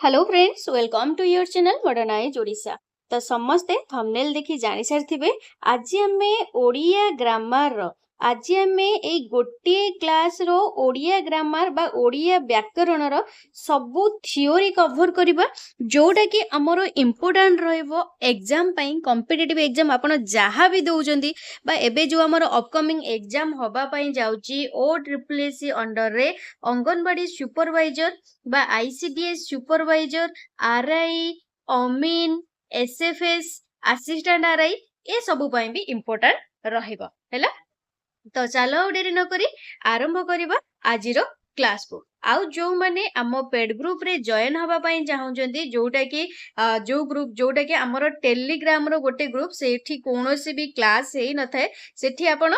Hello friends, welcome to your channel modernize Odisha. तो समस्ते thumbnail देखि जानि सारिथिबे आज आमे ओडिया ग्रामर रो आज आमे ए गोटे क्लास रो ओडिया ग्रामर बा ओडिया व्याकरण रो सबु थियोरी कवर करिबा जोटा कि हमरो इंपोर्टेंट रहइबो एग्जाम पई कॉम्पिटिटिव एग्जाम आपण जहा भी दउजंदी बा एबे जो हमरो अपकमिंग एग्जाम होबा पई जाउची ओ ट्रिपल एसी अंडर रे अंगनवाड़ी सुपरवाइजर बा आईसीडीएस सुपरवाइजर आरआई अमीन एसएफएस असिस्टेंट आरआई ए सब पई भी इंपोर्टेंट रहइबो हैला। तो चलो डेरी न करी आरंभ करिबा आजिरो क्लास को। आउ जो माने आम पेड ग्रुप रे जॉइन हवा पई चाहउजंती जोटा कि जो ग्रुप जोटा कि हमरो टेलीग्राम रो गोटे ग्रुप सेठी कोनोसी भी क्लास हेई न थाए सेठी आपण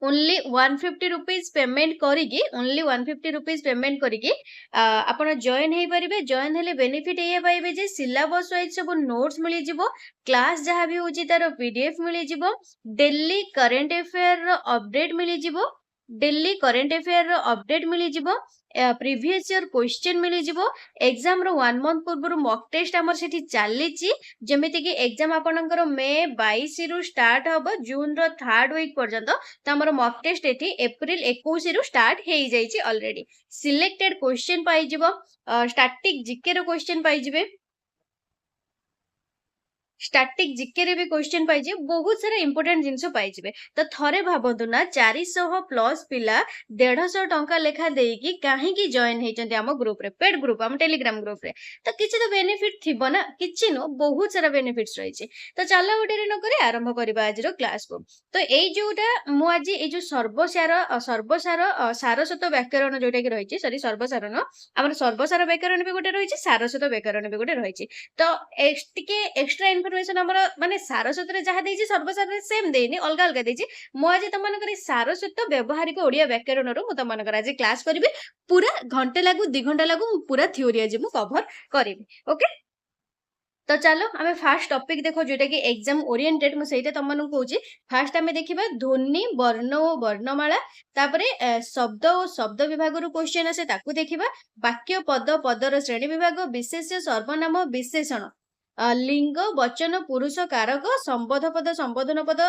ओनली 150 रुपीज पेमेंट करिकी ओनली 150 रुपीज पेमेंट करिकी आपण जॉइन हेई परिबे। जॉइन हेले बेनिफिट ये पाइबे जे सिलेबस वाइज सब नोट्स मिली जिवो, क्लास जहाँ भी होची तार पीडीएफ मिली जिवो, डेली करंट अफेयर रो अपडेट मिली जिवो, डेली करंट अफेयर रो अपडेट मिली जिवो, प्रीवियस ईयर क्वेश्चन मिली जिवो। एग्जाम रो 1 मंथ पूर्व मॉक टेस्ट हमर सेठी चालीची जेमिति कि एग्जाम आपनकर मे 22 रु स्टार्ट हबो जून रो 3rd वीक पर्यंत। तो हमर मॉक टेस्ट एठी अप्रैल 21 रु स्टार्ट हेई जाईची ऑलरेडी। सिलेक्टेड क्वेश्चन पाई जिवो, स्टैटिक जीके रो क्वेश्चन पाई जिवे, स्टैटिक जीके रे भी क्वेश्चन पाई जे बहुत सारा इंपोर्टेंट जिंस पाई जिवे। तो थरे भाबंतु ना 400 प्लस पिला 150 टंका लेखा देकी काहे की जॉइन हेचंती हम ग्रुप रे, पेड ग्रुप हम टेलीग्राम ग्रुप रे। तो किछि तो बेनिफिट थिबो ना, किछि नो बहुत सारा बेनिफिट्स रही छे। तो चलो गोटे रे न करे आरंभ करबा आज रो क्लास को। तो एई जोटा मु आज ए जो सर्वसार सारस्वत व्याकरण जोटा की रही छे, सॉरी सर्वसार न हमर सर्वसार व्याकरण भी गोटे रही छे, सारस्वत व्याकरण भी गोटे रही छे। तो टिके एक्स्ट्रा इनफॉरमेशन हमर माने सारस्वत रे जहा देछि सर्वसार रे सेम देनी, अलगा अलगा देछि। मु आज तमनकर सारस्वत व्यवहारिक ओडिया व्याकरण रो मु तमनकर आज क्लास करिवे। पूरा घंटे लागू 2 घंटा लागू पूरा थ्योरी आज मु कवर करिवे। ओके, तो चलो आमे फास्ट टॉपिक देखो जोटा कि एग्जाम ओरिएंटेड मु सेटा तमनु कहूची। फास्ट आमे देखिबा ध्वनि वर्ण और वर्णमाला, तापरे शब्द और शब्द विभाग रो क्वेश्चन आसे ताकू देखिबा। वाक्य पद पदर श्रेणी विभाग, विशेष्य सर्वनाम विशेषण, लिंग वचन पुरुष कारक, संबोध पद संबोधन पद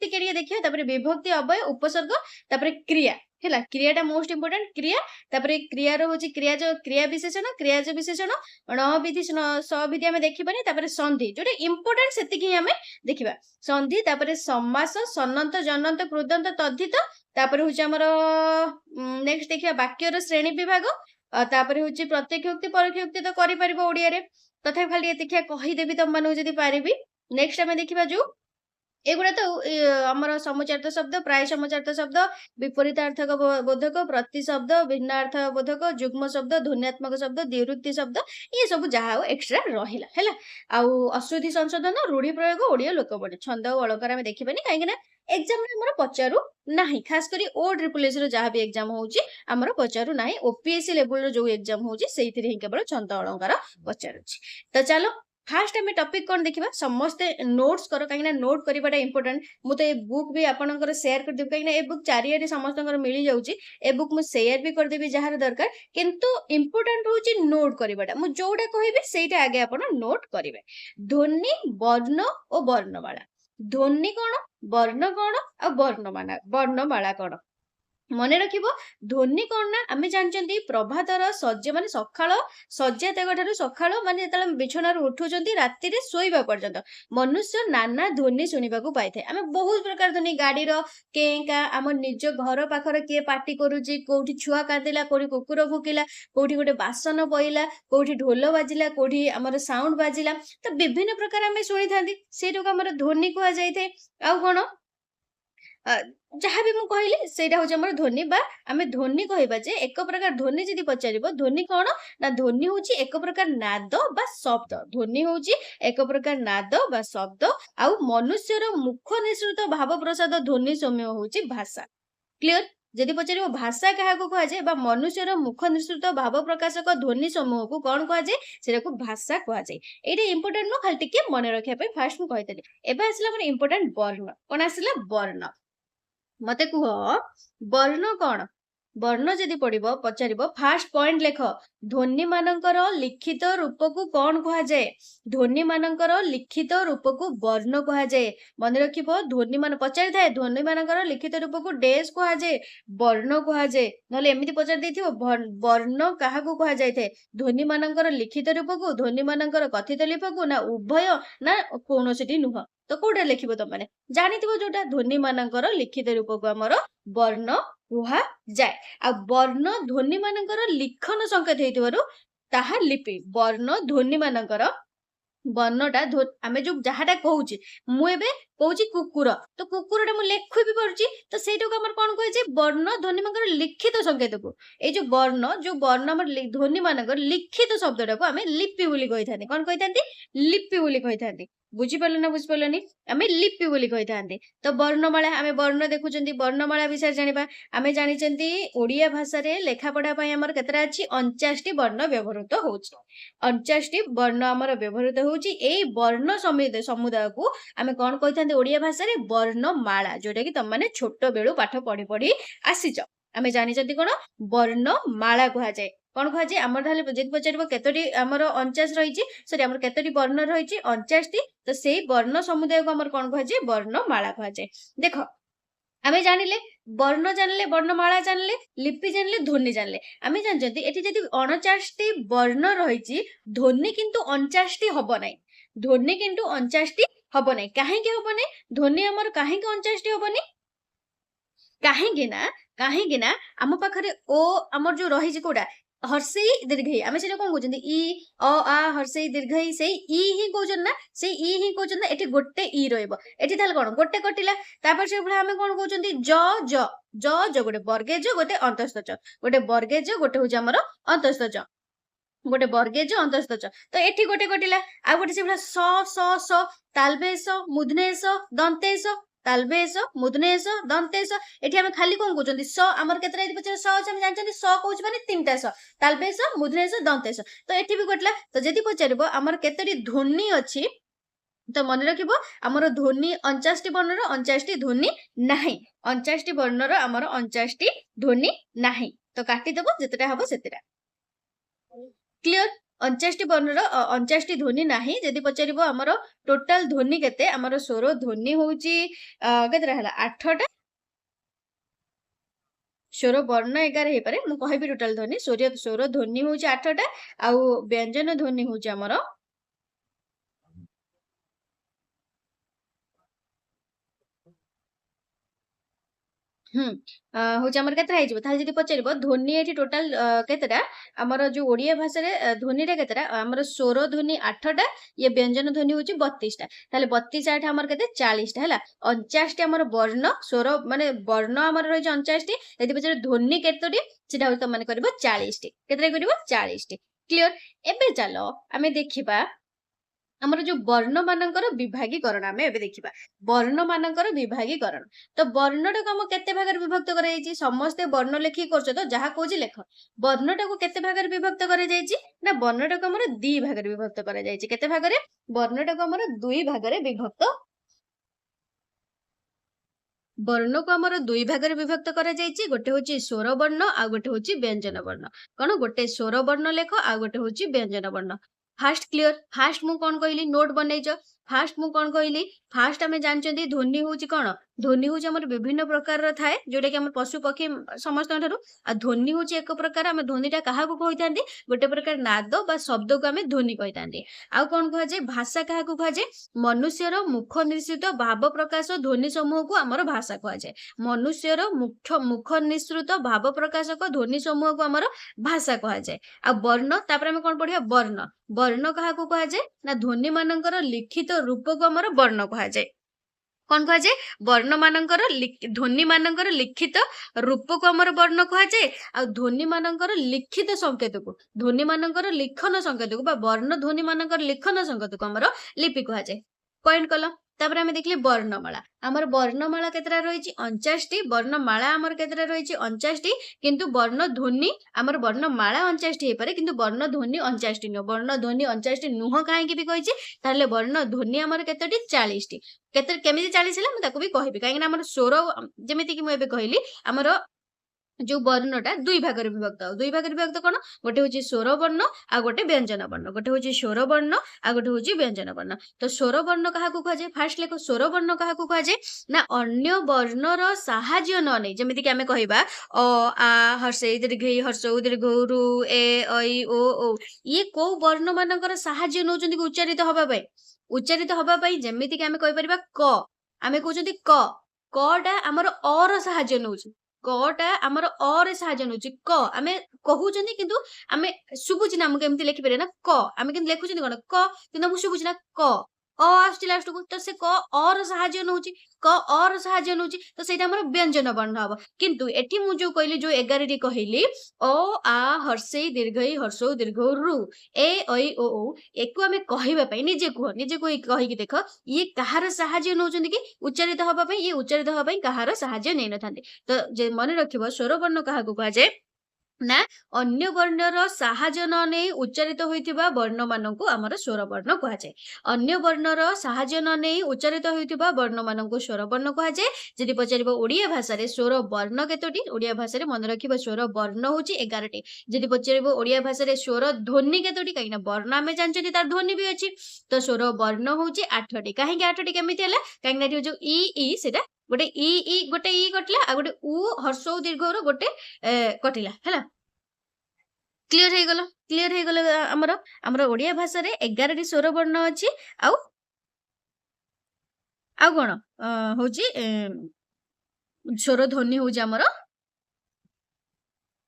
टिके टिके देखियो। तापरे विभक्ति अवय उपसर्ग, तापरे क्रिया हैला। क्रियाटा मोस्ट इंपोर्टेंट क्रिया। तापरे क्रिया रो होची क्रिया विशेषण, क्रियाज विशेषण, णविधि सविधि हमें देखिबानी। तापरे संधि जोटा इंपोर्टेंट सेतिकी हमें देखिबा संधि। तापरे समास, सन्नंत जनंत कृदंत तद्धित। तापरे होची हमर नेक्स्ट देखिबा वाक्य रो श्रेणी विभाग। तापरे होची प्रत्यक्षोक्ति परोक्षोक्ति तो करि परिबो ओडिया रे, तथा खाली देखिया कहि देबी तम मानु जदी पारिबी। नेक्स्ट हमें देखिबा जो एगुड़ा तो हमर समुचार्थ शब्द, प्राय समुचार्थ शब्द, विपरीतार्थक बोधक, प्रति शब्द, भिन्नार्थ बोधक, जुग्म शब्द, ध्वन्यात्मक शब्द, द्विरुक्ति शब्द, ये सब जहा एक्स्ट्रा रहिला हैला। आउ अश्रुति संशोधन, रूढ़ी प्रयोग, ओडिया लोकवाणी, छंद और अलंकार में देखिबानी काहे ना एग्जाम रे हमर पचारू नाही। खास करी ओ ट्रिपल एस रो जहा भी एग्जाम होउची हमर पचारू नाही। ओपीएससी लेवल रो जो एग्जाम होउची सेहितरे ही केवल छंद अलंकार पचारुची। तो चलो फास्ट आम टॉपिक कौन देखा समस्ते नोट्स कर कहीं नोट करवाटा इंपोर्टेंट। मुझे ये बुक भी आपंकर शेयर करदेवी कहीं बुक चारिआडे समस्त मिल जाऊँगी। ए बुक मुझे शेयर भी करदेवी जार दरकार, किंतु इंपोर्टेंट हूँ नोट करवाटा। मुझे जोटा कहबी सेटा आगे आप नोट करेंगे। ध्वनि वर्ण और वर्णमाला। ध्वनि कौन, वर्ण कौन और वर्णमाला कौन मन रखिबो। ध्वनि कौन ना आमे जानचंती प्रभातर सज्ज माने सखाळ सज्जा त्याग ठारू सखाळ माने जेतले बिछणारू उठुचंती राति रे सोइबा पर्यंत मनुष्य नाना ध्वनि सुनिबाकू पाइथे। आमे बहुत प्रकार ध्वनि गाडीर केंका, आम निज घर पाखर किए पार्टी करूची, कोठी छुआ कांदिला, कोठी कुकुर भुकिला, कोठी गोटे बासन पइला, कोठी ढोल बाजिला, कोठी हमर साउंड बाजिला। तो विभिन्न प्रकार आमे सुनि थांती, सेटो हमर ध्वनि कुआ जाइथे। आउ कोन जहाँ भी मुझे कहली सेटा हूँ आम ध्वनि बा आमे ध्वनि कहबा जे एक प्रकार ध्वनि जदि पचारिबो ध्वनि कौन ना ध्वनि हूँ एक प्रकार नाद बा शब्द। ध्वनि हूँ एक प्रकार नाद बा शब्द। आउ मनुष्यर मुख निसृत भाव प्रसाद ध्वनि सौम्य हूँ भाषा। क्लियर, जदि पचार भाषा क्या कहुए बा मनुष्यर मुख निसृत भाव प्रकाशक ध्वनि समूह को कौन कहुए से भाषा कहुए। ये इंपोर्टेंट नो खाली टिके मन रखा फास्ट मुझे कही। एवं आसला मोर इंपोर्टेंट वर्ण कौन आसला वर्ण। मते कुह वर्ण कौन, वर्ण जदि पड़िबो पचारिबो फास्ट पॉइंट लेख ध्वनि मानकर लिखित रूप को कौन कहा जाए ध्वनि मानकर लिखित रूप को वर्ण कहा जाए मन रखिबो ध्वनि मान पचारि थाए ध्वनि मानकर लिखित रूप को डैश कहा जाए वर्ण कहा जाए नले एमिति पचारि देथिबो वर्ण काहाकू कहा जाय थाए ध्वनि मानकर लिखित रूप को ध्वनि मानकर कथित लिप को ना उभय ना कोनोसिटी नुह तो कोडा लिखिबो त माने जानिथिबो जोटा ध्वनि मानकर लिखित रूप को हमर वर्ण कुहा जाए आ वर्ण ध्वनि मानकर लिखन संकेत हेतिबारु ताहा लिपि वर्ण ध्वनि मानकर वर्णटा आमे जो जहाटा कहूची मु एबे कहूची कुकुर तो कुकुरटा मु लेखु भी पड़ुची तो सेटो हमर कोन कहै जे वर्ण ध्वनि मानकर लिखित संकेत को ए जो वर्ण हमर ध्वनि मानकर लिखित शब्दटा को आमे लिपि बोली कहिथानी कोन कहिथांती लिपि बोली कहिथांती बुझी पारले ना बुझी पारलेनी आमे लिपि बोली कहिथांती तो वर्णमाला आमे वर्ण देखुचंती वर्णमाला विषय जानिबा आमे जानिचंती ओडिया भाषा रे लेखा पढ़ा पई हमर केतरा अछि 49 टी वर्ण व्यवहृत होउची 49 टी वर्ण हमर व्यवहृत होउची एई वर्ण समुदाय को आमे कोन कहिथांती ओडिया भाषा रे वर्णमाला जोटा कि तम माने छोट बेळु पाठ पढ़ी पढ़ी आसीच आमे जानिचंती कोन वर्णमाला कहा जाय कोन कहा जाय हमर धाले जदि पचारिबो केतोटी हमर 49 रहिची सॉरी हमर केतोटी वर्ण रहिची 49 टी तो सेई वर्ण समुदाय को हमर कोन कहा जाय वर्णमाला कहा जाय देखो आमे जानिले वर्ण जानले वर्णमाला जानले लिपि जानले ध्वनि जानले आमे जानचंती एठी जदि 49 टी वर्ण रहिची ध्वनि किंतु 49 टी हबो नै ध्वनि किंतु 49 टी हबो नै काहे के हबो नै ध्वनि हमर काहे के 49 टी हबो नै काहे ना आम पाखरे ओ हमर जो रहिची कोडा हर्षई दीर्घई आमे सेटा कोन कहउचंती इ अ आ हर्षई दीर्घई सेई इ ही कहउचन ना सेई इ ही कहउचन ना एठी गोटे इ रहइबो एठी ताल कोन गोटे कटिला तापर से भला आमे कोन कहउचंती ज गोटे वर्गे ज गोटे अंतस्थ च गोटे वर्गे ज गोटे होज हमर अंतस्थ च गोटे वर्गे ज अंतस्थ च तो एठी गोटे कटिला आ गोटे से भला स तालबेस मूर्धनेश दंतेश तालबेश मूर्धनेश दंतेश एठी आमे खाली कोन कहउचंती स हमर केतरा यदि पछे स अछि आमे जानचंती स कहउछ माने तीनटा स तालबेश मूर्धनेश दंतेश तो एठी भी कटला तो जदि पचारिबो हमर केतरी ध्वनि अछि तो मन रखिबो हमर ध्वनि 49 टी वर्णर 49 टी ध्वनि नाही 49 टी वर्णर हमर 49 टी ध्वनि नाही तो काटी देबो जेतेटा हबो सेतेटा क्लियर 49 टी वर्णर 49 टी ध्वनि नाही जदि पचारिबो हमर टोटल ध्वनि केते हमर स्वर ध्वनि होउची केतरा हला 8 टा स्वर वर्ण 11 हे पारे मु कहबी टोटल ध्वनि स्वर ध्वनि होउची 8 टा आ व्यंजन ध्वनि होउची हमर होची हमर केतरा हेजिबो ताले जदि पचारिबो ध्वनि एठी टोटल केतरा हमर जो ओडिया भाषा रे ध्वनि रे केतरा हमर स्वर ध्वनि 8 टा ये व्यंजन ध्वनि होची 32 टा ताले 32 8 हमर केते 40 टा हला 49 टी हमर वर्ण स्वर माने वर्ण हमर रही 49 टी जदि पचारे ध्वनि केतोटी सेटा होत माने करबो 40 टी केतरा करबो 40 टी क्लियर एबे चलो आमे देखिबा हमर जो वर्ण मानकर विभागीकरण आमे एबे देखिबा वर्ण मानकर विभागीकरण तो वर्णटा को हम केते भागर विभक्त करा जायछि समस्त वर्ण लेखि करछ तो जहा कहूछि लेख वर्णटा को केते भागर विभक्त करा जायछि ना वर्णटा को हमर दि भागर विभक्त करा जायछि केते भागरे वर्णटा को हमर दुई भागरे विभक्त वर्ण को हमर दुई भागरे विभक्त करा जायछि गोटे होछि स्वर वर्ण आ गोटे होछि व्यंजन वर्ण कोन गोटे स्वर वर्ण लेख आ गोटे होछि व्यंजन वर्ण फास्ट क्लियर फास्ट मु कोन कहली नोट बनैछ फास्ट मु कोन कहली फास्ट हमें जानचंदी ध्वनि होची कोन ध्वनि होची हमर विभिन्न प्रकार र थाए जोटा कि हमर पशु पक्षी समस्त थारु आ ध्वनि होची एक प्रकार हम ध्वनिटा काहा को कहितांती गोटे प्रकार नाद बा शब्द को हम ध्वनि कहितांती आ कोन कह जे भाषा काहा को कह जे मनुष्य रो मुख निश्चित भाव प्रकाश ध्वनि समूह को हमर भाषा कह जे मनुष्य रो मुख निश्चित भाव प्रकाशक ध्वनि समूह को हमर भाषा कह जे आ वर्ण तापर हम कोन पढिया वर्ण वर्ण काहा को कह जे ना ध्वनि मानकर लिखित रूप को हमर वर्ण कह जे कौन कह जाए वर्ण मानकर ध्वनि मानकर लिखित रूप को हमर वर्ण कह जाए आ ध्वनि मानकर लिखित संकेत को ध्वनि मानकर लिखन संकेत को बा वर्ण ध्वनि मानकर लिखन संकेत को हमर लिपि कह जाए पॉइंट कल तापर हमें देखले वर्णमाला हमर वर्णमाला केतरा रहिछि 49 टी वर्णमाला हमर केतरा रहिछि 49 टी किंतु वर्ण ध्वनि हमर वर्णमाला 49 टी हे पारे किंतु वर्ण ध्वनि 49 टी न वर्ण ध्वनि 49 टी नुह काहे कि भी कहिछि ताले वर्ण ध्वनि हमर केतटी 40 टी केते केमिति 40 हला म ताको भी कहबी काहे कि हमर स्वर जेमिति कि म एबे कहली हमर जो वर्णटा दुई भागरे विभक्त दुई भागरे विभक्त कौन गोटे हूँ स्वर वर्ण आ गोटे व्यंजन वर्ण गोटे हूँ स्वर वर्ण आ गोटे हूँ व्यंजन वर्ण तो स्वर वर्ण क्या कहुए फास्ट लेख स्वर वर्ण क्या कहुए ना अन्य वर्णर साहाय्य न नहीं जमीक आम कह अ आ हर्षे दीर्घ हर्ष दीर्घ रु ए ऐ ओ ये कौ वर्ण मानकर साहाय्य नौ उच्चारित हवाई उच्चारित हवाई जमीक आम कहीपर क आम कहते क कटा आमर अर साहाय्य नौ कटा आमर अरे साहाय्य नौ क आम कहते किंतु आम शुभुची ना आमको एमती लिखिपर ना क आम कि लिखुं कौन क कि शुभुची ना क आस लास्ट को तो से क अर साहाय्य नौ क अर साहाय्य नौ तो सही व्यंजन वर्ण हम किंतु एठी मु जो कहली जो 11 टी कहली अ आ हर्षे दीर्घ हर्ष दीर्घ रु ए ऐ ओ एको आम कहवाई निजे कह कहीकि देख ये कहार साहाय्य नौ कि उच्चारित हवाई ये उच्चारित हवाई कहार साहाय्य नहीं न था तो मन रख स्वर वर्ण क्या कहुए ना अन्य वर्णर साहाय्य न नहीं उच्चारित होइथिबा वर्ण मानकु आमर स्वर वर्ण कहुए अन्य वर्णर साहाय्य न नहीं उच्चारित होइथिबा वर्ण मानकु स्वर वर्ण कहुए जदि पचारिबो ओडिया भाषा रे स्वर वर्ण केतोटी ओडिया भाषा रे मन रखिबो स्वर वर्ण होची 11 टी जदि पचारिबो ओडिया भाषा रे स्वर ध्वनि केतोटी काईना वर्ण आमे जानचोनी तार ध्वनि भी अछि तो स्वर वर्ण होची 8 टी काहे 8 टी केमिति हला काईना जो ई सेटा गोटे गोटे कटला आ गोटे उ हर्ष दीर्घ गोटे कटिला है क्लीयर हो गला आमर आमर ओडिया भाषा रे 11 टी स्वर वर्ण अछि आउ आउ कोन होची स्वर ध्वनि होची आमर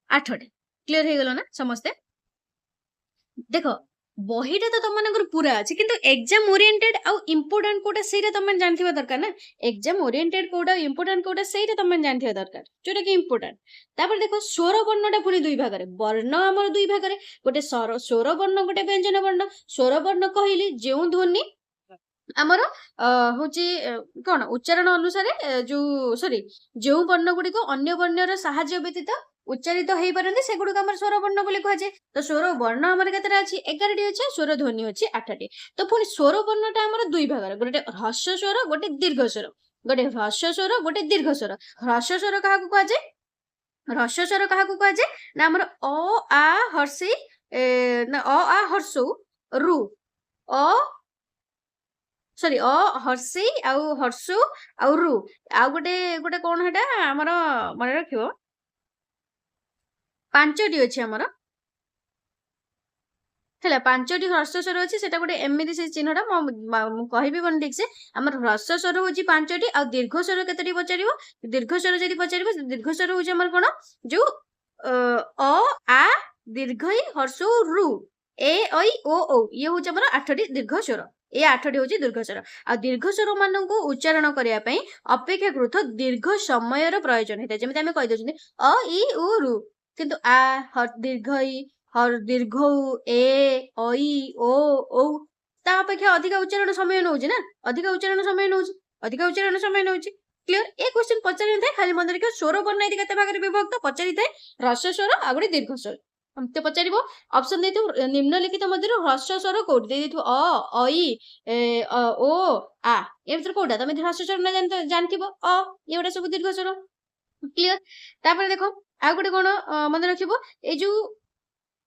8 टी क्लीयर हो गला ना समस्ते देखो बहीटा तो तुम मानकर पूरा अच्छे किंतु एग्जाम ओरिएंटेड आउ इंपोर्टेंट कोटा सेटा तुम जानथिबा दरकार ना एग्जाम ओरिएंटेड कोटा इंपोर्टेंट कोटा सेटा तुम जानथिबा दरकार जोटा कि इंपोर्टेंट तापर देखो स्वर वर्णटा पुनी दुई भागरे वर्ण हमर दुई भागरे गोटे स्वर वर्ण गोटे व्यंजन वर्ण स्वर वर्ण कहली जेउ ध्वनि आमर होची कौन उच्चारण अनुसार जो सॉरी जो वर्ण गुडी को अन्य वर्णर साहाय्य व्यतीत उच्चारित हो पारती से गुड़ आम स्वर वर्ण बोली कहुए तो स्वर वर्ण आम के 11 टी अच्छे स्वर ध्वनि अच्छी 8 टी तो पुणी स्वर वर्णटा आम दुई भाग गोटे ह्रस्व स्वर गोटे दीर्घ स्वर गोटे ह्रस्व स्वर गोटे दीर्घ स्वर ह्रस्व स्वर क्या कहुए ह्रस्व स्वर क्या कहुए ना आम अ आ हर्षी ना अ आ हर्षु रु अ सॉरी अ हर्षी आउ हर्षु आउ रु आउ गोटे गोटे कौन है आमर मन रखियो 5 टी अच्छे आमर है 5 टी ह्रस्व स्वर अच्छे से गोटे एमती से चिन्हटा कहबी बन ठीक से आम ह्रस्व स्वर हूँ 5 टी आ दीर्घ स्वर के पचार दीर्घ स्वर जब पचार दीर्घ स्वर हूँ आम कौन जो अ आ दीर्घ हर्ष रु ए ऐ ओ ये हूँ आम 8 टी दीर्घ स्वर ये 8 टी हूँ दीर्घ स्वर आ दीर्घ स्वर मान उच्चारण करने अपेक्षाकृत दीर्घ समय प्रयोजन होता है जमी आम कहीदे अ इ उ रु किंतु आ दीर्घ हर दीर्घ ए ऐ ओ ता अपेक्षा अधिक उच्चारण समय नौ ना अधिक उच्चारण समय नौ अधिक उच्चारण समय नौ क्लियर ए क्वेश्चन पचारि था खाली मन रखियो स्वर वर्ण यदि केते भागरे विभक्त पचारि थाए ह्रस्व स्वर आ गोटे दीर्घ स्वर हमते पचारिबो ऑप्शन देथु निम्नलिखित मध्यरु ह्रस्व स्वर कोड दे देथु अ ऐ ओ आ ए भीतर कोडा तमे ह्रस्व स्वर ना जानथिबो ये गोटे सब दीर्घ स्वर क्लियर तापर देखो आ गोटे कोन मन रखिबो ए जो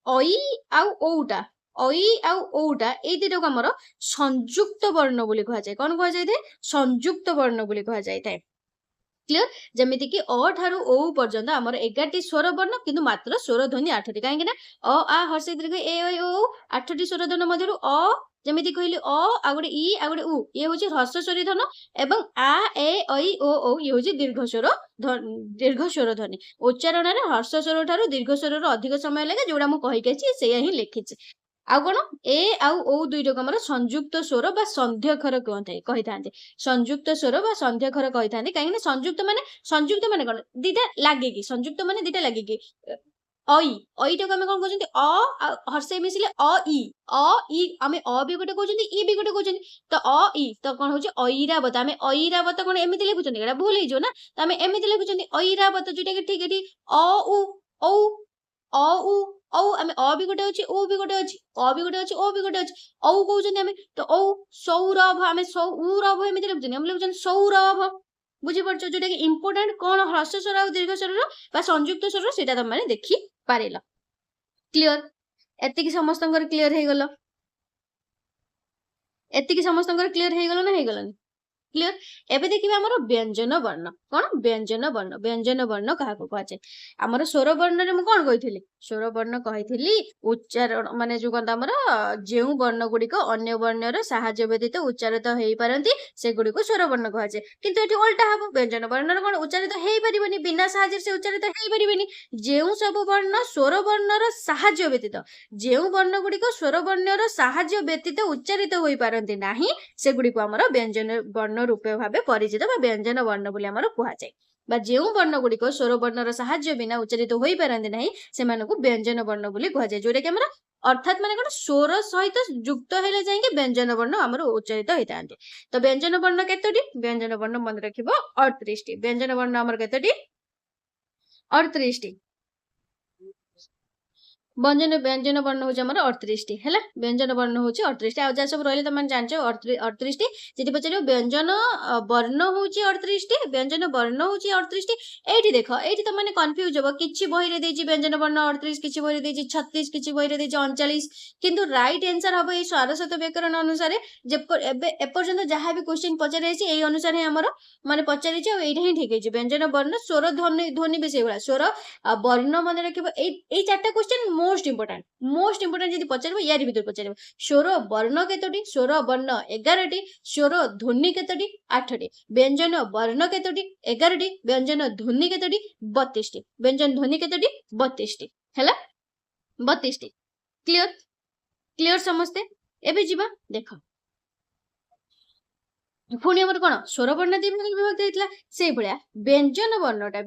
ऐ आउ ओटा ऐ आउ ओटा ए दुटा आमर संयुक्त वर्ण बोली कहा जाए कौन कहा जाए संयुक्त वर्ण बोली कहा जाए क्लियर जमीती कि अ ठारू ओ पर्यंत आमर 11 टी स्वर वर्ण किंतु मात्र स्वर ध्वनि 8 टी कहीं ना अ आ हर्ष दीर्घ ए ऐ ओ 8 टी स्वर ध्वनि मध्यरु अ जमीती कहली अ आ गोटे इ आ गोटे उ ये होची ह्रस्व स्वरी ध्वनि एवं आ ए ऐ ओ ये होची दीर्घ स्वर ध्वनि उच्चारण रे ह्रस्व स्वर ठारू दीर्घ स्वर रो अधिक समय लागे जोडा मु कहि केछि सेया ही लिखिछि आउ कोन ए आउ ओ दुई टक हमर संयुक्त स्वर बा संध्यखर कहि थांते संयुक्त स्वर बा संध्यखर कहि थांते काहे संयुक्त माने कोन दीटा लागे कि संयुक्त माने दीटा लागे कि ऐ ऐ टक हम कोन कहजंती अ हर्षे मिसिले अ इ आमे अ भी गोटे कहजंती इ भी गोटे कहजंती तो अ इ तो कोन होची ऐरावत आमे ऐरावत कोन एमिति लिखुचंती एटा भूल हे जो ना तो आमे एमिति लिखुचंती ऐरावत जोटा कि ठीक एठी अ उ औ अ उ औ आमे अ भी गोटे अछि ओ भी गोटे अछि अ भी गोटे अछि ओ भी गोटे अछि औ कहउचंती आमे तो औ सौरभ आमे उ रभ एमिति लिखुचंती हम लिखुचंती सौरभ बुझी पारछ जोटा कि इंपोर्टेंट कोन ह्रस्व स्वर आ दीर्घ स्वर बा संयुक्त स्वर सेटा तुम माने देखि पारिला क्लियर एतिकी समस्तंकर क्लियर हे गलो एतिकी समस्तंकर क्लियर हे गलो ना हे गलो क्लियर एबे देखिबा हमर व्यंजन वर्ण कोन व्यंजन वर्ण कहा को कहचे हमर स्वर वर्ण रे म कोन कहिथिली स्वर वर्ण कहिथिली उच्चारण माने जो कोन हमर जेउ वर्ण गुडी को अन्य वर्ण रो सहाय्य व्यतीत उच्चारित हेई पारंती से गुडी को स्वर वर्ण कहचे किंतु एठी उल्टा हबो व्यंजन वर्ण रो कोन उच्चारित हेई परिबनी बिना सहाय्य से उच्चारित हेई परिबनी जेउ सब वर्ण स्वर वर्ण रो सहाय्य व्यतीत जेउ वर्ण गुडी को स्वर वर्ण रो सहाय्य व्यतीत उच्चारित होई पारंती नाही से गुडी को हमर व्यंजन वर्ण रूपे भाव परिचित व्यंजन वर्ण बोली हमर कुहा जाय बा जेउ वर्ण गुडी को स्वर वर्ण साहाय्य बिना उच्चारित होई पारंती नाही सेमान को व्यंजन वर्ण बोली कुहा जाय जोरे कि हमर अर्थात माने कोन स्वर सहित युक्त हेले जाय कि व्यंजन वर्ण हमर उच्चारित होइतांती तो व्यंजन वर्ण केतोटी व्यंजन वर्ण मन रखिबो 38 टी व्यंजन वर्ण हमर केतोटी 38 टी व्यंजन वर्ण होचे हमर 38 टी हैला व्यंजन वर्ण होचे 38 टी आ जा सब रहले त मन जानछो 38 टी जति पछरे व्यंजन वर्ण होचे 38 टी व्यंजन वर्ण होचे 38 टी एठी देखो एठी त माने कंफ्यूज हो किछि बही रे देछि व्यंजन वर्ण 38 किछि बही रे देछि 36 किछि बही रे देछि 39 किंतु राइट आंसर हबो ए स्वारस्वत व्याकरण अनुसार जे ए पर्यंत जहां भी क्वेश्चन पचरे छि एई अनुसार हे हमर माने पचरे छि एइठा ही ठीक है व्यंजन वर्ण स्वर ध्वनि ध्वनि भी सेवला स्वर वर्ण मन रखिबो एई चारटा क्वेश्चन मोस्ट इंपोर्टेंट जदि पचार यार भीतर पचार स्वर वर्ण केतोटी स्वर वर्ण 11 टी स्वर ध्वनि केतोटी 8 टी व्यंजन वर्ण केतोटी 11 टी व्यंजन ध्वनि केतोटी 32 टी व्यंजन ध्वनि केतोटी 32 टी हैला 32 टी क्लियर क्लियर समझते एबे जीवा देखो पुणी हमर कोन स्वर वर्ण दि भाग विभक्त हेतला से भलिया व्यंजन वर्णटा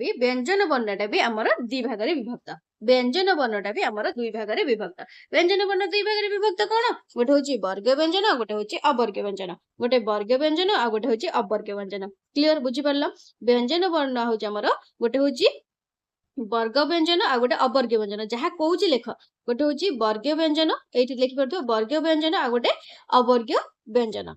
भी हमर दि भाग रे विभक्त व्यंजन वर्णटा भी हमर दुई भाग रे विभक्त व्यंजन वर्ण दुई भाग रे विभक्त कोन गोटे होची वर्ग व्यंजन गोटे होची अवर्ग व्यंजन गोटे वर्ग व्यंजन आ गोटे होची अवर्ग व्यंजन क्लियर बुझी परलो व्यंजन वर्ण होची हमर गोटे होची वर्ग व्यंजन आ गोटे अवर्ग व्यंजन जहा कहूची लेख गोटे होची वर्ग व्यंजन एठी लिखि परथो वर्ग व्यंजन आ गोटे अवर्ग व्यंजन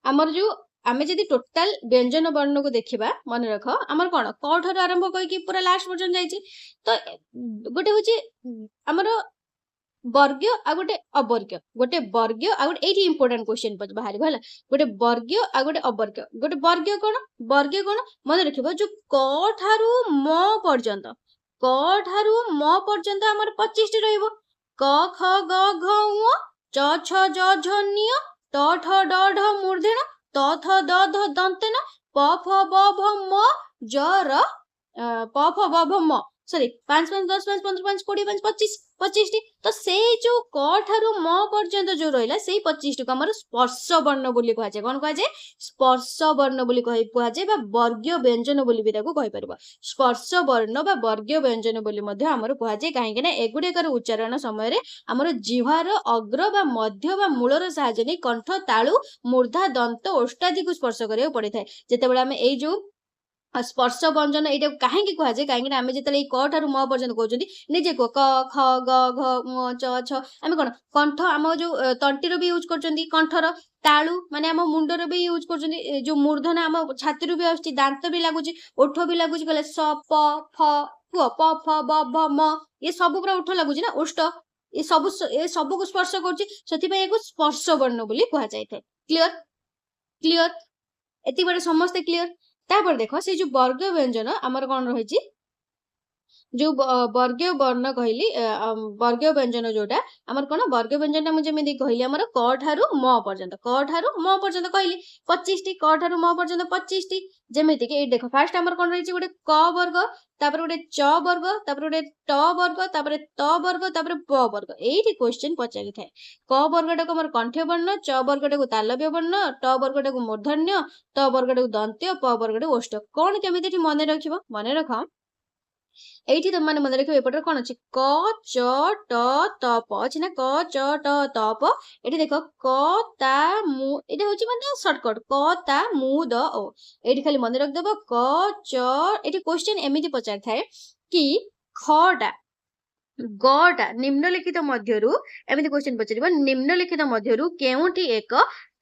आमर जो आमे जदि टोटल व्यंजन वर्ण को देखिबा मन रख आमर कोन क ठार आरंभ कई कि पूरा लास्ट पर्यंत जाईची तो गोटे होची आमर वर्ग आ गोटे अवर्ग गोटे वर्ग आ गोटे एठी इंपोर्टेंट क्वेश्चन बाहर भला गोटे वर्ग आ गोटे अवर्ग गोटे वर्ग कोन मन रखिबो जो क ठारू म पर्यंत आमर 25 टी रहइबो क ख ग घ ङ च छ ज झ ञ त ठ ड ढ मूर्धन त थ द ध दंतेन प फ ब भ म ज र प फ ब भ म सॉरी 5 5 10 5 15 5 20 5 25 25 टी तो से जो क ठारू म पर्यंत जो रहिला से 25 टी को हमर स्पर्श वर्ण बोली कहै छै कोन कहै छै स्पर्श वर्ण बोली कहै छै बा वर्गीय व्यंजन बोली भी ताको कहि परबो स्पर्श वर्ण बा वर्गीय व्यंजन बोली मध्ये हमर कहै छै काहे कि ना एगुडे कर उच्चारण समय रे हमर जिह्वार अग्र बा मध्य बा मूलर सहाय्य नै कंठ ताळु मूर्धा दंत ओष्टादि को स्पर्श करियो पड़ि थाए जेते बेला हम एई जो स्पर्श व्यंजन एटा काहे की कहै छै काहे कि आमे जेतले क ठारू म पर्यंत कहउछथि निजे को क ख ग घ ङ च छ आमे कोन कंठ हम जो तंटीर भी यूज करचंदी कंठर ताळु माने हम मुंडर भी यूज करचंदी जो मूर्धन हम छाती रु भी आछी दांत भी लागुची ओठ भी लागुची कहले स प फ प फ ब भ म ये सब पूरा ओठ लागुची ना ओष्ट ये सब को स्पर्श करची सेति पे एको स्पर्श वर्ण बोली कहै जाय थे क्लियर क्लियर एति बडे समस्त क्लियर तापर देखो से जो वर्ग व्यंजन आमर कोन रहिची जो वर्गीय वर्ण कहली वर्गीय व्यंजन जोटा आमर कोन वर्ग व्यंजन मु जेमिति कहली आमर क ठारू म पर्यंत कहली 25 टी क ठारू म पर्यंत 25 टी जेमिति कि ए देखो फास्ट आमर कोन रहिची गोटे क वर्ग तापर गोटे च वर्ग तापर गोटे ट वर्ग तापर त वर्ग तापर प वर्ग एठी क्वेश्चन पचारि थाए क वर्गटा को हमर कंठ्य वर्ण च वर्गटा को तालव्य वर्ण ट वर्गटा को मूर्धन्य त वर्गटा को दंत्य प वर्गटा ओष्ठ कोन केमिति मने रखिबो मने रख एठी त माने मन रखिबो एपटर कोन अछि क च ट त प अछि ना क च ट त प एठी देखो क ता मु एठी होछि माने शॉर्टकट क ता मु द ओ एठी खाली मन रख देबो क च एठी क्वेश्चन एमिति पचार थाए कि ख टा गटा निम्नलिखित मध्यरु एमिति क्वेश्चन पचारिबो निम्नलिखित मध्यरु केउंठी एक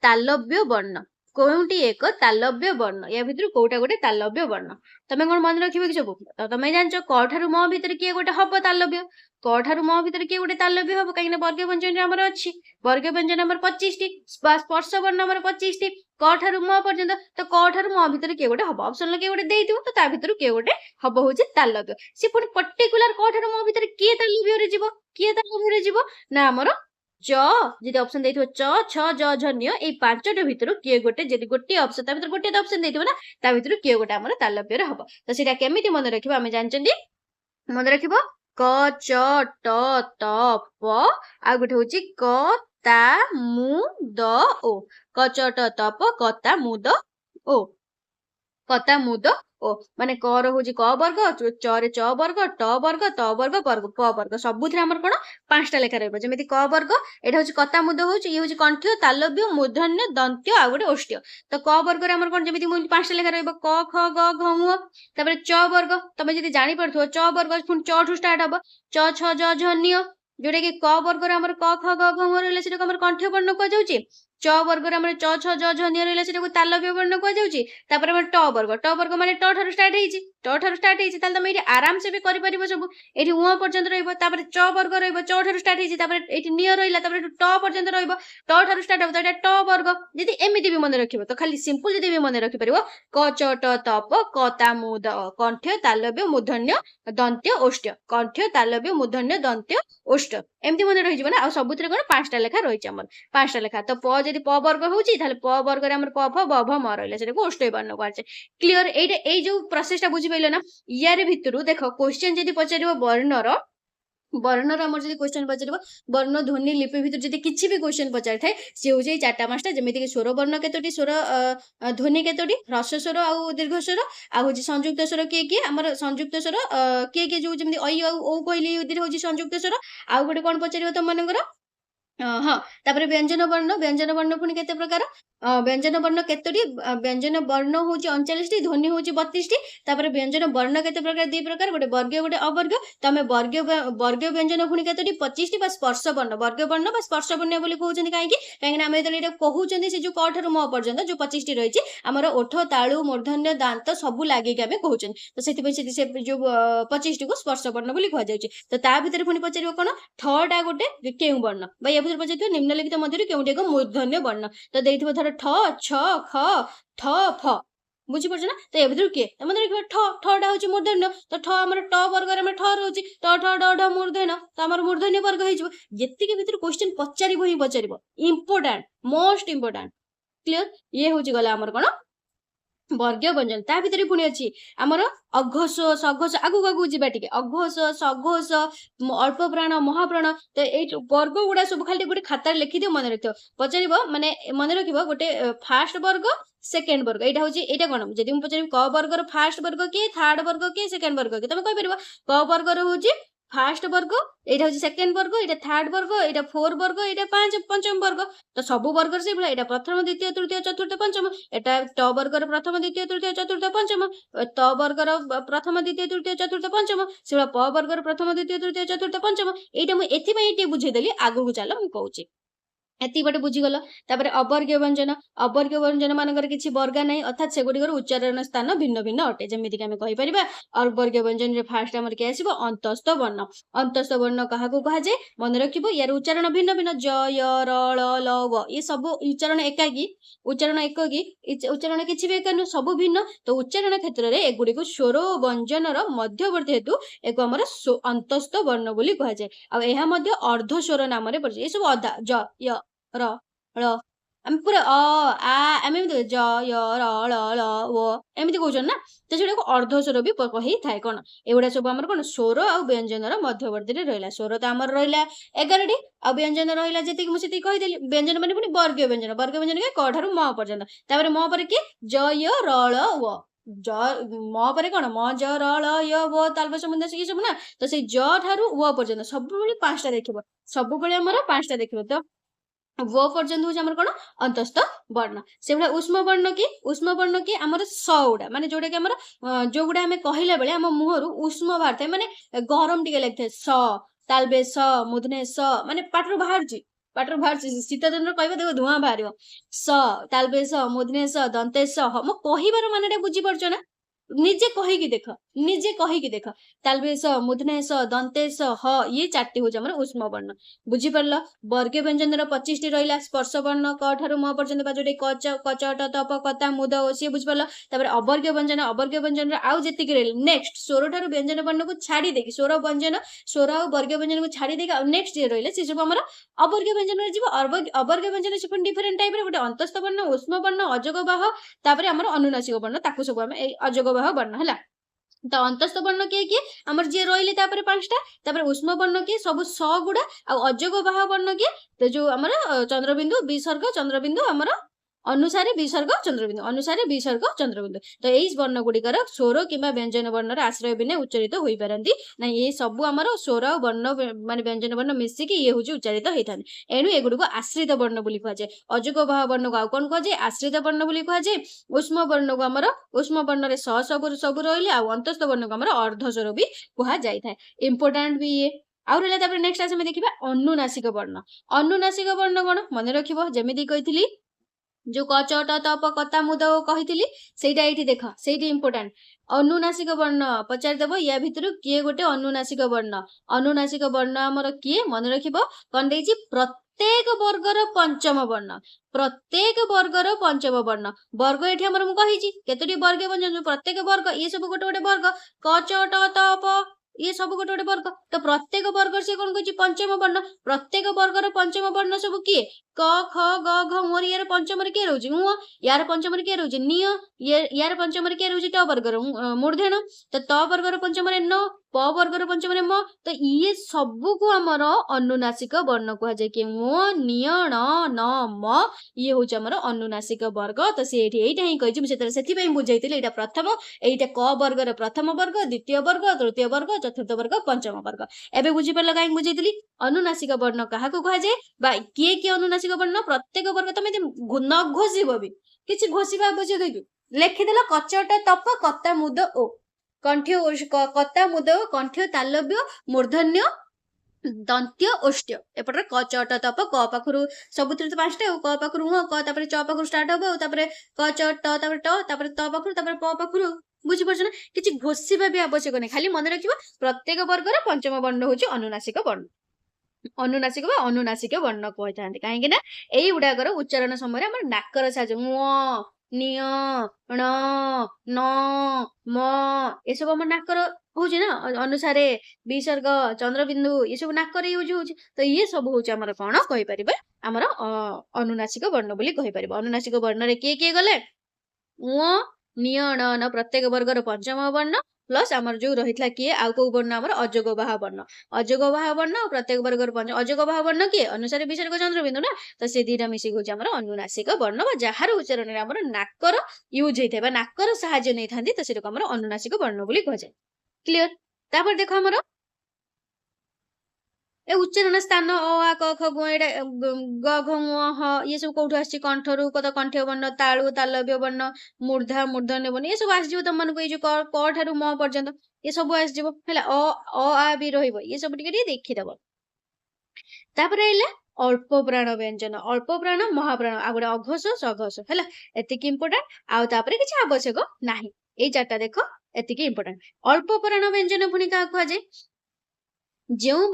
तालव्य वर्ण कोउंठी एक तालव्य वर्ण या भितरु कोउटा गोटे तालव्य वर्ण तमे कोन मन रखिबो कि सब तो तमे जानचो क ठारु म भितर किए गोटे हबो तालव्य क ठारु म भितर किए गोटे तालव्य हबो काइना वर्ग व्यंजन हमर अछि वर्ग व्यंजन हमर 25 टी स्पर्श वर्ण हमर 25 टी क ठारु म पर्यंत तो क ठारु म भितर किए गोटे हबो ऑप्शन लगे गोटे देइथिबो तो ता भितरु किए गोटे हबो होची तालव्य से पुनी पर्टिकुलर क ठारु म भितर किए तालव्य रे जीवो किए तालव्य रे जीवो ना हमर च जदि ऑप्शन देइथिबो च छ ज झ न्य ए पांचटा भितरु किए गोटे जदि गोटे ऑप्शन ता भितर गोटे ऑप्शन देइथिबो ना ता भितरु किए गोटे हमर तालव्य रे हबो तो सेटा केमिति मन रखिबो हम जानचंदी मन रखिबो क च ट त प आ गोटे होची क ता मु द ओ क च ट त प क ता मु द ओ कता मुद ओ माने क रो होची क वर्ग च रे च वर्ग ट वर्ग त वर्ग प वर्ग सबुथिरे हमर कोन पांचटा लेखा रहइबो जेमिति क वर्ग एटा होची कता मुद होची ये होची कंठ्य तालव्य मूर्धन्य दंत्य आ गोटे ओष्ठ्य तो क वर्ग रे हमर कोन जेमिति मु पांचटा लेखा रहइबो क ख ग घ ङ तापर च वर्ग तमे जदि जानि परथो च वर्ग पुन च ठु स्टार्ट हबो च छ ज झ न्य जोडे कि क वर्ग रे हमर क ख ग घ ङ रहले सेटा हमर कंठ्य वर्ण को जाउची च वर्ग रे हमर च छ ज झ न्य रहले सेटा को तालव्य वर्ण को जाउची तापर हमर ट वर्ग माने ट ठारु स्टार्ट हेची ट ठारु स्टार्ट हेची ताले तमे एठी आराम से भी करि परिबो सब एठी उ पर्यंत रहइबो तापर च वर्ग रहइबो च ठारु स्टार्ट हेची तापर एठी निय रहिला तापर ट पर्यंत रहइबो ट ठारु स्टार्ट हबो ताटा ट वर्ग जदि एमिति भी मन रखिबो तो खाली सिंपल जदि भी मन रखि परिबो क च ट त प क ता मु द कंठ्य तालव्य मूर्धन्य दंत्य ओष्ठ्य कंठ्य तालव्य मूर्धन्य दंत्य ओष्ठ्य एमिति मन रहि जिवो ना आ सबुथिरे कोन पांचटा लेखा रहिछ हमर पांचटा लेखा तो प जदि प वर्ग होची ताले प वर्ग रे हमर प फ ब भ म रहले सेटा को ओष्ठ्य वर्ण को आछे क्लियर एई जो प्रोसेस टा बुझि पैलो ना यारे भितरु देखो क्वेश्चन जदि पचारिबो वर्णर हमर जदि क्वेश्चन पचारिबो वर्ण ध्वनि लिपि भितर जदि किछि भी क्वेश्चन पचारि थाए से हो जाई चारटा पांचटा जेमिति कि स्वर वर्ण केतोटी स्वर ध्वनि केतोटी ह्रस्व स्वर आ दीर्घ स्वर आ होची संयुक्त स्वर के हमर संयुक्त स्वर के जो जेमिति ऐ ओ कहली उदिर होची संयुक्त स्वर आ गोटे कोन पचारिबो त मनकर हाँ तापर व्यंजन वर्ण पुनी केते प्रकार व्यंजन वर्ण केतोटी व्यंजन वर्ण होची 39 टी ध्वनि होची 32 टी तापर व्यंजन वर्ण केते प्रकार दी प्रकार गोटे वर्ग गोटे अवर्ग तमे वर्ग व्यंजन पुनी केतोटी 25 टी बा स्पर्श वर्ण वर्ग वर्ण बा स्पर्श वर्ण बोली कहउछन्ती काहे कि आमे एटा कहउछन्ती से जो क ठारु म पर्यंत जो 25 टी रहिछि हमर ओठ ताळु मूर्धन्य दांत सब लागि के आमे कहउछन्ती तो सेति पय से जो 25 टी को स्पर्श वर्ण बोली कह जाउछि तो ता भितर पुनी पचारिबो कोन ठटा गोटे केउ वर्ण बा या भितर पचारिबो निम्नलिखित मध्यरु केउंटे एक मूर्धन्य वर्ण तो देइथिबो धर ठ छ ख थ फ बुझी पड़छ ना तो ए भितर किए तमे देखिबो ठटा होची मूर्धन्य तो ठ हमर ट वर्ग रे हमर ठ रहउची ट ठ ड ढ मूर्धन्य तो हमर मूर्धन्य वर्ग होई जबो जति के भितर क्वेश्चन पचारिबो इंपोर्टेंट मोस्ट इंपोर्टेंट क्लियर ये होची गला हमर कोन वर्ग व्यंजन ता भितर पुणी अछि हमर अघोष सघोष आगु आगु जिबा टिके अघोष सघोष अल्प प्राण महाप्राण तो ए वर्ग गुडा सब खाली गोटे खाता लिखि दियो मन रखियो पचारिबो माने मन रखिबो गोटे फास्ट वर्ग सेकेंड वर्ग एटा होची एटा कोन जदि हम पचारिबो क वर्ग रो फास्ट वर्ग के थर्ड वर्ग के सेकेंड वर्ग के तमे कहि परिबो क वर्ग रो होची फास्ट वर्ग एटा होची सेकेंड वर्ग एटा थर्ड वर्ग एटा फोर वर्ग एटा पांच पंचम वर्ग तो सब वर्ग से भला एटा प्रथम द्वितीय तृतीय चतुर्थ पंचम एटा ट वर्ग रो प्रथम द्वितीय तृतीय चतुर्थ पंचम त वर्ग रो प्रथम द्वितीय तृतीय चतुर्थ पंचम सेबा प वर्ग रो प्रथम द्वितीय तृतीय चतुर्थ पंचम एटा मु एथि पई एटी बुझे देली आगु को चालो मु कहूची एति बटे बुझीगल तापर अवर्ग्य व्यंजन मानकर किछि वर्गा नै अर्थात से गुडिगर उच्चारण स्थान भिन्न भिन्न अटे जेमिति कि हमें कहि परिबा अवर्ग्य व्यंजन रे फर्स्ट हमर के आसीबो अंतस्थ वर्ण कहा को कहा जे मन रखिबो यार उच्चारण भिन्न भिन्न ज य र ल ल व ये सब उच्चारण एकागी उच्चारण किछि भी एकानु सब भिन्न तो उच्चारण क्षेत्र रे एगुडी को स्वर व्यंजन रो मध्यवर्ती हेतु एक हमर अंतस्थ वर्ण बोली कहा जाय आ एहा मध्य अर्ध स्वर नाम रे पड़ ये सब अधा ज य र ळ हम पूरा अ आ एम ज य र ल ल व एमिति कहउछन ना तो सेटा को अर्ध स्वर भी कहि थाए कोन एगुडा सब हमर कोन स्वर आ व्यंजन रो मध्यवर्ती रे रहला स्वर त हमर रहला 11 टी आ व्यंजन रहला जति कि मुसिति कहि देली व्यंजन माने पुनी वर्ग व्यंजन के क ठारु म पर्यंत तापर म पर के ज य र ल व ज म पर कोन म ज र ल य व तालब संबंध से सब ना तो से ज ठारु व पर्यंत सब बेले पांचटा देखिबो सब बेले हमर पांचटा देखिबो तो वो पर्यंत होची हमर कोन अंतस्थ वर्ण से भला उष्म वर्ण की हमर सौडा माने जोडा के हमर जो गुडा हमें कहिला बेले हम मुहरु उष्म बाहरते माने गरम टिके लागथे स ତାଲବେ ସ ମୁଧନେ ସ ମାନେ ପାଟରୁ ବାହାରୁଛି ଶୀତ ଦିନରେ କହିବ ଦେଖ ଧୂଆଁ ବାହାରିବ। ସ ତାଲବେ ସ ମୁଧନେ ସ ଦନ୍ତେ ସ ହ। ମୋ କହିବାର ମାନେଟା ବୁଝିପାରୁଛ ନା? ନିଜେ କହିକି ଦେଖ ତାଲବେ ସ ମୁଧନେ ସ ଦନ୍ତେ ସ ହ ଇଏ 4ଟି ହଉଛି ଆମର ଉଷ୍ମ ବର୍ଣ୍ଣ। ବୁଝିପାରିଲ? ବର୍ଗୀୟ ବ୍ୟଞ୍ଜନର 25ଟି ରହିଲା ସ୍ପର୍ଶ ବର୍ଣ୍ଣ କ ଠାରୁ ମ ପର୍ଯ୍ୟନ୍ତ ବା ଯୋଉଟା କଚ କଚଟ ତପ କତା ମୁଦ ଓ ସିଏ ବୁଝିପାରିଲ। ତାପରେ ଅବର୍ଗୀୟ ବ୍ୟଞ୍ଜନର ଆଉ ଯେତିକି ରହିଲା ନେକ୍ସଟ ସ୍ୱର ଠାରୁ ବ୍ୟଞ୍ଜନ ବର୍ଣ୍ଣକୁ ଛାଡି ଦେଇକି ସ୍ୱର ଆଉ ବର୍ଗୀୟ ବ୍ୟଞ୍ଜନକୁ ଛାଡି ଦେଇକି ଆଉ ନେକ୍ସଟ ଯେ ରହିଲା ସେ ସବୁ ଆମର ଅବର୍ଗୀୟ ବ୍ୟଞ୍ଜନରେ ଯିବ। ଅବର୍ଗୀୟ ବ୍ୟଞ୍ଜନ ସେ ପୁଣି ଡିଫରେଣ୍ଟ ଟାଇପର ଗୋଟେ ଅନ୍ତସ୍ଥ ବର୍ଣ୍ଣ ଉଷ୍ମ ବର୍ଣ୍ଣ ଅଯୋଗ ବାହ ତାପରେ ଆମର ଅନୁନାସିକ ବର୍ଣ୍ଣ ତାକୁ ସବୁ ଆମେ ଏଇ ଅଯୋଗ ବାହ ବର୍ଣ୍ଣ ହେଲା। ତ ଅନ୍ତସ୍ଥ ବର୍ଣ୍ଣ କିଏ ଆମର ଯିଏ ରହିଲେ ତାପରେ 5ଟା ତାପରେ ଉଷ୍ମ ବର୍ଣ୍ଣ କିଏ ସବୁ ସ ଗୁଡା ଆଉ ଅଯୋଗ ବାହ ବର୍ଣ୍ଣ କିଏ ତ ଯୋଉ ଆମର ଚନ୍ଦ୍ରବିନ୍ଦୁ ବିସର୍ଗ ଚନ୍ଦ୍ରବିନ୍ଦୁ ଆମର ଅନୁସାରେ ବିସର୍ଗ ଚନ୍ଦ୍ରବିନ୍ଦୁ ତ ଏଇ ବର୍ଣ୍ଣ ଗୁଡିକର ସ୍ୱର କିମ୍ବା ବ୍ୟଞ୍ଜନ ବର୍ଣ୍ଣର ଆଶ୍ରୟ ବିନା ଉଚ୍ଚାରିତ ହୋଇପାରନ୍ତି ନାଇଁ। ଏ ସବୁ ଆମର ସ୍ୱର ଆଉ ବର୍ଣ୍ଣ ମାନେ ବ୍ୟଞ୍ଜନ ବର୍ଣ୍ଣ ମିଶିକି ଇଏ ହଉଛି ଉଚ୍ଚାରିତ ହେଇଥାନ୍ତି। ଏଣୁ ଏଗୁଡିକୁ ଆଶ୍ରିତ ବର୍ଣ୍ଣ ବୋଲି କୁହାଯାଏ। ଅଯୋଗ ବାହ ବର୍ଣ୍ଣକୁ ଆଉ କଣ କୁହାଯାଏ? ଆଶ୍ରିତ ବର୍ଣ୍ଣ ବୋଲି କୁହାଯାଏ। ଉଷ୍ମ ବର୍ଣ୍ଣକୁ ଆମର ଉଷ୍ମ ବର୍ଣ୍ଣରେ ସ ସବୁ ରହିଲେ ଆଉ ଅନ୍ତସ୍ଥ ବର୍ଣ୍ଣକୁ ଆମର ଅର୍ଦ୍ଧସ୍ୱର ବି କୁହାଯାଇଥାଏ। ଇମ୍ପୋର୍ଟାଣ୍ଟ ବି ଇଏ। ଆଉ ରହିଲା ତାପରେ ନେକ୍ସଟ ଆମେ ଦେଖିବା ଅନୁନାସିକ ବର୍ଣ୍ଣ। ଅନୁନାସିକ ବର୍ଣ୍ଣ କଣ ମନେ ରଖିବ ଯେମିତି କହିଥିଲି ଯୋଉ କ ଚ ଟ ତ ପ କତା ମୁଦ କହିଥିଲି ସେଇଟା ଏଇଠି ଦେଖ ସେଇଠି ଇମ୍ପୋର୍ଟାଣ୍ଟ। ଅନୁନାସିକ ବର୍ଣ୍ଣ ପଚାରିଦେବ ୟା ଭିତରୁ କିଏ ଗୋଟେ ଅନୁନାସିକ ବର୍ଣ୍ଣ। ଅନୁନାସିକ ବର୍ଣ୍ଣ ଆମର କିଏ ମନେ ରଖିବ କଣ ଦେଇଛି? ପ୍ରତ୍ୟେକ ବର୍ଗର ପଞ୍ଚମ ବର୍ଣ୍ଣ। ପ୍ରତ୍ୟେକ ବର୍ଗର ପଞ୍ଚମ ବର୍ଣ୍ଣ। ବର୍ଗ ଏଠି ଆମର ମୁଁ କହିଛି କେତୋଟି ବର୍ଗ ବ୍ୟଞ୍ଜନ ପ୍ରତ୍ୟେକ ବର୍ଗ ଇଏ ସବୁ ଗୋଟେ ଗୋଟେ ବର୍ଗ କ ଚ ଟ ତ ପ ଇଏ ସବୁ ଗୋଟେ ଗୋଟେ ବର୍ଗ। ତ ପ୍ରତ୍ୟେକ ବର୍ଗର ସେ କଣ କହିଛି? ପଞ୍ଚମ ବର୍ଣ୍ଣ। ପ୍ରତ୍ୟେକ ବର୍ଗର ପଞ୍ଚମ ବର୍ଣ୍ଣ ସବୁ କିଏ? କ ଖ ଗ ଘ ମୋର ୟାର ପଞ୍ଚମରେ କିଏ ରହୁଛି? ଙ। ୟାର ପଞ୍ଚମରେ କିଏ ରହୁଛି? ନିୟ। ୟାର ପଞ୍ଚମରେ କିଏ ରହୁଛି? ଟ ବର୍ଗର ମୂର୍ଧେଣ। ତ ବର୍ଗର ପଞ୍ଚମରେ ନ। ପ ବର୍ଗର ପଞ୍ଚମରେ ମ। ତ ଇଏ ସବୁକୁ ଆମର ଅନୁନାସିକ ବର୍ଣ୍ଣ କୁହାଯାଏ। କି ଙ ନିୟ ଣ ନ ମ ଇଏ ହଉଛି ଆମର ଅନୁନାସିକ ବର୍ଗ। ତ ସେ ଏଇଠି ଏଇଟା ହିଁ କହିଛି। ମୁଁ ସେଥିପାଇଁ ବୁଝେଇଥିଲି ଏଇଟା ପ୍ରଥମ ଏଇଟା କ ବର୍ଗର ପ୍ରଥମ ବର୍ଗ ଦ୍ୱିତୀୟ ବର୍ଗ ତୃତୀୟ ବର୍ଗ ଚତୁର୍ଥ ବର୍ଗ ପଞ୍ଚମ ବର୍ଗ। ଏବେ ବୁଝିପାରିଲ କାହିଁକି ବୁଝେଇଥିଲି? ଅନୁନାସିକ ବର୍ଣ୍ଣ କାହାକୁ କୁହାଯାଏ ବା କିଏ ଅନୁନାସିକ ବର୍ଣ୍ଣ? ପ୍ରତ୍ୟେକ ବର୍ଗ। ତମେ ନ ଘୋଷିବ ବି କିଛି ଘୋଷିବା ଆବଶ୍ୟକ କି? ଲେଖିଦେଲ କଚଟ ତପ କତା ମୁଦ ଓ କଣ୍ଠ୍ୟ କତା ମୁଦ ଓ କଣ୍ଠ୍ୟ ତାଲବ୍ୟ ମୂର୍ଧନ୍ୟ ଦନ୍ତ୍ୟ ଓଷ୍ଟ୍ୟ। ଏପଟରେ କ ଚ ଟ ତପ କ ପାଖରୁ ସବୁଥିରେ ତ 5ଟା ଆଉ କ ପାଖରୁ କ ତାପରେ ଚ ପାଖରୁ ଷ୍ଟାର୍ଟ ହବ ଆଉ ତାପରେ କ ଚ ଟ ତାପରେ ଟ ତାପରେ ତ ପାଖରୁ ତାପରେ ପ ପାଖରୁ ବୁଝିପାରୁଛ ନା? କିଛି ଘୋଷିବା ବି ଆବଶ୍ୟକ ନାହିଁ। ଖାଲି ମନେ ରଖିବ ପ୍ରତ୍ୟେକ ବର୍ଗର ପଞ୍ଚମ ବର୍ଣ୍ଣ ହଉଛି ଅନୁନାସିକ ବର୍ଣ୍ଣ। ଅନୁନାସିକ ବା ଅନୁନାସିକ ବର୍ଣ୍ଣ କହିଥାନ୍ତି କାହିଁକି ନା ଏଇଗୁଡାକର ଉଚ୍ଚାରଣ ସମୟରେ ଆମର ନାକର ସାହାଯ୍ୟ ଙ ନିୟ ଣ ନ ମ ଏସବୁ ଆମର ନାକର ହଉଛି ନା ଅନୁସାରେ ବିସର୍ଗ ଚନ୍ଦ୍ରବିନ୍ଦୁ ଏସବୁ ନାକରେ ୟୁଜ ହଉଛି। ତ ଇଏ ସବୁ ହଉଛି ଆମର କଣ କହିପାରିବା ଆମର ଅନୁନାସିକ ବର୍ଣ୍ଣ ବୋଲି କହିପାରିବା। ଅନୁନାସିକ ବର୍ଣ୍ଣରେ କିଏ ଗଲେ? ଙ ନିୟ ଣ ନ ପ୍ରତ୍ୟେକ ବର୍ଗର ପଞ୍ଚମ ବର୍ଣ୍ଣ ପ୍ଲସ ଆମର ଯୋଉ ରହିଥିଲା କିଏ ଆଉ କୋଉ ବର୍ଣ୍ଣ ଆମର ଅଯୋଗ ବାହ ବର୍ଣ୍ଣ। ଅଯୋଗ ବାହ ବର୍ଣ୍ଣ ଆଉ ପ୍ରତ୍ୟେକ ବର୍ଗର ଅଯୋଗ ବାହ ବର୍ଣ୍ଣ କିଏ? ଅନୁସାରେ ବିସର୍ଗ ଚନ୍ଦ୍ରବିନ୍ଦୁ ନା। ତ ସେ ଦିଟା ମିଶିକି ହଉଛି ଆମର ଅନୁନାସିକ ବର୍ଣ୍ଣ ବା ଯାହାର ଉଚ୍ଚାରଣରେ ଆମର ନାକର ୟୁଜ ହେଇଥାଏ ବା ନାକର ସାହାଯ୍ୟ ନେଇଥାନ୍ତି ତ ସେଟାକୁ ଆମର ଅନୁନାସିକ ବର୍ଣ୍ଣ ବୋଲି କୁହାଯାଏ। କ୍ଲିୟର? ତାପରେ ଦେଖ ଆମର ଏ ଉଚ୍ଚାରଣ ସ୍ଥାନ ଅ ଆ କ ଖ ଗ ଏଇଟା ଗ ଘ ଙ ହ ଇଏ ସବୁ କୋଉଠୁ ଆସିଛି? କଣ୍ଠରୁ କଣ୍ଠ୍ୟ ବର୍ଣ୍ଣ ତାଳୁ ତାଲବ୍ୟ ବର୍ଣ୍ଣ ମୂର୍ଧନ୍ୟ ବର୍ଣ୍ଣ ଏ ସବୁ ଆସିଯିବ ତମମାନଙ୍କୁ ଏଇ ଯୋଉ କ ଠାରୁ ମ ପର୍ଯ୍ୟନ୍ତ ଏ ସବୁ ଆସିଯିବ ହେଲା। ଅ ଆ ବି ରହିବ ଇଏ ସବୁ ଟିକେ ଦେଖିଦବ। ତାପରେ ରହିଲା ଅଳ୍ପ ପ୍ରାଣ ବ୍ୟଞ୍ଜନ। ଅଳ୍ପ ପ୍ରାଣ ମହାପ୍ରାଣ ଆଉ ଗୋଟେ ଅଘୋଷ ସଘୋଷ ହେଲା। ଏତିକି ଇମ୍ପୋର୍ଟାଣ୍ଟ ଆଉ ତାପରେ କିଛି ଆବଶ୍ୟକ ନାହିଁ। ଏଇ 4ଟା ଦେଖ ଏତିକି ଇମ୍ପୋର୍ଟାଣ୍ଟ। ଅଳ୍ପ ପ୍ରାଣ ବ୍ୟଞ୍ଜନ ପୁଣି କାହାକୁ କୁହାଯାଏ? ଯେଉଁ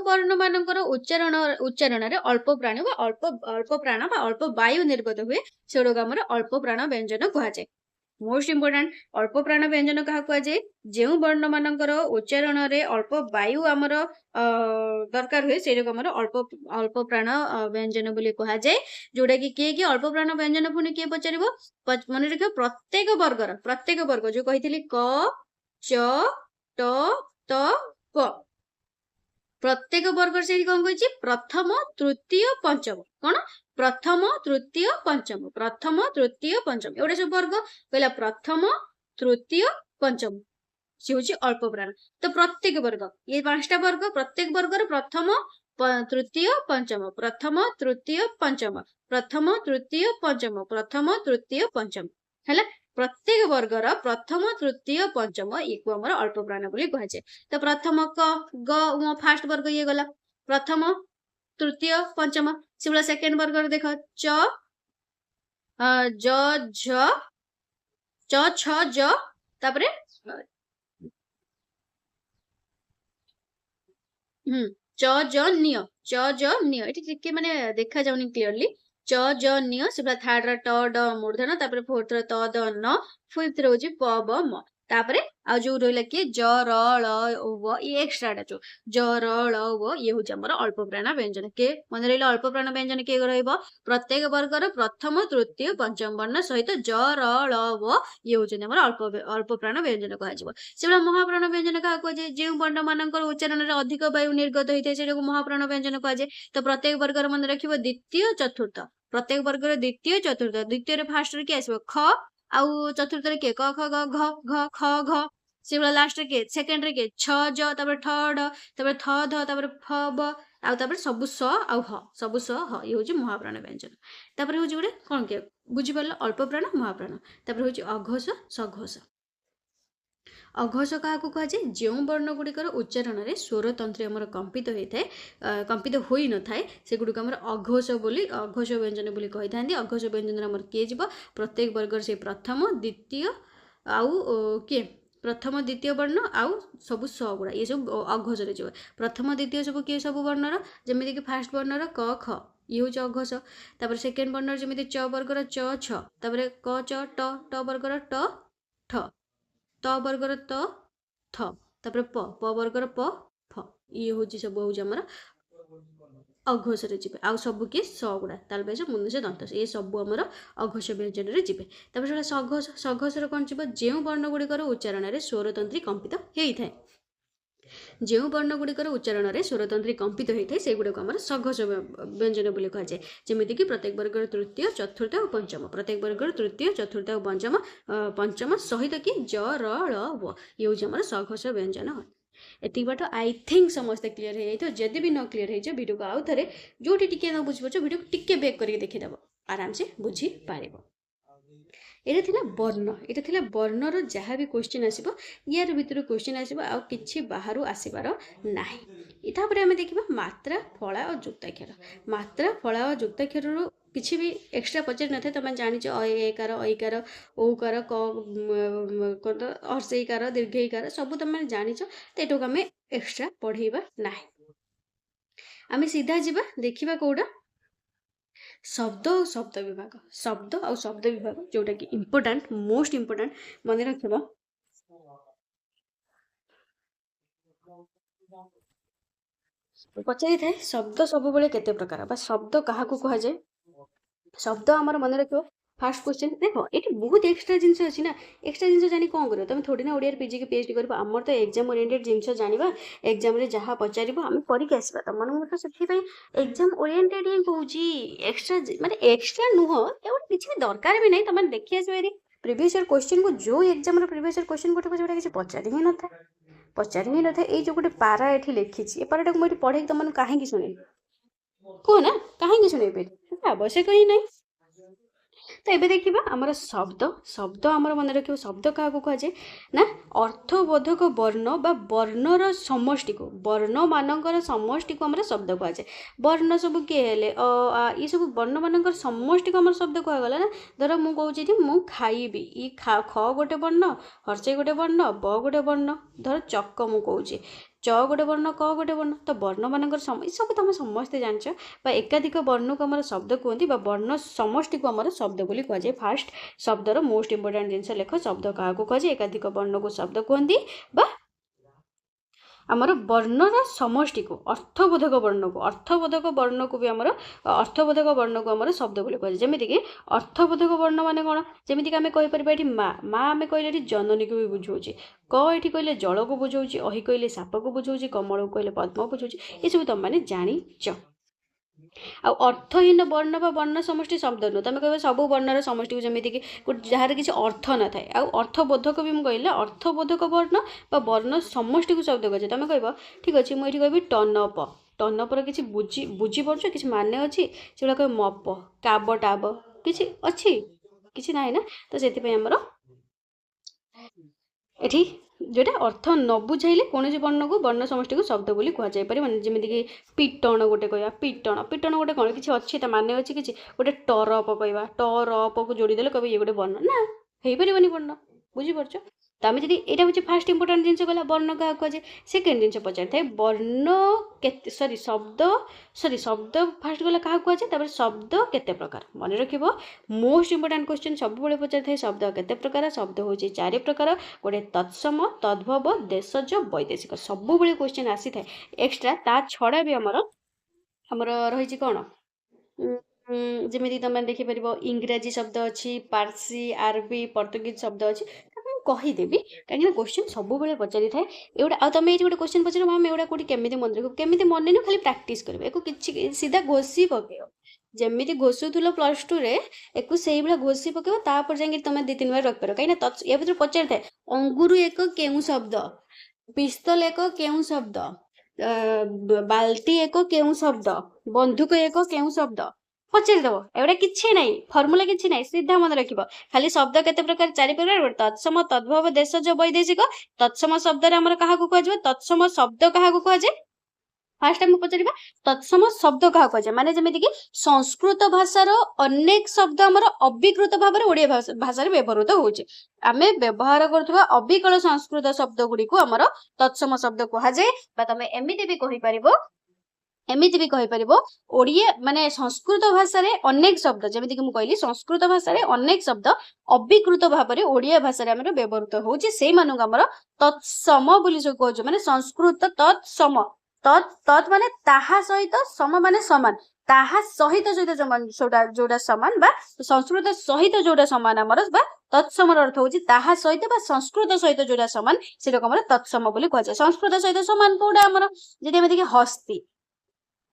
ବର୍ଣ୍ଣ ମାନଙ୍କର ଉଚ୍ଚାରଣରେ ଅଳ୍ପ ପ୍ରାଣ ବା ଅଳ୍ପ ବାୟୁ ନିର୍ଗତ ହୁଏ ସେଗୁଡାକ ଆମର ଅଳ୍ପ ପ୍ରାଣ ବ୍ୟଞ୍ଜନ କୁହାଯାଏ। ମୋଷ୍ଟ ଇମ୍ପୋର୍ଟାଣ୍ଟ ଅଳ୍ପ ପ୍ରାଣ ବ୍ୟଞ୍ଜନ କାହାକୁ କୁହାଯାଏ? ଯେଉଁ ବର୍ଣ୍ଣ ମାନଙ୍କର ଉଚ୍ଚାରଣରେ ଅଳ୍ପ ବାୟୁ ଆମର ଦରକାର ହୁଏ ସେଇଟାକୁ ଆମର ଅଳ୍ପ ପ୍ରାଣ ବ୍ୟଞ୍ଜନ ବୋଲି କୁହାଯାଏ। ଯୋଉଟା କି କିଏ ଅଳ୍ପ ପ୍ରାଣ ବ୍ୟଞ୍ଜନ ପୁଣି କିଏ ପଚାରିବ? ମନେ ରଖିବ ପ୍ରତ୍ୟେକ ବର୍ଗ ଯୋଉ କହିଥିଲି କ ଚ ଟ ତ ପ ପ୍ରତ୍ୟେକ ବର୍ଗର ସେଇଠି କଣ କହିଛି? ପ୍ରଥମ ତୃତୀୟ ପଞ୍ଚମ। କଣ? ପ୍ରଥମ ତୃତୀୟ ପଞ୍ଚମ ଏଗୁଡା ସବୁ ବର୍ଗ କହିଲା ପ୍ରଥମ ତୃତୀୟ ପଞ୍ଚମ ସେ ହଉଛି ଅଳ୍ପ ପ୍ରାଣ। ତ ପ୍ରତ୍ୟେକ ବର୍ଗ ଇଏ 5ଟା ବର୍ଗ ପ୍ରତ୍ୟେକ ବର୍ଗର ପ୍ରଥମ ତୃତୀୟ ପଞ୍ଚମ ହେଲା। प्रत्येक वर्गर प्रथम तृतीय पंचम ये आमर अल्प प्राण बोली कहुए। तो प्रथम क ग फास्ट वर्ग ये गला प्रथम तृतीय पंचम से सेकेंड वर्ग देख च ज झ च छ ज तापरे च ज निय च ज निय ये टिके माने देखा जाउनी क्लियरली च ज निय से थर्ड र ट ड मूर्धन तापरे फोर्थ र त द न फिफ्थ रे होची प ब म तापरे आ जो रहला कि ज र ल व ये एक्स्ट्रा टा जो ज र ल व ये होची हमर अल्प प्राण व्यंजन के मन रहला अल्प प्राण व्यंजन के रहइबो प्रत्येक वर्गर प्रथम तृतीय पंचम वर्ण सहित ज र ल व ये होची हमर अल्प प्राण व्यंजन कहा जिवो सेबला महाप्राण व्यंजन का जे जे वर्ण मानकर उच्चारण रे अधिक वायु निर्गत होइते से महाप्राण व्यंजन कहा जे। तो प्रत्येक वर्गर मन रखिबो द्वितीय चतुर्थ प्रत्येक वर्गर द्वितीय चतुर्थ द्वितीय रे फास्ट रे के आसीबो ख आउ चतुर्थ रे के क ख ग घ घ ख घ से लास्ट रे के सेकंड रे के छ ज तापर ठ ड तापर थ ध तापर फ ब आउ तापर सबु स आउ ह सबु स ह ये होची महाप्राण व्यंजन। तापर होची गोटे कोन के बुझी परला अल्प प्राण महाप्राण। तापर होची अघोष सघोष। अघोष क्या कहुए जो वर्ण गुड़िकर उच्चारण में स्वर तंत्र आमर कंपित होता है कंपित हो न थाए से गुड़िक आमर अघोष बोली अघोष व्यंजन बोली कही था। अघोष व्यंजन आमर किए जीव प्रत्येक वर्गर से प्रथम द्वितीय आउ किए प्रथम द्वितीय वर्ण आउ सब स गुड़ा ये सब अघोष रे जीव प्रथम द्वितीय सब किए सब वर्णर जमीक कि फास्ट वर्णर क ख ये हूँ अघोष। तापर सेकेंड वर्णर जमी च वर्गर च छ तापर क च ट वर्गर ट ठ त वर्गर त थ तापर प वर्गर प फ ये हूँ सब हूँ आमर अघोष रे जीवे आउ सब किए स गुड़ा तालबेश मुंदे दंत ये सब आमर अघोष व्यंजन रे जीवे। तापर सघोष सघोष कौन जीव जो वर्ण गुड़िकर उच्चारण में स्वरतंत्री कंपित होता है जो वर्ण गुड़िकर उच्चारण में स्वरतंत्री कंपित होता है से गुड़ाक आम सघोष व्यंजन बोली कहुए जमीक प्रत्येक वर्गर तृतीय चतुर्थ और पंचम प्रत्येक वर्गर तृतीय चतुर्थ और पंचम पंचम सहित कि ज र ल व ये हूँ आम सघोष व्यंजन। एति बाट आई थिंक समस्त क्लीयर हो जाए जदि भी न क्लीयर हो वीडियो को आउ थे जो टी न बुझीपार वीडियो टिके बैक करके देखीदेव आराम से बुझी पार। ये वर्ण ये वर्णर जहाँ भी क्वेश्चन आसो यार भितर क्वेश्चन आसो आ कि बाहर आसबार ना। आम देखा मात्रा फला और जुक्ताक्षर मात्रा फला और जुक्ताक्षर किसी भी एक्सट्रा पचार न था तुम जाच अकार ऐकार औकार हर्षईकार दीर्घईकार सब तुम जाच तो ये आम एक्सट्रा पढ़ेबा ना। आम सीधा जा देखा कौटा शब्द और शब्द विभाग शब्द और शब्द विभाग जोटा कि इम्पोर्टाट मोस्ट इम्पोर्टाट मन रखा पचारि थाए शब्द सब बेले केते प्रकार शब्द क्या कहुए शब्द आमर मन रख फास्ट क्वेश्चन देख ये बहुत एक्सट्रा जिनस अच्छी ना एक्सट्रा जिनस जानी कौन कर तुम थोड़ी ना ओडिया पीजी के पीएचडी कर आमर तो एग्जाम ओरिएंटेड जिनस जाना एग्जाम रे जहाँ पचार आम करके आसवा तुम मन से एग्जाम ओरिएंटेड ही कौच एक्सट्रा माने एक्सट्रा नुह किसी दरकार भी नहीं तुम देखी आस प्रीवियस ईयर क्वेश्चन को जो एग्जाम प्रीवियस ईयर क्वेश्चन गोटे जोटा किसी पचारि ही न था पचारि ही न था ये जो गोटे पारा ये लिखी ये पाराटा मुझे पढ़े तुम कहीं शुणे कह ना कहीं शुणे आवश्यक ही नहीं। तो ये देखा आमर शब्द शब्द आमर मन रख शब्द क्या कहुए ना अर्थबोधक वर्ण बा वर्णर समष्टि को वर्ण मानकर समष्टि को आम शब्द कहुए वर्ण सब किए ये सब वर्ण मानकर समष्टि को आम शब्द कहगला ना धर मुझे कहूँ खाइबी ये ख गोटे वर्ण हर्षई गोटे वर्ण ब गोटे वर्ण धर चक मुझे च गोटे वर्ण क गोटे वर्ण तो वर्ण मानकर सब तुम समस्ते जान एकाधिक वर्ण को आम शब्द कहते वर्ण समष्टि को आम शब्द बोली कहुए। फास्ट शब्दर मोस्ट इम्पोर्टाट जिनस लेख शब्द क्या कहुए एकाधिक वर्ण को शब्द कहती आमर वर्णर समष्टि को अर्थबोधक वर्ण को भी आमर अर्थबोधक वर्ण को आमर शब्द बोली कहुए जमीक अर्थबोधक वर्ण मान कौन जमीक आम कहीपर ये माँ माँ आम कहले जननी को भी बुझाऊे क ये कहले जल को बुझाऊे अहि कहले साप को बुझाऊे कमल को कहले पद्म बुझाऊे ये सब तुम मैंने जाच। आ अर्थहीन वर्ण बा वर्ण समष्टि शब्द नुह तुम कह सब वर्णर समष्टि को जमीक जार किसी अर्थ न थाए आ अर्थबोधक भी मुझे अर्थबोधक वर्ण बा वर्ण समष्टि को शब्द कहे तुम कह ठीक अच्छे मुझे कहि टनप टनपर किसी बुझी पार्छ किसी मान अच्छी से कह मप टाब टाब किसी अच्छी किसी ना ना तो से आमर एठी जोटा अर्थ न बुझाइले कौन वर्ण को वर्ण समष्टि को शब्द बोली कह जाय पारे माने जेमिति कि पिटण गोटे कहवा पिटण पिटण गोटे कौन किसी अच्छी ता माने अच्छी किसी गोटे टरप कहवा टरप को जोड़ी देले कहबे ये गोटे वर्ण ना हेई परिबनी वर्ण बुझी परछ तो आम जब यहाँ हूँ फास्ट इंपोर्टाट जिन गला वर्ण क्या कहुए सेकेंड जिन पचार था वर्ण के सरी शब्द फास्ट गला क्या कहुए शब्द केते प्रकार मन रख मोस्ट इंपोर्टाट क्वेश्चन सब पचार था शब्द केते प्रकार शब्द हूँ 4 प्रकार गोटे तत्सम तद्भव देशज वैदेशिक सब क्वेश्चन आसी था एक्सट्रा ता छड़ा भी आमर रही कौन जमी तुम देखिपर इंग्राजी शब्द अच्छी पार्सी आरबी पर्तुगीज शब्द अच्छी कहीदेवी कहीं क्वेश्चन सब पचारि थाए एगुड़ा आ तुम ये गोटे क्वेश्चन पचार मैम एगुड़ा कौटी केमी मन रख केमी मन नु खाली प्राक्ट कर सीधा घोषी पक जमी घोषुल प्लस टू रे एक से घोषी पक तापर जाए तुम 2-3 बार रखिपार कहीं या भर पचार थाए अंगुर एक केउ शब्द पिस्तल एक केउ शब्द बाल्टी एक केउ शब्द बंधुक एक केउ शब्द पचारिदेव एवढा किसी ना फर्मुला किसी ना सीधा मन रख खाली शब्द केते प्रकार 4 प्रकार तत्सम तद्भव देशज वैदेशिक तत्सम शब्द क्या कहुए तत्सम शब्द क्या कहुए फास्ट आम पचार तत्सम शब्द क्या कहुए माने जमीक संस्कृत भाषार अनेक शब्द आमर अविकृत भाव में ओडिया भाषा व्यवहृत होचे आम व्यवहार करुवा अविकल संस्कृत शब्द गुड़ी को आमर तत्सम शब्द कहुए तुम एमती भी कहीपर एमती भी कहीपर ओडिया माने संस्कृत भाषा रे अनेक शब्द जमीक मुझे कहली संस्कृत भाषा रे अनेक शब्द अविकृत भाव में ओडिया भाषा में व्यवहृत होची से मानक आमर तत्सम बोली जो कहूँ माने संस्कृत तत्सम तत् माने ताहा सहित सम माने समान ताहा सहित जोड़ा समान बा संस्कृत सहित जोड़ा समान आमर बा तत्सम अर्थ होची ताहा सहित बा संस्कृत सहित जोड़ा समान से तत्सम बोली कहुए संस्कृत सहित समान कोडा आमर जदि हस्ती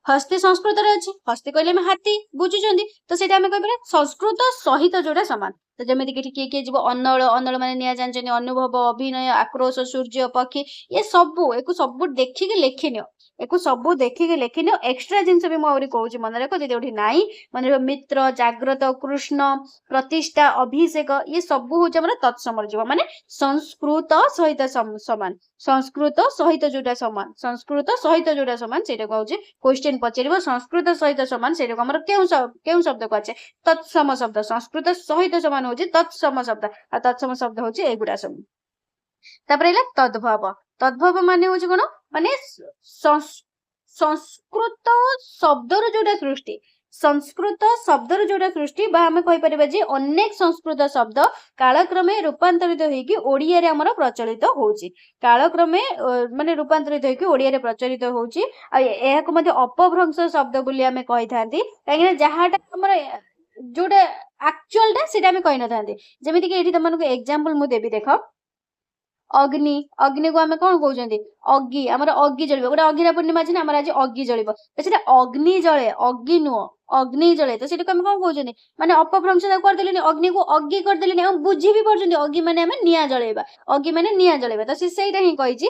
हस्ती संस्कृत अच्छी हस्ती कहले हाथी बुझुं तो सीटा आम कह संस्कृत सहित जोड़ा सामान तो जमी किए किए जीव अनल अनल मैंने निया जानते अनुभव अभिनय आक्रोश सूर्य पक्षी ये सबू एक सब देखिकी लिखिनि एक सब देखिकी लिखिनि एक्सट्रा जिनस भी मुझे कहूँ मन रख जी नाई मन मित्र जाग्रत कृष्ण प्रतिष्ठा अभिषेक ये सब हूँ तत्समर जीव माने संस्कृत सहित सामान संस्कृत सहित जोड़ा सामान संस्कृत सहित जोड़ा सामान से कहूँ क्वेश्चन पचार संस्कृत सहित सामान से क्यों शब्द कहे तत्सम शब्द संस्कृत सहित सामान हूँ तत्सम शब्द आ तत्सम शब्द हूँ एगुड़ा सब तद्भव तद्भव मान हूँ कौन माने संस्कृत शब्दर जोड़ा सृष्टि संस्कृत शब्दर जोड़ा सृष्टि आम कहीपर अनेक संस्कृत शब्द कालक्रमे रूपांतरित होगी ओडिया रे हमर प्रचलित होची कालक्रमे माने रूपांतरित होगी ओडिया रे प्रचलित होची आ मध्य अपभ्रंश शब्द बोली आम कही थांती कहीं जहाटा हमर जोटा एक्चुअल टा सेटा आम कही न थांती जेमिति कि एठी तुमको एग्जांपल मु देबी देख अग्नि अग्नि को आम कौन कहते अग्नि आमर अग्नि जल गोटे अग्निरा पूर्णिमा अच्छे आम आज अग्नि जल अग्नि जले अग्नि नुह अग्नि जले तो सीटा आम कौन कहते माने अपभ्रंश करदे अग्नि को अग्नि करदे बुझी भी पार्टी अग्नि माने आम निआ जलैबा अग्नि माने निआ जलैबा तो से ही कही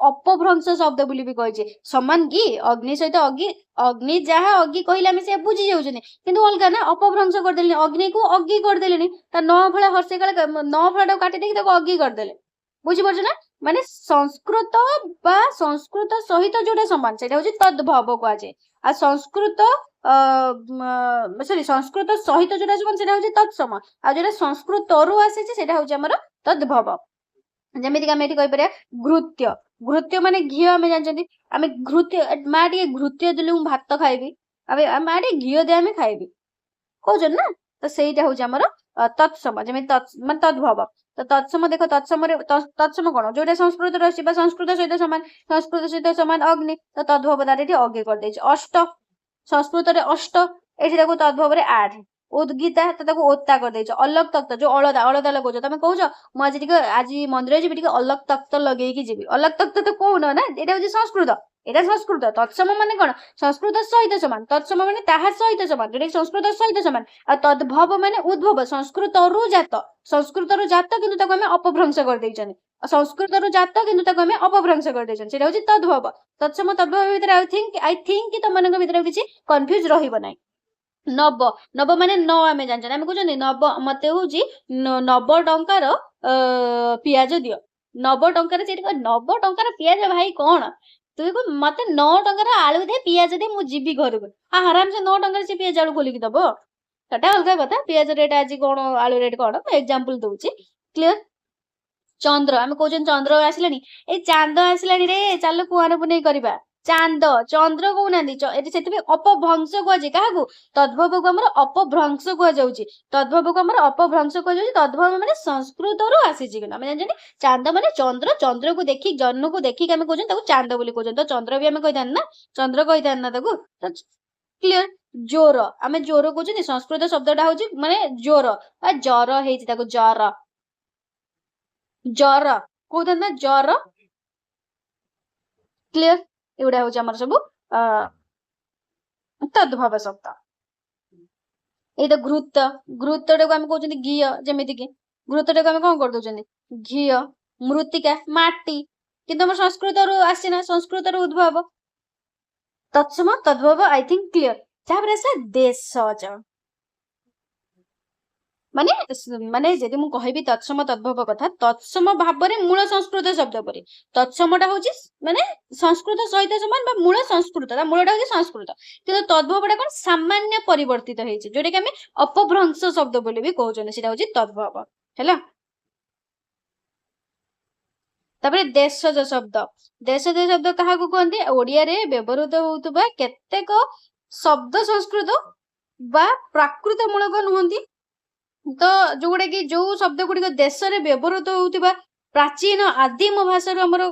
अपभ्रंश शब्द बोली भी कही समान कि अग्नि सहित अग्नि अग्नि जहाँ अग्नि कहले आम से बुझी जाऊँ किंतु अलग ना अपभ्रंश करदे अग्नि को अग्नि करदे न फल हर्षे काले न फल काटी अग्नि करदे बुझीपार ना माने संस्कृत बा संस्कृत सहित जोड़ा समान से तद्भव कहुए आ संस्कृत सॉरी संस्कृत सहित जोड़ा समान से तत्सम आ जो संस्कृत रु आसी तद्भव जमीक आम ये कहीपर घृत्य घृत्य माने घी आम जानते आम घृत्य माँ टे घृत्य देले मुझे भात खाइबी माँ टे घी दे आम खाइबी कहते ना तो सहीटा हूँ तत्सम जमी मान तद्भव तो तत्सम देख तत्सम कौन जो संस्कृत रही संस्कृत सहित सामान संस्कृत सहित सामान अग्नि तो तद्भव तार अग्नि कर अष्ट संस्कृत अष्ट ये तद्भव 8 उद्गीता तो ओत्ता कर अलग तख्त जो अलदा अलदा लगे तुम कौच मुझे आज मंदिर जी अलग तख्त लगे जी अलग तख्त तो कौन ना ये हूँ संस्कृत एटा संस्कृत तत्सम माने कौन संस्कृत सहित समान तत्सम माने ताहा सहित समान जो संस्कृत सहित समान आ तद्भव माने उद्भव संस्कृत रु जात किंतु ताको हमें अपभ्रंश कर देइछन संस्कृत रु जात किंतु ताको हमें अपभ्रंश कर देइछन सेटा होची तद्भव तत्सम तद्भव भीतर आई थिंक कि तुम मानक भीतर किछि कंफ्यूज रहिबो नै नव नव माने न आम जान आम कहते नव मत हूँ 9 टंकार ପିଆଜ ଦିଅ। 90 ଟଙ୍କାର ସେଠି 90 ଟଙ୍କାର ପିଆଜ ଭାଇ କଣ? ତୁଇ କହ ମତେ 9 ଟଙ୍କାର ଆଳୁ ଦେ ପିଆଜ ଦେ ମୁଁ ଯିବି ଘରକୁ। ଆରାମସେ 9 ଟଙ୍କାର ସେ ପିଆଜ ଆଳୁ ଖୋଲିକି ଦବ। ସେଟା ଅଲଗା କଥା। ପିଆଜ ରେଟ୍ ଆଜି କଣ ଆଳୁ ରେଟ୍ କଣ ମୁଁ ଏକ୍ସାମ୍ପଲ ଦଉଛି। କ୍ଲିୟର? ଚନ୍ଦ୍ର ଆମେ କହୁଛନ୍ତି ଚନ୍ଦ୍ର ଆସିଲାଣି, ଏଇ ଚାନ୍ଦ ଆସିଲାଣି ରେ, ଚାଲ କୁଆଁର ପୁନେଇ କରିବା। ଚାନ୍ଦ ଚନ୍ଦ୍ର କହୁନାହାନ୍ତି, ଏଠି ସେଥିପାଇଁ ଅପଭ୍ରଂଶ କୁହାଯାଏ। କାହାକୁ? ତଦ୍ଭବକୁ ଆମର ଅପଭ୍ରଂଶ କୁହାଯାଉଛି। ତଦ୍ଭବକୁ ଆମର ଅପଭ୍ରଂଶ କୁହାଯାଉଛି। ତଦ୍ଭବ ମାନେ ସଂସ୍କୃତରୁ ଆସିଛି କିନ୍ତୁ ଆମେ ଜାଣିଛନ୍ତି ଚାନ୍ଦ ମାନେ ଚନ୍ଦ୍ର, ଚନ୍ଦ୍ରକୁ ଦେଖି ଜହ୍ନକୁ ଦେଖିକି ଆମେ କହୁଛନ୍ତି ତାକୁ ଚାନ୍ଦ ବୋଲି କହୁଛନ୍ତି। ତ ଚନ୍ଦ୍ର ବି ଆମେ କହିଥାନ୍ତି ନା, ଚନ୍ଦ୍ର କହିଥାନ୍ତି ନା ତାକୁ। କ୍ଲିୟର? ଜ୍ୱର ଆମେ ଜ୍ୱର କହୁଛନ୍ତି, ସଂସ୍କୃତ ଶବ୍ଦଟା ହଉଛି ମାନେ ଜ୍ୱର ବା ଜର ହେଇଛି ତାକୁ ଜର। ଜର କହୁଥାନ୍ତି ନା ଜର। କ୍ଲିୟର? ଏଗୁଡା ହଉଛି ଆମର ସବୁ ତଦ୍ଭବ ଶବ୍ଦ। ଏଇଟା ଘୃତ, ଘୃତଟାକୁ ଆମେ କହୁଛନ୍ତି ଘିଅ। ଯେମିତି କି ଘୃତଟାକୁ ଆମେ କଣ କରିଦଉଛନ୍ତି? ଘିଅ। ମୃତ୍ତିକା ମାଟି, କିନ୍ତୁ ଆମର ସଂସ୍କୃତରୁ ଆସିଛି ନା, ସଂସ୍କୃତରୁ ଉଦ୍ଭବ। ତତ୍ସମ ତଦ୍ଭବ ଆଇ ଥିଙ୍କ କ୍ଲିୟର। ତାପରେ ଆସିଲା ଦେଶଜ। ମାନେ ମାନେ ଯଦି ମୁଁ କହିବି ତତ୍ସମ ତଦ୍ଭବ କଥା, ତତ୍ସମ ଭାବରେ ମୂଳ ସଂସ୍କୃତ ଶବ୍ଦ ପରି। ତତ୍ସମଟା ହଉଛି ମାନେ ସଂସ୍କୃତ ସହିତ ସମାନ ବା ମୂଳ ସଂସ୍କୃତ, ତା ମୂଳଟା ହଉଛି ସଂସ୍କୃତ। କିନ୍ତୁ ତଦ୍ଭବଟା କଣ ସାମାନ୍ୟ ପରିବର୍ତ୍ତିତ ହେଇଛି, ଯୋଉଟା କି ଆମେ ଅପଭ୍ରଂଶ ଶବ୍ଦ ବୋଲି ବି କହୁଛନ୍ତି। ସେଟା ହଉଛି ତଦ୍ଭବ। ହେଲା? ତାପରେ ଦେଶଜ ଶବ୍ଦ। ଦେଶଜ ଶବ୍ଦ କାହାକୁ କୁହନ୍ତି? ଓଡିଆରେ ବ୍ୟବହୃତ ହଉଥିବା କେତେକ ଶବ୍ଦ ସଂସ୍କୃତ ବା ପ୍ରାକୃତ ମୂଳକ ନୁହନ୍ତି। ତ ଯୋଉଗୁଡା କି ଯୋଉ ଶବ୍ଦ ଗୁଡିକ ଦେଶରେ ବ୍ୟବହୃତ ହଉଥିବା ପ୍ରାଚୀନ ଆଦିମ ଭାଷାରୁ ଆମର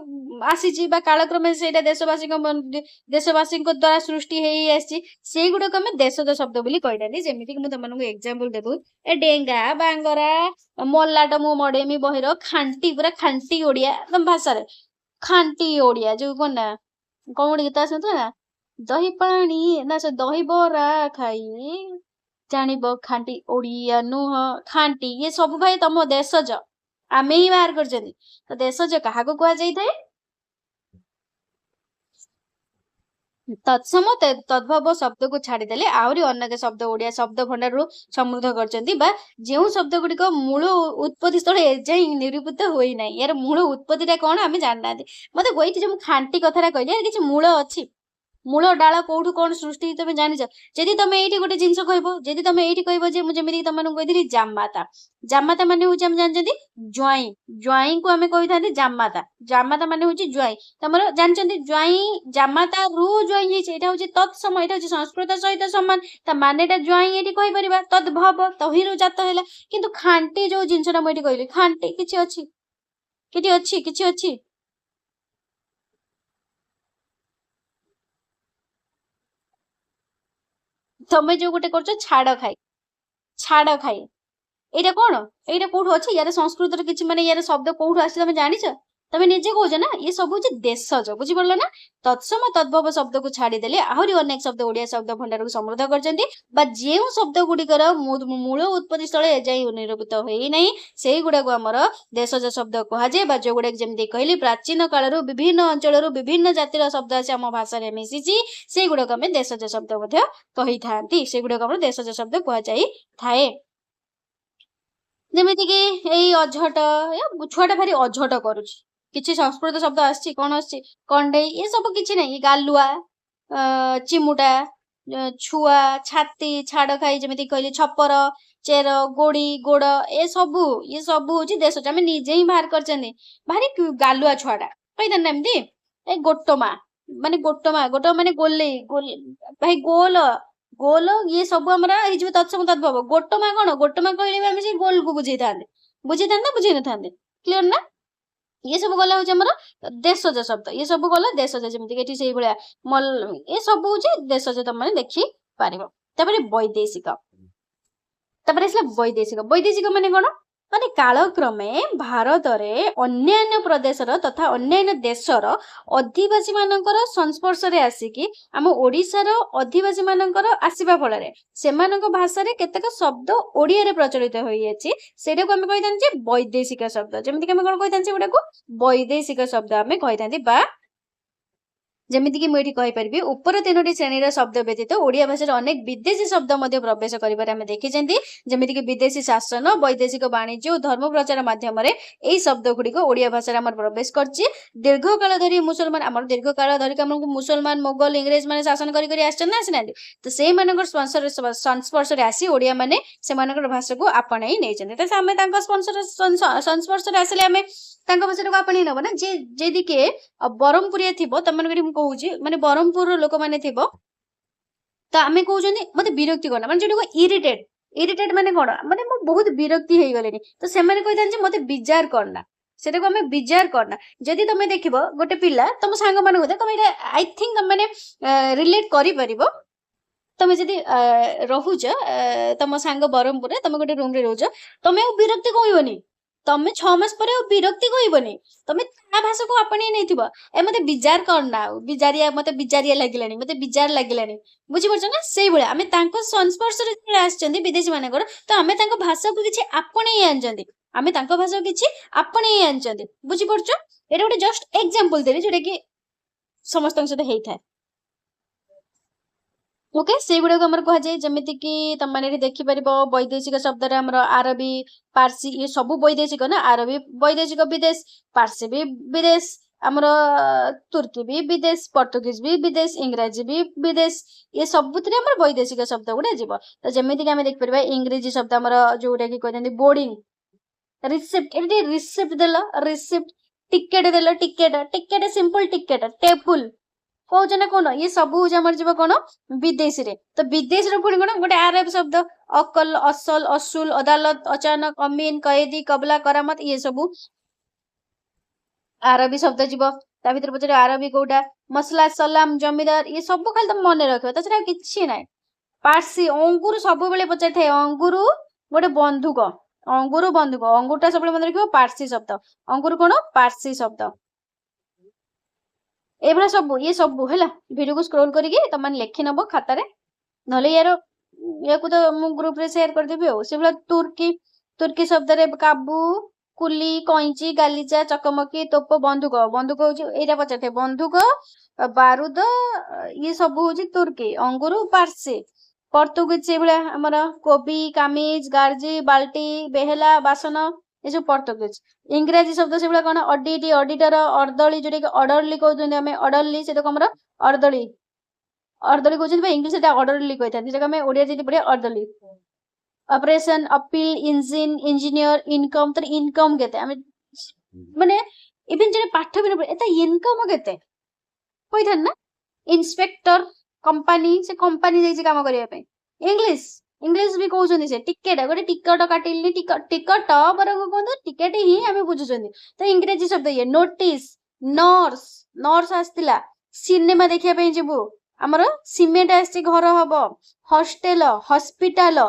ଆସିଛି ବା କାଳକ୍ରମେ ସେଇଟା ଦେଶବାସୀଙ୍କ ଦ୍ଵାରା ସୃଷ୍ଟି ହେଇ ଆସିଛି, ସେଇଗୁଡାକୁ ଆମେ ଦେଶଜ ଶବ୍ଦ ବୋଲି କହିଥାନ୍ତି। ଯେମିତିକି ମୁଁ ତମମାନଙ୍କୁ ଏକ୍ସାମ୍ପଲ ଦେବୁ, ଏ ଡେଙ୍ଗା ବାଙ୍ଗରା ମଲାଟ ମୁଁ ମଡେଇମି ବହିର ଖାଣ୍ଟି, ପୁରା ଖାଣ୍ଟି ଓଡିଆ ତମ ଭାଷାରେ। ଖାଣ୍ଟି ଓଡିଆ ଯୋଉ କଣ ନା, କଣ ଗୋଟେ ଗୀତ ଆସୁନଥିଲା ନା, ଦହି ପାଣି ନା ସେ ଦହି ବରା ଖାଇ ଜାଣିବ ଖାଣ୍ଟି ଓଡିଆ ନୁହଁ। ଖାଣ୍ଟି ଇଏ ସବୁ ଭାଇ ତମ ଦେଶଜ, ଆମେ ହିଁ ବାହାର କରିଛନ୍ତି। ତ ଦେଶଜ କାହାକୁ କୁହାଯାଇଥାଏ? ତତ୍ସମ ତଦ୍ଭବ ଶବ୍ଦକୁ ଛାଡିଦେଲେ ଆହୁରି ଅନେକ ଶବ୍ଦ ଓଡିଆ ଶବ୍ଦ ଭଣ୍ଡାରରୁ ସମୃଦ୍ଧ କରିଛନ୍ତି, ବା ଯେଉଁ ଶବ୍ଦ ଗୁଡିକ ମୂଳ ଉତ୍ପତ୍ତି ସ୍ଥଳ ଏଯାଏଁ ନିରୂପିତ ହୋଇନାହିଁ। ଏହାର ମୂଳ ଉତ୍ପତ୍ତିଟା କଣ ଆମେ ଜାଣିନାହାନ୍ତି। ମତେ କହିଛି ଯେ ମୁଁ ଖାଣ୍ଟି କଥାଟା କହିଲି, ଏହାର କିଛି ମୂଳ ଅଛି? ମୂଳ ଡାଳ କୋଉଠୁ କଣ ସୃଷ୍ଟି ତମେ ଜାଣିଛ? ଯଦି ତମେ ଏଇଠି ଗୋଟେ ଜିନିଷ କହିବ, ଯଦି ତମେ ଏଇଠି କହିବ ଯେ ମୁଁ ଯେମିତି ତମମାନଙ୍କୁ କହିଥିଲି ଜାମାତା, ଜାମାତା ମାନେ ହଉଛି ଆମେ ଜାଣିଛନ୍ତି ଜ୍ୱାଇଁ, ଜ୍ୱାଇଁକୁ ଆମେ କହିଥାନ୍ତି ଜାମାତା। ଜାମାତା ମାନେ ହଉଛି ଜ୍ୱାଇଁ। ତମର ଜାଣିଛନ୍ତି ଜ୍ୱାଇଁ ଜାମାତା ରୁ ଜ୍ୱାଇଁ ହେଇଛି, ଏଇଟା ହଉଛି ତତ୍ସମ, ଏଇଟା ହଉଛି ସଂସ୍କୃତ ସହିତ ସମାନ। ତା ମାନେଟା ଜ୍ୱାଇଁ ଏଠି କହିପାରିବା, ତଦ୍ଭବ ତହିଁରୁ ଜାତ ହେଲା। କିନ୍ତୁ ଖାଣ୍ଟି ଯୋଉ ଜିନିଷଟା ମୁଁ ଏଠି କହିଲି, ଖାଣ୍ଟି କିଛି ଅଛି? କିଛି ଅଛି? କିଛି ଅଛି? ତମେ ଯୋଉ ଗୋଟେ କରୁଛ ଛାଡ ଖାଇ, ଛାଡ ଖାଇ, ଏଇଟା କଣ? ଏଇଟା କୋଉଠୁ ଅଛି? ୟାର ସଂସ୍କୃତର କିଛି ମାନେ ୟାର ଶବ୍ଦ କୋଉଠୁ ଆସିଛି ତମେ ଜାଣିଛ? ତମେ ନିଜେ କହୁଛ ନା, ଇଏ ସବୁ ହଉଛି ଦେଶଜ। ବୁଝିପାରିଲ ନା? ତତ୍ସମ ତଦ୍ଭବ ଶବ୍ଦକୁ ଛାଡିଦେଲେ ଆହୁରି ଅନେକ ଶବ୍ଦ ଓଡିଆ ଶବ୍ଦ ଭଣ୍ଡାରକୁ ସମୃଦ୍ଧ କରିଛନ୍ତି, ବା ଯେଉଁ ଶବ୍ଦ ଗୁଡିକର ମୂଳ ଉତ୍ପତ୍ତି ସ୍ଥଳ ଏଯାଏଁ ନିରୂପିତ ହୋଇନାହିଁ, ସେଇଗୁଡାକୁ ଆମର ଦେଶଜ ଶବ୍ଦ କୁହାଯାଏ। ବା ଯୋଉଗୁଡାକ ଯେମିତି କହିଲି ପ୍ରାଚୀନ କାଳରୁ ବିଭିନ୍ନ ଅଞ୍ଚଳରୁ ବିଭିନ୍ନ ଜାତିର ଶବ୍ଦ ଆସି ଆମ ଭାଷାରେ ମିଶିଛି, ସେଇଗୁଡାକୁ ଆମେ ଦେଶଜ ଶବ୍ଦ ମଧ୍ୟ କହିଥାନ୍ତି। ସେଗୁଡାକ ଆମର ଦେଶଜ ଶବ୍ଦ କୁହାଯାଇଥାଏ। ଯେମିତିକି ଏଇ ଅଝଟ, ଛୁଆଟା ଭାରି ଅଝଟ କରୁଛି, କିଛି ସଂସ୍କୃତ ଶବ୍ଦ ଆସିଛି? କଣ ଆସିଛି? କଣ୍ଢେଇ, ଏ ସବୁ କିଛି ନାହିଁ। ଗାଲୁଆ, ଚିମୁଟା, ଛୁଆ, ଛାତି, ଛାଡ ଖାଇ, ଯେମିତି କହିଲି ଛପର, ଚେର, ଗୋଡି, ଗୋଡ, ଇଏ ସବୁ ହଉଛି ଦେଶଜ। ଆମେ ନିଜେ ହିଁ ବାହାର କରିଛନ୍ତି। ଭାରି ଗାଲୁଆ ଛୁଆଟା କହିଥାନ୍ତି ନା ଏମିତି। ଏ ଗୋଟମା ମାନେ ଗୋଟମା ମାନେ ଗୋଲେଇ ଭାଇ ଗୋଲ ଗୋଲ, ଇଏ ସବୁ ଆମର ହେଇଯିବ ତତ୍ସମ ତଦ୍ଭବ। ଗୋଟମା କଣ? ଗୋଟମା କହିଲେ ବି ଆମେ ସେଇ ଗୋଲକୁ ବୁଝେଇଥାନ୍ତେ। ବୁଝେଇଥାନ୍ତେ ନା ବୁଝେଇ ନଥାନ୍ତେ? କ୍ଲିୟର ନା? ଇଏ ସବୁ ଗଲା ହଉଛି ଆମର ଦେଶଜ ଶବ୍ଦ। ଇଏ ସବୁ ଗଲା ଦେଶଜ, ଯେମିତି ଏଠି ସେଇଭଳିଆ ଏ ସବୁ ହଉଛି ଦେଶଜ, ତମେ ଦେଖି ପାରିବ। ତାପରେ ବୈଦେଶିକ, ତାପରେ ଆସିଲା ବୈଦେଶିକ। ବୈଦେଶିକ ମାନେ କଣ? ମାନେ କାଳକ୍ରମେ ଭାରତରେ ଅନ୍ୟାନ୍ୟ ପ୍ରଦେଶର ତଥା ଅନ୍ୟାନ୍ୟ ଦେଶର ଅଧିବାସୀ ମାନଙ୍କର ସଂସ୍ପର୍ଶରେ ଆସିକି ଆମ ଓଡିଶାର ଅଧିବାସୀ ମାନଙ୍କର ଆସିବା ଫଳରେ ସେମାନଙ୍କ ଭାଷାରେ କେତେକ ଶବ୍ଦ ଓଡିଆରେ ପ୍ରଚଳିତ ହୋଇଅଛି, ସେଇଟାକୁ ଆମେ କହିଥାନ୍ତି ଯେ ବୈଦେଶିକ ଶବ୍ଦ। ଯେମିତିକି ଆମେ କଣ କହିଥାନ୍ତି? ସେଗୁଡାକୁ ବୈଦେଶିକ ଶବ୍ଦ ଆମେ କହିଥାନ୍ତି, ବା ଯେମିତି କି ମୁଁ ଏଠି କହିପାରିବି ଉପର ତିନୋଟି ଶ୍ରେଣୀର ଶବ୍ଦ ବ୍ୟତୀତ ଓଡ଼ିଆ ଭାଷାରେ ଅନେକ ବିଦେଶୀ ଶବ୍ଦ ମଧ୍ୟ ପ୍ରବେଶ କରିବାରେ ଆମେ ଦେଖିଛନ୍ତି। ଯେମିତିକି ବିଦେଶୀ ଶାସନ, ବୈଦେଶିକ ବାଣିଜ୍ୟ ଓ ଧର୍ମ ପ୍ରଚାର ମାଧ୍ୟମରେ ଏଇ ଶବ୍ଦ ଗୁଡ଼ିକ ଓଡ଼ିଆ ଭାଷାରେ ଆମର ପ୍ରବେଶ କରିଛି। ଦୀର୍ଘକାଳ ଧରି ମୁସଲମାନ ଆମର ଦୀର୍ଘକାଳ ଧରିକି ଆମକୁ ମୁସଲମାନ, ମୋଗଲ, ଇଂରେଜ ମାନେ ଶାସନ କରି କରି ଆସିଛନ୍ତି ନା ଆସିନାହାନ୍ତି? ତ ସେଇମାନଙ୍କର ସଂସ୍ପର୍ଶରେ ଆସି ଓଡ଼ିଆ ମାନେ ସେମାନଙ୍କର ଭାଷାକୁ ଆପଣେଇ ନେଇଛନ୍ତି। ତ ଆମେ ତାଙ୍କ ସଂସ୍ପର୍ଶରେ ଆସିଲେ ଆମେ ତାଙ୍କ ଭାଷାଟାକୁ ଆପଣେଇ ନେବ ନା। ଯେ ଯଦି କିଏ ବ୍ରହ୍ମପୁରିଆ ଥିବ, ତମମାନଙ୍କୁ ଏଠି ମୁଁ କହୁଛି ମାନେ ବ୍ରହ୍ମପୁରର ଲୋକମାନେ ଥିବ, ତ ଆମେ କହୁଛନ୍ତି ମତେ ବିରକ୍ତି କରନା, ମାନେ ଯୋଉଟାକୁ ଇରିଟେଟ ମାନେ କଣ, ମାନେ ମୁଁ ବହୁତ ବିରକ୍ତି ହେଇଗଲିଣି, ତ ସେମାନେ କହିଥାନ୍ତି ଯେ ମତେ ବିଜାର କରନା, ସେଟାକୁ ଆମେ ବିଜାର କରନା। ଯଦି ତମେ ଦେଖିବ ଗୋଟେ ପିଲା ତମ ସାଙ୍ଗମାନଙ୍କୁ ତମେ ଏଇଟା ଆଇ ଥିଙ୍କ ତମେ ମାନେ ରିଲେଟ କରିପାରିବ। ତମେ ଯଦି ରହୁଛ ତମ ସାଙ୍ଗ ବ୍ରହ୍ମପୁରରେ, ତମେ ଗୋଟେ ରୁମରେ ରହୁଛ, ତମେ ଆଉ ବିରକ୍ତି କହିବନି, ତମେ 6 ମାସ ପରେ ଆଉ ବିରକ୍ତି କହିବନି, ତମେ ତା ଭାଷାକୁ ଆପଣେଇ ନେଇଥିବ। ମତେ ବିଜାର କରନା, ଆଉ ମତେ ବିଜାରିଆ ଲାଗିଲାଣି, ମତେ ବିଜାର ଲାଗିଲାଣି, ବୁଝିପାରୁଛ ନା? ସେଇଭଳିଆ ଆମେ ତାଙ୍କ ସଂସ୍ପର୍ଶରେ ଯେତେବେଳେ ଆସିଛନ୍ତି ବିଦେଶୀ ମାନଙ୍କର, ତ ଆମେ ତାଙ୍କ ଭାଷାକୁ କିଛି ଆପଣେଇ ଆଣିଛନ୍ତି, ଆମେ ତାଙ୍କ ଭାଷାକୁ କିଛି ଆପଣେଇ ଆଣିଛନ୍ତି, ବୁଝିପାରୁଛ? ଏଇଟା ଗୋଟେ ଜଷ୍ଟ ଏକ୍ସାମ୍ପଲ ଦେଲି ଯୋଉଟା କି ସମସ୍ତଙ୍କ ସହିତ ହେଇଥାଏ। ଓକେ, ସେଇଗୁଡାକୁ ଆମର କୁହାଯାଏ। ଯେମିତି କି ତମମାନେ ଏଠି ଦେଖିପାରିବ ବୈଦେଶିକ ଶବ୍ଦରେ ଆମର ଆରବୀ, ପାର୍ସି, ଇଏ ସବୁ ବୈଦେଶିକ ନା। ଆରବୀ ବୈଦେଶିକ ବିଦେଶ, ପାର୍ସି ବି ବିଦେଶ, ଆମର ତୁର୍କୀ ବି ବିଦେଶ, ପର୍ତ୍ତୁଗିଜ ବି ବିଦେଶ, ଇଂରାଜୀ ବି ବିଦେଶ, ଇଏ ସବୁଥିରେ ଆମର ବୈଦେଶିକ ଶବ୍ଦ ଗୁଡା ଯିବ। ତ ଯେମିତିକି ଆମେ ଦେଖିପାରିବା ଇଂରେଜୀ ଶବ୍ଦ ଆମର ଯୋଉଟା କି କହିଛନ୍ତି ବୋର୍ଡିଂ, ରିସିପ୍ଟ, ଏଠି ରିସିପ୍ଟ ଦେଲ, ରିସିପ୍ଟ, ଟିକେଟ ଦେଲ, ଟିକେଟ ସିମ୍ପଲ ଟିକେଟ, ଟେବୁଲ କହୁଛ ନା କହୁନ, ଇଏ ସବୁ ହଉଛି ଆମର ଯିବ କଣ ବିଦେଶୀରେ। ତ ବିଦେଶୀର ପୁଣି କଣ ଗୋଟେ ଆରବ ଶବ୍ଦ, ଅକଲ, ଅସଲ, ଅସୁଲ, ଅଦାଲତ, ଅଚାନକ, ଅମିନ, କଏଦି, କବଲା, କରାମତ, ଇଏ ସବୁ ଆରବୀ ଶବ୍ଦ ଯିବ। ତା ଭିତରେ ପଚାରିବ ଆରବୀ କୋଉଟା, ମସଲା, ସଲାମ, ଜମିଦାର, ଇଏ ସବୁ ଖାଲି ତମେ ମନେ ରଖିବ, ତା ଛଡା କିଛି ନାହିଁ। ପାର୍ସି, ଅଙ୍ଗୁର ସବୁବେଳେ ପଚାରିଥାଏ, ଅଙ୍ଗୁର ଗୋଟେ ବନ୍ଧୁକ, ଅଙ୍ଗୁର ବନ୍ଧୁକ, ଅଙ୍ଗୁରଟା ସବୁବେଳେ ମନେ ରଖିବ, ପାର୍ସି ଶବ୍ଦ, ଅଙ୍ଗୁର କଣ ପାର୍ସି ଶବ୍ଦ। ଏଇଭଳିଆ ସବୁ, ଇଏ ସବୁ ହେଲା। ଭିଡିଓକୁ ସ୍କ୍ରୋଲ କରିକି ତମେ ଲେଖି ନବ ଖାତାରେ, ନହେଲେ ୟାକୁ ତ ମୁଁ ଗ୍ରୁପରେ ସେୟାର କରିଦେବି ଆଉ। ସେଭଳିଆ ତୁର୍କୀ ଶବ୍ଦରେ କାବୁ, କୁଲି, କଇଁଚି, ଗାଲିଚା, ଚକମକି, ତୋପ, ବନ୍ଧୁକ, ବନ୍ଧୁକ ହଉଛି ଏଇଟା ପଚାରିଥାଏ, ବନ୍ଧୁକ, ବାରୁଦ, ଇଏ ସବୁ ହଉଛି ତୁର୍କୀ। ଅଙ୍ଗୁର ପାର୍ସି। ପର୍ତ୍ତୁଗୀଜ ସେଇଭଳିଆ ଆମର କୋବି, କାମିଜ, ଗାର୍ଜି, ବାଲ୍ଟି, ବେହେଲା, ବାସନ, ଏସବୁ ପର୍ତ୍ତୁଗୀଜ। ଇଂରାଜୀ ଶବ୍ଦ ସେଇଭଳିଆ କଣ ଅଡିଟି, ଅଡିଟର, ଅର୍ଦଳି, ଯୋଉଟା କି ଅର୍ଡରଲି କହୁଛନ୍ତି ଆମେ, ଅର୍ଡରଲି ସେଟା ଆମର ଅର୍ଦଳି, ଅର୍ଦଳି କହୁଛନ୍ତି ବା ଇଂଲିଶ ସେଟା ଅର୍ଡରଲି କହିଥାନ୍ତି, ସେଟାକୁ ଆମେ ଓଡିଆ ଯଦି ପଢିବା orderly. Operation, appeal, engine, engineer, income, ତ ଇନକମ କେତେ, ଆମେ ମାନେ ଇଭେନ ଜଣେ ପାଠ ବି ନ ପଢେ ଏତା ଇନକମ କେତେ କହିଥାନ୍ତି ନା। ଇନ୍ସପେକ୍ଟର, କମ୍ପାନୀ, ସେ କମ୍ପାନୀ ଯାଇଛି କାମ କରିବା ପାଇଁ। ଇଂଲିଶ ବି କହୁଛନ୍ତି, ସେ ଟିକେଟ, ଗୋଟେ ଟିକଟ କାଟିଲି, ଟିକଟ ବରଂ କୁହନ୍ତୁ, ଟିକେଟ ହିଁ ଆମେ ବୁଝୁଛନ୍ତି। ତ ଇଂରାଜୀ ଶବ୍ଦ ଇଏ। ନୋଟିସ, ନର୍ସ ଆସିଥିଲା, ସିନେମା ଦେଖିବା ପାଇଁ ଯିବୁ, ଆମର ସିମେଣ୍ଟ ଆସିଛି ଘର ହବ, ହଷ୍ଟେଲ, ହସ୍ପିଟାଲ,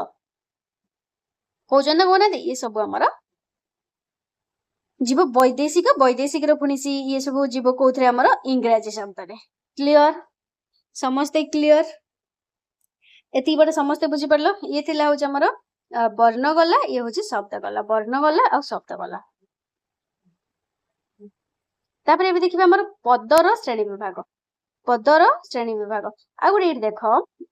କହୁଛନ୍ତି ନା କହୁନାହାନ୍ତି, ଇଏ ସବୁ ଆମର ଯିବ ବୈଦେଶିକର ପୁଣି ଇଏ ସବୁ ଯିବ କୋଉଥିରେ, ଆମର ଇଂରାଜୀ ଶବ୍ଦରେ। କ୍ଲିୟର? ସମସ୍ତେ କ୍ଲିୟର? ଏତିକି ବଡ ସମସ୍ତେ ବୁଝିପାରିଲ? ଇଏ ଥିଲା ହଉଛି ଆମର ବର୍ଣ୍ଣ ଗଲା, ଇଏ ହଉଛି ଶବ୍ଦ ଗଲା, ବର୍ଣ୍ଣ ଗଲା ଆଉ ଶବ୍ଦ ଗଲା। ତାପରେ ଏବେ ଦେଖିବା ଆମର ପଦର ଶ୍ରେଣୀ ବିଭାଗ। ଆଉ ଗୋଟେ ଏଇଠି ଦେଖ,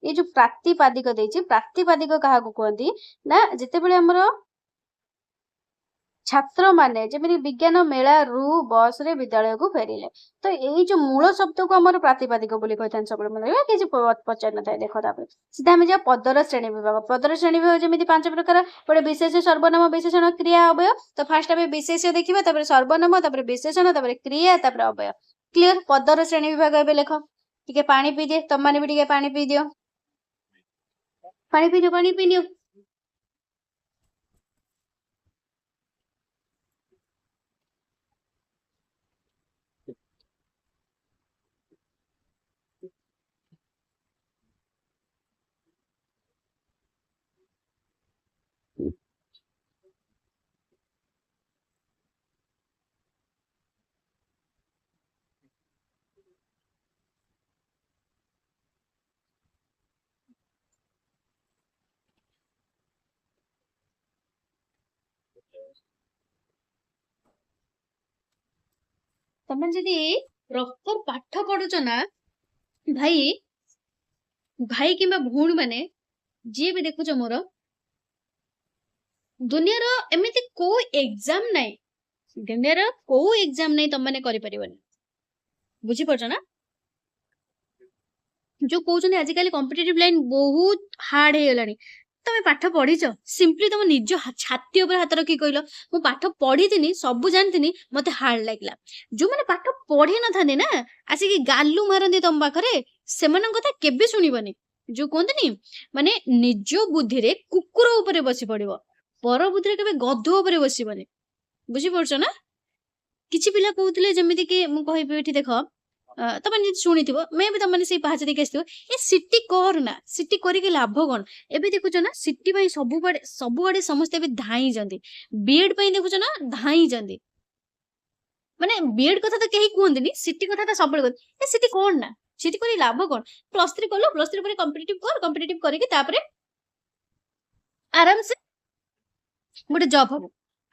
ଏଇ ଯୋଉ ପ୍ରାତିପାଦିକ ଦେଇଛି, ପ୍ରାତିପାଦିକ କାହାକୁ କୁହନ୍ତି ନା, ଯେତେବେଳେ ଆମର ଛାତ୍ରମାନେ ଯେମିତି ବିଜ୍ଞାନ ମେଳାରୁ ବସରେ ବିଦ୍ୟାଳୟକୁ ଫେରିଲେ, ତ ଏଇ ଯୋଉ ମୂଳ ଶବ୍ଦକୁ ଆମର ପ୍ରାତିପାଦିକ ବୋଲି କହିଥାନ୍ତି ସବୁବେଳେ, ମନେ ରଖିବା, କିଛି ପଚାରି ନଥାଏ। ଦେଖ ତାପରେ ସିଧା ଆମେ ଯିବା ପଦର ଶ୍ରେଣୀ ବିଭାଗ। ପଦର ଶ୍ରେଣୀ ବିଭାଗ ଯେମିତି 5 ପ୍ରକାର, ଗୋଟେ ବିଶେଷ, ସର୍ବନାମ, ବିଶେଷଣ, କ୍ରିୟା, ଅବୟ। ତ ଫାର୍ଷ୍ଟ ଆମେ ବିଶେଷ ଦେଖିବା, ତାପରେ ସର୍ବନାମ, ତାପରେ ବିଶେଷଣ, ତାପରେ କ୍ରିୟା, ତାପରେ ଅବୟ। କ୍ଲିୟର? ପଦର ଶ୍ରେଣୀ ବିଭାଗ ଏବେ ଲେଖ। ଟିକେ ପାଣି ପିଇଦିଏ, ତମମାନେ ବି ଟିକେ ପାଣି ପିଇଦିଅ, ପାଣି ପିଇଦିଅ। ତମେ ଯଦି ପ୍ରପର ପାଠ ପଢୁଛ ନା ଭାଇ ଭାଇ କିମ୍ବା ଭଉଣୀ ମାନେ ଯିଏ ବି ଦେଖୁଛ ମୋର ଦୁନିଆର ଏମିତି କୋଉ ଏକ୍ସାମ ନାହିଁ ଦୁନିଆର କୋଉ ଏକ୍ସାମ ନାହିଁ ତମମାନେ କରିପାରିବନି ବୁଝିପାରୁଛ ନା ଯୋଉ କହୁଛନ୍ତି ଆଜିକାଲି କମ୍ପିଟେଟିଭ ଲାଇନ ବହୁତ ହାର୍ଡ ହେଇଗଲାଣି ତମେ ପାଠ ପଢିଛ ସିମ୍ପଲି ତମ ନିଜ ଛାତି ଉପରେ ହାତ ରଖି କହିଲ ମୁଁ ପାଠ ପଢିଥିନି ସବୁ ଜାଣିଥିନି ମତେ ହାର୍ଡ ଲାଗିଲା ଯୋଉମାନେ ପାଠ ପଢି ନଥାନ୍ତି ନା ଆସିକି ଗାଲୁ ମାରନ୍ତି ତମ ପାଖରେ ସେମାନଙ୍କ କଥା କେବେ ଶୁଣିବନି ଯୋଉ କୁହନ୍ତିନି ମାନେ ନିଜ ବୁଦ୍ଧିରେ କୁକୁର ଉପରେ ବସି ପଡିବ ପର ବୁଦ୍ଧିରେ କେବେ ଗଧ ଉପରେ ବସିବନି ବୁଝିପାରୁଛ ନା କିଛି ପିଲା କହୁଥିଲେ ଯେମିତି କି ମୁଁ କହିବି ଏଠି ଦେଖ ତମେ ଯଦି ଶୁଣିଥିବ ମେ ବି ତମେ ସେଇ ପାହାଚ ଦେଇକି ଆସିଥିବ ଏ ସିଟି କର ନା ସିଟି କରିକି ଲାଭ କଣ ଏବେ ଦେଖୁଛ ନା ସିଟି ପାଇଁ ସବୁଆଡେ ସମସ୍ତେ ଏବେ ଧାଇଁଛନ୍ତି ବିଏଡ ପାଇଁ ଦେଖୁଛ ନା ଧାଇଁଛନ୍ତି ମାନେ ବିଏଡ କଥା ତ କେହି କୁହନ୍ତିନି ସିଟି କଥା ତ ସବୁବେଳେ କୁହନ୍ତି ଏ ସିଟି କଣ ନା ସିଟି କରି ଲାଭ କଣ ପ୍ଲସ୍ ଥ୍ରୀ କଲ ପ୍ଲସ୍ ଥ୍ରୀ ପରେ କମ୍ପିଟିଟିଭ କରିକି ତାପରେ ଆରାମସେ ଗୋଟେ ଜବ ହବ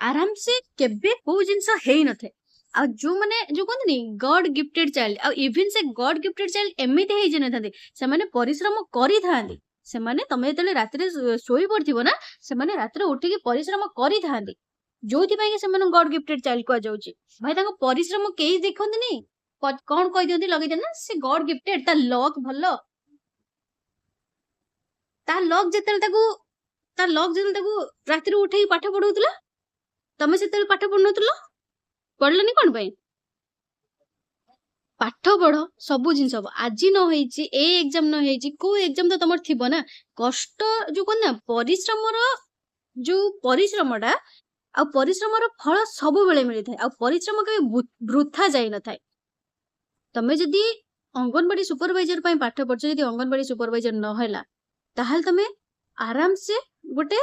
ଆରାମସେ କେବେ କୋଉ ଜିନିଷ ହେଇନଥାଏ ଆଉ ଯୋଉମାନେ ଯୋଉ କହନ୍ତିନି ଗଡ ଗିଫ୍ଟେଡ ଚାଇଲ୍ଡ ଆଉ ଇଭିନ ସେ ଗଡ ଗିଫ୍ଟେଡ ଚାଇଲ୍ଡ ଏମିତି ହେଇଯାଇନଥାନ୍ତି ସେମାନେ ପରିଶ୍ରମ କରିଥାନ୍ତି ସେମାନେ ତମେ ଯେତେବେଳେ ରାତିରେ ଶୋଇ ପଡିଥିବ ନା ସେମାନେ ରାତିରେ ଉଠିକି ପରିଶ୍ରମ କରିଥାନ୍ତି ଯୋଉଥିପାଇଁ କି ସେମାନଙ୍କୁ ଗଡ ଗିଫ୍ଟେଡ ଚାଇଲ୍ଡ କୁହାଯାଉଛି ଭାଇ ତାଙ୍କ ପରିଶ୍ରମ କେହି ଦେଖନ୍ତିନି କଣ କହିଦିଅନ୍ତି ଲଗେଇ ଦିଅନ୍ତି ନା ସେ ଗଡ ଗିଫ୍ଟେଡ ତା ଲକ୍ ଭଲ ତା ଲକ୍ ଯେତେବେଳେ ତାକୁ ରାତିରୁ ଉଠେଇକି ପାଠ ପଢଉଥିଲା ତମେ ସେତେବେଳେ ପାଠ ପଢୁନଥିଲ ପଢିଲନି କଣ ପାଇଁ ପାଠ ପଢ ସବୁ ଜିନିଷ ହବ ଆଜି ନ ହେଇଛି ଏଇ ଏକ୍ସାମ ନ ହେଇଛି କୋଉ ଏକ୍ସାମ ତ ତମର ଥିବ ନା କଷ୍ଟ ଯୋଉ କହନ୍ତି ନା ପରିଶ୍ରମର ଯୋଉ ପରିଶ୍ରମଟା ଆଉ ପରିଶ୍ରମର ଫଳ ସବୁବେଳେ ମିଳିଥାଏ ଆଉ ପରିଶ୍ରମ କେବେ ବୃଥା ଯାଇନଥାଏ ତମେ ଯଦି ଅଙ୍ଗନବାଡି ସୁପରଭାଇଜର ପାଇଁ ପାଠ ପଢୁଛ ଯଦି ଅଙ୍ଗନବାଡି ସୁପରଭାଇଜର ନହେଲା ତାହେଲେ ତମେ ଆରାମସେ ଗୋଟେ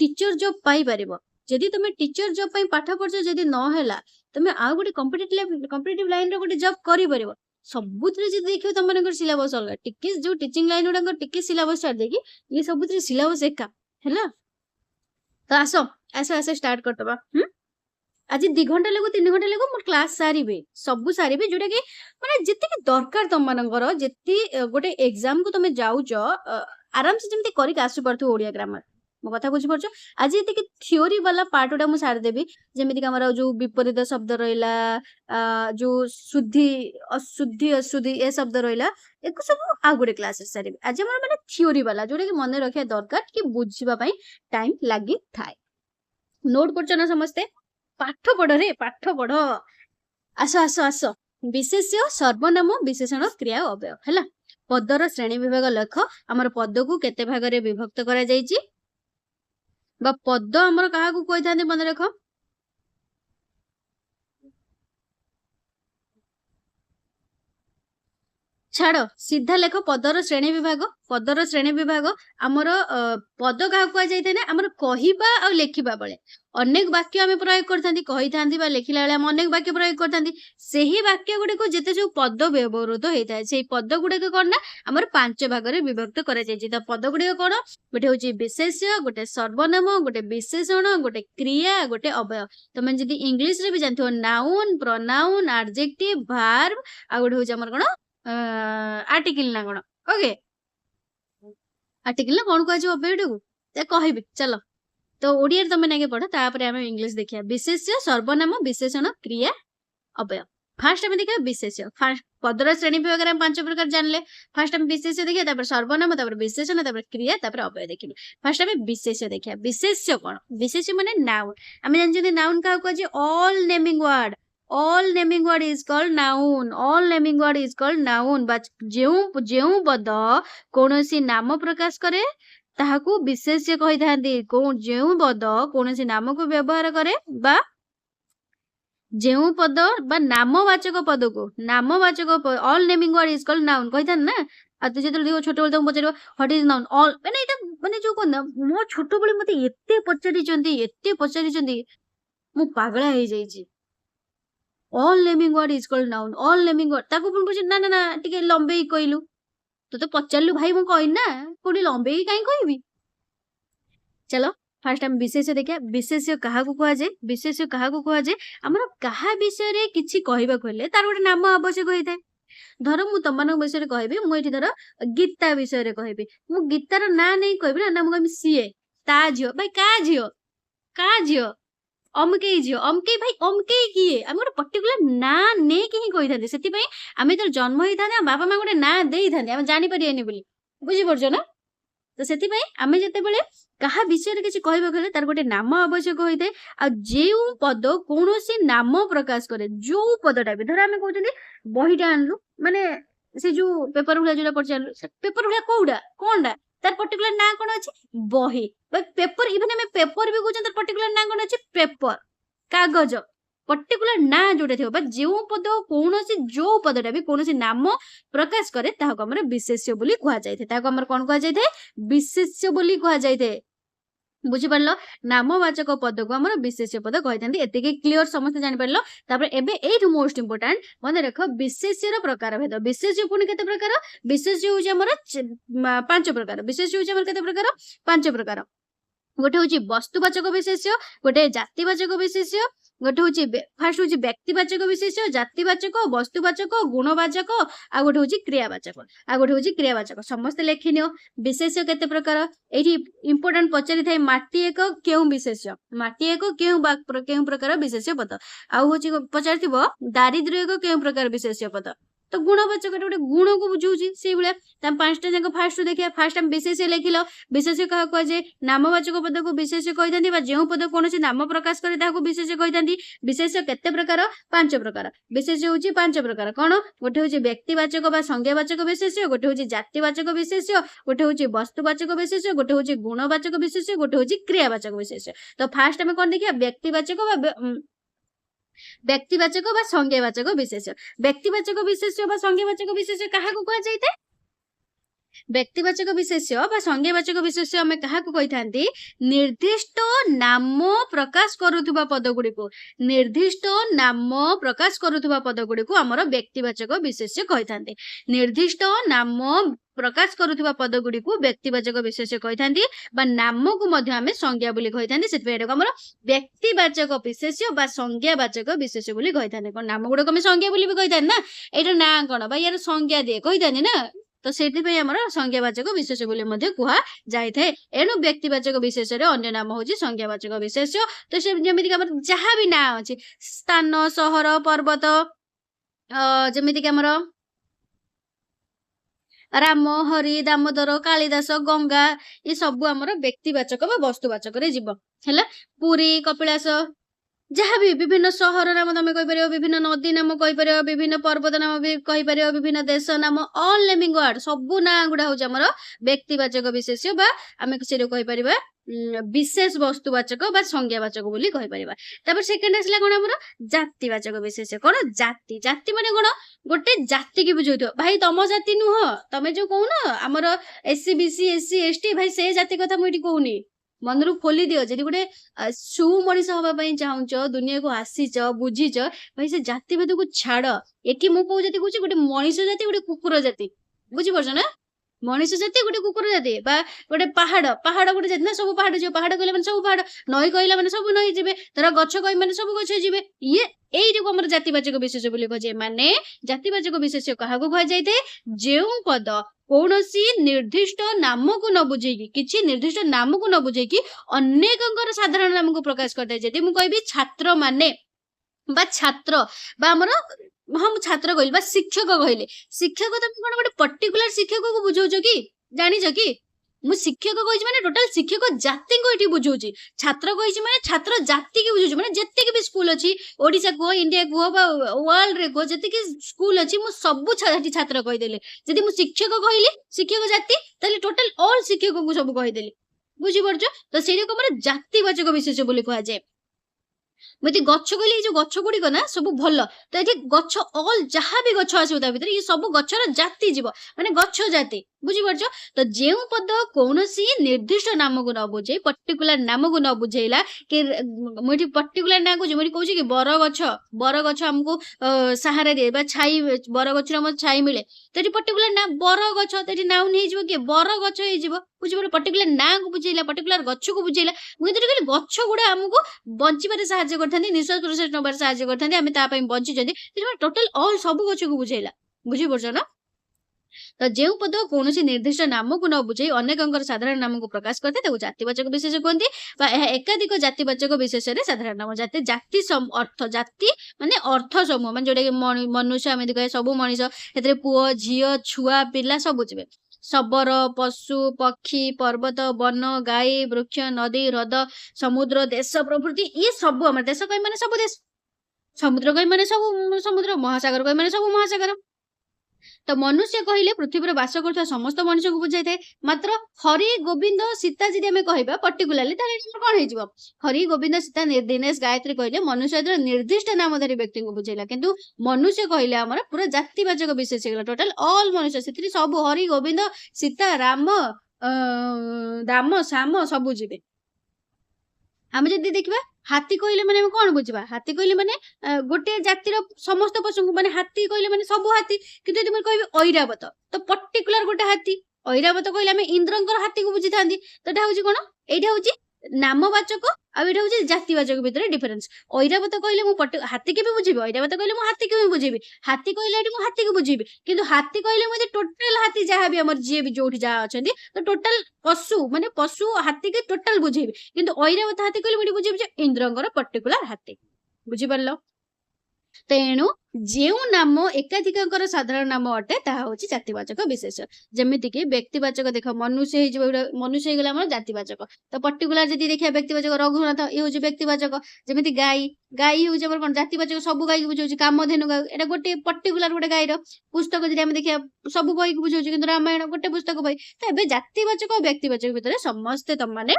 ଟିଚର ଜବ ପାଇପାରିବ ଯଦି ତମେ ଟିଚର ଜବ ପାଇଁ ପାଠ ପଢୁଛ ଯଦି ନହେଲା ତମେ ଆଉ ଗୋଟେ କମ୍ପିଟେଟିଭ ଲାଇନରେ ଗୋଟେ ଜବ କରିପାରିବ ସବୁଥିରେ ଯଦି ଦେଖିବ ତମମାନଙ୍କର ସିଲାବସ ଅଲଗା ଟିକେ ଯୋଉ ଟିଚିଂ ଲାଇନ ଗୁଡାକ ଟିକେ ସିଲାବସ ଛାଡି ଦେଇକି ଇଏ ସବୁଥିରେ ସିଲାବସ ଏକା ହେଲା ତ ଆସ ଆସ ଆସ ଷ୍ଟାର୍ଟ କରିଦବା ଆଜି 2 ଘଣ୍ଟା ଲାଗୁ 3 ଘଣ୍ଟା ଲାଗୁ ମୋର କ୍ଲାସ ସାରିବେ ସବୁ ସାରିବେ ଯୋଉଟା କି ମାନେ ଯେତିକି ଦରକାର ତମମାନଙ୍କର ଗୋଟେ ଏକ୍ସାମ କୁ ତମେ ଯାଉଛ ଆରାମସେ ଯେମିତି କରିକି ଆସିପାରୁଥିବ ଓଡିଆ ଗ୍ରାମାର ମୋ କଥା ବୁଝିପାରୁଛ ଆଜି ଏତିକି ଥିଓରି ବାଲା ପାର୍ଟ ଗୁଡା ମୁଁ ସାରିଦେବି ଯେମିତିକି ଆମର ଯୋଉ ବିପରୀତ ଶବ୍ଦ ରହିଲା ଯୋଉ ଅଶୁଦ୍ଧି ଏ ଶବ୍ଦ ରହିଲା ଏକୁ ସବୁ ଆଉ ଗୋଟେ କ୍ଲାସରେ ସାରିବି ଆଜି ଆମର ମାନେ ଥିଓରି ବାଲା ଯୋଉଟା କି ମନେ ରଖିବା ଦରକାର କି ବୁଝିବା ପାଇଁ ଟାଇମ ଲାଗିଥାଏ ନୋଟ କରୁଛ ନା ସମସ୍ତେ ପାଠ ପଢ ରେ ପାଠ ପଢ ଆସ ଆସ ଆସ ବିଶେଷ୍ୟ ସର୍ବନାମ ବିଶେଷଣ କ୍ରିୟା ଅବୟ ହେଲା ପଦର ଶ୍ରେଣୀ ବିଭାଗ ଲେଖ ଆମର ପଦକୁ କେତେ ଭାଗରେ ବିଭକ୍ତ କରାଯାଇଛି ବା ପଦ ଆମର କାହାକୁ କହିଥାନ୍ତି ମନେ ରଖ ଛାଡ ସିଧା ଲେଖ ପଦର ଶ୍ରେଣୀ ବିଭାଗ ଆମର ପଦ କାହାକୁ କୁହାଯାଇଥାଏ ନା ଆମର କହିବା ଆଉ ଲେଖିବା ବେଳେ ଅନେକ ବାକ୍ୟ ଆମେ ପ୍ରୟୋଗ କରିଥାନ୍ତି କହିଥାନ୍ତି ବା ଲେଖିଲା ବେଳେ ଆମେ ଅନେକ ବାକ୍ୟ ପ୍ରୟୋଗ କରିଥାନ୍ତି ସେହି ବାକ୍ୟ ଗୁଡିକୁ ଯେତେ ସବୁ ପଦ ବ୍ୟବହୃତ ହେଇଥାଏ ସେଇ ପଦ ଗୁଡିକ କଣ ନା ଆମର 5 ଭାଗରେ ବିଭକ୍ତ କରାଯାଇଛି ତ ପଦ ଗୁଡିକ କଣ ଗୋଟେ ହଉଛି ବିଶେଷ୍ୟ ଗୋଟେ ସର୍ବନାମ ଗୋଟେ ବିଶେଷଣ ଗୋଟେ କ୍ରିୟା ଗୋଟେ ଅବୟ ତମେ ଯଦି ଇଂଲିଶରେ ବି ଜାଣିଥିବ ନାଉନ ପ୍ରନାଉନ ଆଡଜେକ୍ଟିଭ ଭାର୍ବ ଆଉ ଗୋଟେ ହଉଛି ଆମର କଣ ଆର୍ଟିକିଲ ନା କଣ ଓକେ ଆର୍ଟିକିଲ ନା କଣ କୁହାଯିବ ଅବୟଟାକୁ କହିବି ଚାଲ ତ ଓଡିଆରେ ତମେ ନାକେ ପଢ ତାପରେ ଆମେ ଇଂଲିଶ ଦେଖିବା ବିଶେଷ୍ୟ ସର୍ବନାମ ବିଶେଷଣ କ୍ରିୟା ଅବୟ ଫାର୍ଷ୍ଟ ଆମେ ଦେଖିବା ବିଶେଷ୍ୟ ପଦର ଶ୍ରେଣୀ ବିଭାଗରେ ଆମେ 5 ପ୍ରକାର ଜାଣିଲେ ଫାର୍ଷ୍ଟ ଆମେ ବିଶେଷ୍ୟ ଦେଖିବା ତାପରେ ସର୍ବନାମ ତାପରେ ବିଶେଷଣ ତାପରେ କ୍ରିୟା ତାପରେ ଅବୟ ଦେଖିବା ଫାର୍ଷ୍ଟ ଆମେ ବିଶେଷ୍ୟ ଦେଖିବା ବିଶେଷ୍ୟ କଣ ବିଶେଷ୍ୟ ମାନେ ନାଉନ ଆମେ ଜାଣିଛନ୍ତି ନାଉନ କାହାକୁ କୁହାଯାଏ all naming word all naming word is called noun all naming word is called noun but ଯେଉଁ ପଦ କୌଣସି ନାମ ପ୍ରକାଶ କରେ ତାହାକୁ ବିଶେଷ୍ୟ କହିଥାନ୍ତି ଯେଉଁ ପଦ କୌଣସି ନାମକୁ ବ୍ୟବହାର କରେ ବା ଯେଉଁ ପଦ ବା ନାମବାଚକ ପଦକୁ all naming word is called noun କହିଥାନ୍ତି ନା ଆଉ ତୁ ଯେତେବେଳେ ଦେଖିବ ଛୋଟବେଳେ ତାଙ୍କୁ ପଚାରିବ what is noun all ମାନେ ଏଇଟା ମାନେ ଯୋଉ କଣ ମୋ ଛୋଟବେଳେ ମତେ ଏତେ ପଚାରିଛନ୍ତି ମୁଁ ପାଗଳା ହେଇଯାଇଛି all naming word is called noun all naming word ତାକୁ ପୁଣି ପଚାରି ନା ଟିକେ ଲମ୍ବେଇ କହିଲୁ ତୁ ତ ପଚାରିଲୁ ଭାଇ ମୁଁ କହିନି ନା କୋଉଠି ଲମ୍ବେଇ କାହିଁ କହିବି ଚାଲ फास्ट आम विशेष देखिया विशेष्य क्या कहुए विशेष्य क्या कहुए आमर क्या विषय किसी कहवाक हेले तार गोटे नाम आवश्यक होता है धर मु तुम विषय कहबी मुझे धर गीता विषय कहबी मु गीतार ना नहीं कहबी ना मुझे कहबी सीए ता झील भाई का झील अमके झील अमके भाई अमके किए आम गोटे पर्टिकुलर ना नहीं ही कही था आम जो जन्म होता बापा माँ गोटे ना दे था जानीपारे बोली बुझीपार ना तो से आम जिते क्या विषय किसी कहवाक तार गोटे नाम आवश्यक होता है आ जो पद कौन नाम प्रकाश करे जो पदटा भी धर आम कहते बहीटा आणलु माने से जो पेपर भलिया जो पढ़ी पेपर भलिया कौटा कौनटा तार पर्टिकुलर ना कौन अच्छे बही पेपर इवन आम पेपर भी कहते पर्टिकुलर ना कौन अच्छे पेपर कागज पर्टिकुलर ना जोटा थी जो पद कौन जो पदटा भी कौन नाम प्रकाश करे ताको विशेष्य बोली कहुए कौन कहुए विशेष्य बोली कहुए बुझीपार नामवाचक पद को आम विशेष्य पद कही एति क्लीयर समस्त जापर तापर एबे एठू मोस्ट इंपोर्टेंट मन रख विशेष्यर प्रकार भेद विशेष्य पुणी केते प्रकार विशेष्य होउची हमर 5 प्रकार विशेष्य होउची हमर केते प्रकार 5 प्रकार गोटे हूँ वस्तुवाचक विशेष्य गोटे जातिवाचक विशेष्य गोटे हूँ फास्ट हूँ व्यक्तिवाचक विशेष्य जातिवाचक वस्तुवाचक गुणवाचक आ गोटे हूँ क्रियावाचक आ गोटे हूँ क्रियावाचक समस्त लेखिन विशेष्य केते प्रकार ये इंपोर्टेंट पचारि थाए माटी एक केउ विशेष्य माटी एक केउ प्रकार विशेष्य पद आ हूँ पचारि दारिद्र्य एक केउ प्रकार विशेष्य पद तो गुणवाचक गोटे गुण को बुझाऊँ से भाया 5टा जाक फास्ट देखिए फास्ट आम विशेष्य लिखिल विशेष्य क्या कहुए नामवाचक पद को विशेष्य कही जो पद कौन नाम प्रकाश करे विशेष्य कही विशेष्य केते प्रकार 5 प्रकार विशेष्य हूँ 5 प्रकार कौन गोटे हूँ व्यक्तिवाचक संज्ञावाचक विशेष्य गोटे हूँ जातिवाचक विशेष्य गोटे हूँ वस्तुवाचक विशेष्य गोटे हूँ गुणवाचक विशेष्य गोटे हूँ क्रियावाचक विशेष्य तो फास्ट आम कौन देखिए व्यक्तिवाचक संज्ञावाचक विशेष्य व्यक्तिवाचक विशेष्य संज्ञावाचक विशेष्य क्या कहुए व्यक्तिवाचक विशेष्य संज्ञावाचक विशेष्य आम क्या कही था निर्दिष्ट नाम प्रकाश करुवा पद गुड़ी को निर्दिष्ट नाम प्रकाश करुवा पद गुड़ी को आमर व्यक्तिवाचक विशेष्य कही था निर्दिष्ट नाम प्रकाश करुवा पद गुड़ी को व्यक्तिवाचक विशेष्य कही था नाम को आम संज्ञा बोली कही था आमर व्यक्तिवाचक विशेष्य संज्ञावाचक विशेष्य बोली कही था नाम गुड़क आम संज्ञा बोली भी कही था ना यहाँ ना कौन भाई यार संज्ञा दिए कही था ना तो से संज्ञावाचक विशेष बोली कह जाए एणु व्यक्तिवाचक विशेष अन्य नाम हूँ संज्ञावाचक विशेष तो जमीक जहाँ भी ना अच्छे स्थान सहर पर्वत जमीक आमर राम हरि दामोदर कालिदास गंगा ये सब आमर व्यक्तिवाचक वस्तुवाचक जीव है पुरी कपिलास जहाँ भी विभिन्न सहर नाम तुम कहीपर विभिन्न नदी नाम कहीपर विभिन्न पर्वत नाम भी कहीपर विभिन्न देश नाम ऑल नेमिंग वर्ड सबू ना गुड़ा हूँ आमर व्यक्तिवाचक विशेष्य आम से कहीपर विशेष वस्तुवाचक संज्ञावाचक बोली कहीपर सेकेंड आसला कौन आमर जातिवाचक विशेष्य कौन जाति जाति माने कौन गोटे जाति की बुझे भाई तुम जाति नुह तुम जो कहून आमर एससी बीसी एससी एसटी भाई से जाति कथा मुझे कहूनी मन खोली दियो जदि गोटे सु मनीष हवाई चाहूच दुनिया को आसीच बुझीच भाई से जाति भेद को छाड़ एटी मु कौ जाति कहूँ गोटे मनीष जाति गोटे कुकुर जाति बुझीपार ना मनीष जाति गोटे कुकुर जाति गोटे पहाड़ पहाड़ गोटे जाति ना सब पहाड़ जो पहाड़ कहले सब पहाड़ नई कहला माने सब नई जीवे धर गछ कह माने सब गछ जीवे ये यही आम जातिवाचक विशेष बोली कहे माने जातिवाचक विशेष क्या कहुए जो पद कौन निर्दिष्ट नाम को न बुझेगी किसी निर्दिष्ट नाम को न बुझेगी अनेक साधारण नाम को प्रकाश करता है मुझे कहबी छात्र माने छात्र आमर हाँ मुझे छात्र कहली शिक्षक कहले शिक्षक तुम कौन गोटे पर्टिकुलर शिक्षक को बुझाऊच कि जानिच कि मुझे शिक्षक कही माने टोटाल शिक्षक जाति को ये बुझाऊँ छात्र कही माने छात्र जाति की बुझाऊँ माने जितकी भी स्कूल अच्छी ओडिशा कह इंडिया कह वर्ल्ड रे कह जी स्कूल अच्छी मुझे सब छात्र कहीदेली जदि मुझे शिक्षक कहली शिक्षक जाति ताले टोटाल ऑल शिक्षक को सब कहीदेली बुझीपार तो से जातिवाचक विशेष बोली कहुए मुझे गछ कहली जो गछ गुड़िक ना सब भल तो ये गछ ऑल जहाँ भी गछ आसो भर ये सब गचर जाति जीव माने गछ जाति बुझीपार तो जो पद कौन निर्दिष्ट नाम को न बुझे पर्टिकुलर नाम को न बुझेला कि मुझे पर्टिकुलर ना कह मुझे कहूँ कि बर गछ आमको सहारा दिए छाई बर गच छाई मिले तो ये पर्टिकुलर ना बर गछ तो नाउन हो बर गछ हो ବୁଝିପାରିଲ ପର୍ଟିକୁଲାର ନାଁ କୁ ବୁଝେଇଲା ପର୍ଟିକୁଲାର ଗଛକୁ ବୁଝେଇଲା ମୁଁ କିନ୍ତୁ କହିଲି ଗଛ ଗୁଡା ଆମକୁ ବଞ୍ଚିବାରେ ସାହାଯ୍ୟ କରିଥାନ୍ତି ନିଶ୍ୱାସ ପ୍ରଶ୍ୱାସ ନେବାରେ ସାହାଯ୍ୟ କରିଥାନ୍ତି ଆମେ ତା ପାଇଁ ବଞ୍ଚିଛନ୍ତି ଟୋଟାଲ ଅଲ୍ ସବୁ ଗଛକୁ ବୁଝେଇଲା ବୁଝିପାରୁଛ ନା ତ ଯେଉଁ ପଦ କୌଣସି ନିର୍ଦ୍ଦିଷ୍ଟ ନାମକୁ ନ ବୁଝେଇ ଅନେକଙ୍କର ସାଧାରଣ ନାମକୁ ପ୍ରକାଶ କରିଥାଏ ତାକୁ ଜାତିବାଚକ ବିଶେଷ କୁହନ୍ତି ବା ଏହା ଏକାଧିକ ଜାତିବାଚକ ବିଶେଷରେ ସାଧାରଣ ନାମ ଜାତି ଜାତି ଅର୍ଥ ଜାତି ମାନେ ଅର୍ଥ ସମୂହ ମାନେ ଯୋଉଟା କି ମନୁଷ୍ୟ ଆମେ କହିବା ସବୁ ମଣିଷ ସେଥିରେ ପୁଅ ଝିଅ ଛୁଆ ପିଲା ସବୁ ଯିବେ ଶବର ପଶୁ ପକ୍ଷୀ ପର୍ବତ ବନ ଗାଈ ବୃକ୍ଷ ନଦୀ ହ୍ରଦ ସମୁଦ୍ର ଦେଶ ପ୍ରଭୃତି ଇଏ ସବୁ ଆମର ଦେଶ କହି ମାନେ ସବୁ ଦେଶ ସମୁଦ୍ର କହି ମାନେ ସବୁ ସମୁଦ୍ର ମହାସାଗର କହି ମାନେ ସବୁ ମହାସାଗର ତ ମନୁଷ୍ୟ କହିଲେ ପୃଥିବୀରେ ବାସ କରୁଥିବା ସମସ୍ତ ମଣିଷକୁ ବୁଝାଇଥାଏ ମାତ୍ର ହରି ଗୋବିନ୍ଦ ସୀତା ଯଦି ଆମେ କହିବା ପର୍ଟିକୁଲାରଲି ତାହେଲେ କଣ ହେଇଯିବ ହରି ଗୋବିନ୍ଦ ସୀତା ଦିନେଶ ଗାୟତ୍ରୀ କହିଲେ ମନୁଷ୍ୟ ନିର୍ଦ୍ଦିଷ୍ଟ ନାମଧାରୀ ବ୍ୟକ୍ତିଙ୍କୁ ବୁଝେଇଲା କିନ୍ତୁ ମନୁଷ୍ୟ କହିଲେ ଆମର ପୁରା ଜାତିବାଚକ ବିଶେଷ ହେଇଗଲା ଟୋଟାଲ ଅଲ୍ ମନୁଷ୍ୟ ସେଥିରେ ସବୁ ହରି ଗୋବିନ୍ଦ ସୀତା ରାମ ଦାମ ଶ୍ୟାମ ସବୁ ଯିବେ ଆମେ ଯଦି ଦେଖିବା ହାତୀ କହିଲେ ମାନେ ଆମେ କଣ ବୁଝିବା ହାତୀ କହିଲେ ମାନେ ଗୋଟେ ଜାତିର ସମସ୍ତ ପଶୁଙ୍କୁ ମାନେ ହାତୀ କହିଲେ ମାନେ ସବୁ ହାତୀ କିନ୍ତୁ ଯଦି ମୁଁ କହିବି ଐରାବତ ତ ପର୍ଟିକୁଲାର ଗୋଟେ ହାତୀ ଐରାବତ କହିଲେ ଆମେ ଇନ୍ଦ୍ରଙ୍କର ହାତୀକୁ ବୁଝିଥାନ୍ତି ତ ଏଟା ହଉଛି କଣ ଏଇଟା ହଉଛି ନାମବାଚକ ଆଉ ଏଇଟା ହଉଛି ଜାତିବାଚକ ଭିତରେ ଡିଫରେନ୍ସ ଐରାବତ କହିଲେ ମୁଁ ହାତୀକି ବି ବୁଝିବି ଐରାବତ କହିଲେ ମୁଁ ହାତୀକି ବି ବୁଝିବି ହାତୀ କହିଲେ ଏଠି ମୁଁ ହାତୀକୁ ବୁଝିବି କିନ୍ତୁ ହାତୀ କହିଲେ ମୁଁ ଟୋଟାଲ ହାତୀ ଯାହା ବି ଆମର ଯିଏ ବି ଯୋଉଠି ଯାହା ଅଛନ୍ତି ତ ଟୋଟାଲ ପଶୁ ମାନେ ପଶୁ ହାତୀକି ଟୋଟାଲ ବୁଝେଇବି କିନ୍ତୁ ଐରାବତ ହାତୀ କହିଲେ ମୁଁ ଏଠି ବୁଝିବି ଯେ ଇନ୍ଦ୍ରଙ୍କର ପର୍ଟିକୁଲାର ହାତୀ ବୁଝିପାରିଲ ତେଣୁ ଯେଉଁ ନାମ ଏକାଧିକଙ୍କର ସାଧାରଣ ନାମ ଅଟେ ତାହା ହଉଛି ଜାତିବାଚକ ବିଶେଷ ଯେମିତିକି ବ୍ୟକ୍ତିବାଚକ ଦେଖ ମନୁଷ୍ୟ ହେଇଯିବ ମନୁଷ୍ୟ ହେଇଗଲା ଆମର ଜାତିବାଚକ ତ ପର୍ଟିକୁଲାର ଯଦି ଦେଖିବା ବ୍ୟକ୍ତିବାଚକ ରଘୁନାଥ ଇଏ ହଉଛି ବ୍ୟକ୍ତିବାଚକ ଯେମିତି ଗାଈ ଗାଈ ହଉଛି ଆମର କଣ ଜାତିବାଚକ ସବୁ ଗାଈକି ବୁଝାଉଛି କାମଧେନୁ ଗାଈ ଏଇଟା ଗୋଟେ ପର୍ଟିକୁଲାର ଗୋଟେ ଗାଈର ପୁସ୍ତକ ଯଦି ଆମେ ଦେଖିବା ସବୁ ବହିକୁ ବୁଝାଉଛି କିନ୍ତୁ ରାମାୟଣ ଗୋଟେ ପୁସ୍ତକ ବହି ତ ଏବେ ଜାତିବାଚକ ଆଉ ବ୍ୟକ୍ତିବାଚକ ଭିତରେ ସମସ୍ତେ ତମମାନେ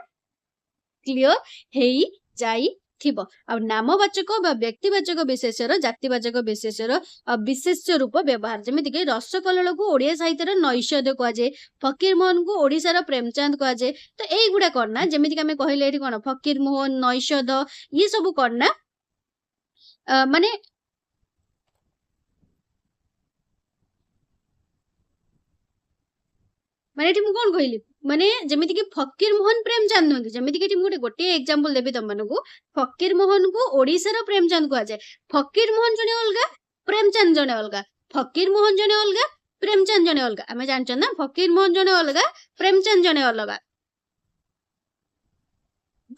କ୍ଲିୟର ହେଇଯାଇ ଥିବ ଆଉ ନାମବାଚକ ବା ବ୍ୟକ୍ତିବାଚକ ବିଶେଷର ଜାତିବାଚକ ବିଶେଷର ବିଶେଷ ରୂପ ବ୍ୟବହାର ଯେମିତିକି ରସକଲ୍ଲୋଳକୁ ଓଡିଆ ସାହିତ୍ୟର ନୈଷଧ କୁହାଯାଏ ଫକୀର ମୋହନକୁ ଓଡିଶାର ପ୍ରେମଚାନ୍ଦ କୁହାଯାଏ ତ ଏଇଗୁଡା କଣ ନା ଯେମିତିକି ଆମେ କହିଲେ ଏଠି କଣ ଫକୀର ମୋହନ ନୈଷଧ ଇଏ ସବୁ କଣ ନା ମାନେ ମାନେ ଏଠି ମୁଁ କଣ କହିଲି ମାନେ ଯେମିତିକି ଫକୀର ମୋହନ ପ୍ରେମଚାନ୍ଦ ନୁହନ୍ତି ଯେମିତିକି ଏଠି ମୁଁ ଗୋଟିଏ ଏକ୍ସାମ୍ପଲ ଦେବି ତମମାନଙ୍କୁ ଫକୀର ମୋହନକୁ ଓଡିଶାର ପ୍ରେମଚାନ୍ଦ କୁହାଯାଏ ଫକୀର ମୋହନ ଜଣେ ଅଲଗା ପ୍ରେମଚାନ୍ଦ ଜଣେ ଅଲଗା ଫକୀର ମୋହନ ଜଣେ ଅଲଗା ପ୍ରେମଚାନ୍ଦ ଜଣେ ଅଲଗା ଆମେ ଜାଣିଛ ନା ଫକୀର ମୋହନ ଜଣେ ଅଲଗା ପ୍ରେମଚାନ୍ଦ ଜଣେ ଅଲଗା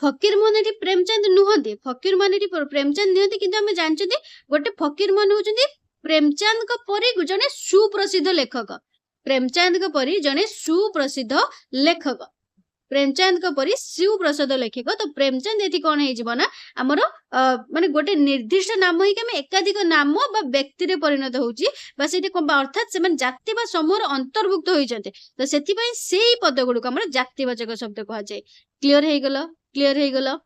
ଫକୀର ମୋହନ ଏଠି ପ୍ରେମଚାନ୍ଦ ନୁହନ୍ତି ଫକୀର ମୋହନ ଏଠି ପ୍ରେମଚାନ୍ଦ ନୁହନ୍ତି କିନ୍ତୁ ଆମେ ଜାଣିଛନ୍ତି ଗୋଟେ ଫକୀର ମୋହନ ହଉଛନ୍ତି ପ୍ରେମଚାନ୍ଦଙ୍କ ପରି ଜଣେ ସୁପ୍ରସିଦ୍ଧ ଲେଖକ ପ୍ରେମଚାନ୍ଦଙ୍କ ପରି ଜଣେ ସୁପ୍ରସିଦ୍ଧ ଲେଖକ ପ୍ରେମଚାନ୍ଦଙ୍କ ପରି ସୁପ୍ରସିଦ୍ଧ ଲେଖକ ତ ପ୍ରେମଚାନ୍ଦ ଏଠି କଣ ହେଇଯିବ ନା ଆମର ମାନେ ଗୋଟେ ନିର୍ଦ୍ଦିଷ୍ଟ ନାମ ହେଇକି ଆମେ ଏକାଧିକ ନାମ ବା ବ୍ୟକ୍ତିରେ ପରିଣତ ହଉଛି ବା ସେଇଠି ଅର୍ଥାତ ସେମାନେ ଜାତି ବା ସମୂହର ଅନ୍ତର୍ଭୁକ୍ତ ହୋଇଛନ୍ତି ତ ସେଥିପାଇଁ ସେଇ ପଦ ଗୁଡିକୁ ଆମର ଜାତିବାଚକ ଶବ୍ଦ କୁହାଯାଏ କ୍ଲିୟର ହେଇଗଲ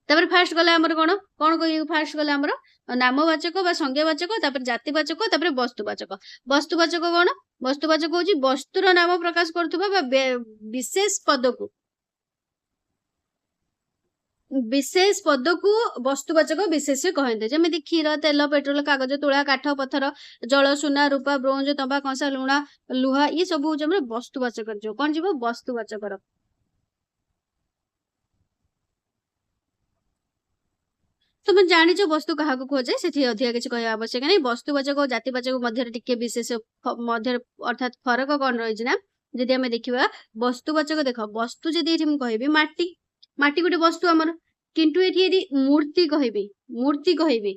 ତାପରେ ଫାଷ୍ଟ ଗଲା ଆମର କଣ କଣ କହିବୁ ଫାଷ୍ଟ ଗଲା ଆମର ନାମବାଚକ ବା ସଂଜ୍ଞାବାଚକ ତାପରେ ଜାତିବାଚକ ତାପରେ ବସ୍ତୁବାଚକ ବସ୍ତୁବାଚକ କଣ ବସ୍ତୁବାଚକ ହଉଛି ବସ୍ତୁର ନାମ ପ୍ରକାଶ କରୁଥିବା ବା ବିଶେଷ ପଦକୁ ବସ୍ତୁବାଚକ ବିଶେଷ କହନ୍ତି ଯେମିତି କ୍ଷୀର ତେଲ ପେଟ୍ରୋଲ କାଗଜ ତୁଳା କାଠ ପଥର ଜଳ ସୁନା ରୂପା ବ୍ରୋଞ୍ଜ ତମ୍ବା କଂସା ଲୁଣା ଲୁହା ଇଏ ସବୁ ହଉଛି ଆମର ବସ୍ତୁବାଚକ ଯୋଉ କଣ ଯିବ ବସ୍ତୁବାଚକର ତମେ ଜାଣିଛ ବସ୍ତୁ କାହାକୁ କୁହାଯାଏ ସେଠି ଅଧିକା କିଛି କହିବା ଆବଶ୍ୟକ ନାହିଁ ବସ୍ତୁବାଚକ ଓ ଜାତିବାଚକ ମଧ୍ୟରେ ଟିକେ ବିଶେଷ ମଧ୍ୟରେ ଅର୍ଥାତ ଫରକ କଣ ରହିଛି ନା ଯଦି ଆମେ ଦେଖିବା ବସ୍ତୁବାଚକ ଦେଖ ବସ୍ତୁ ଯଦି ଏଠି ମୁଁ କହିବି ମାଟି ମାଟି ଗୋଟେ ବସ୍ତୁ ଆମର କିନ୍ତୁ ଏଠି ମୂର୍ତ୍ତି କହିବି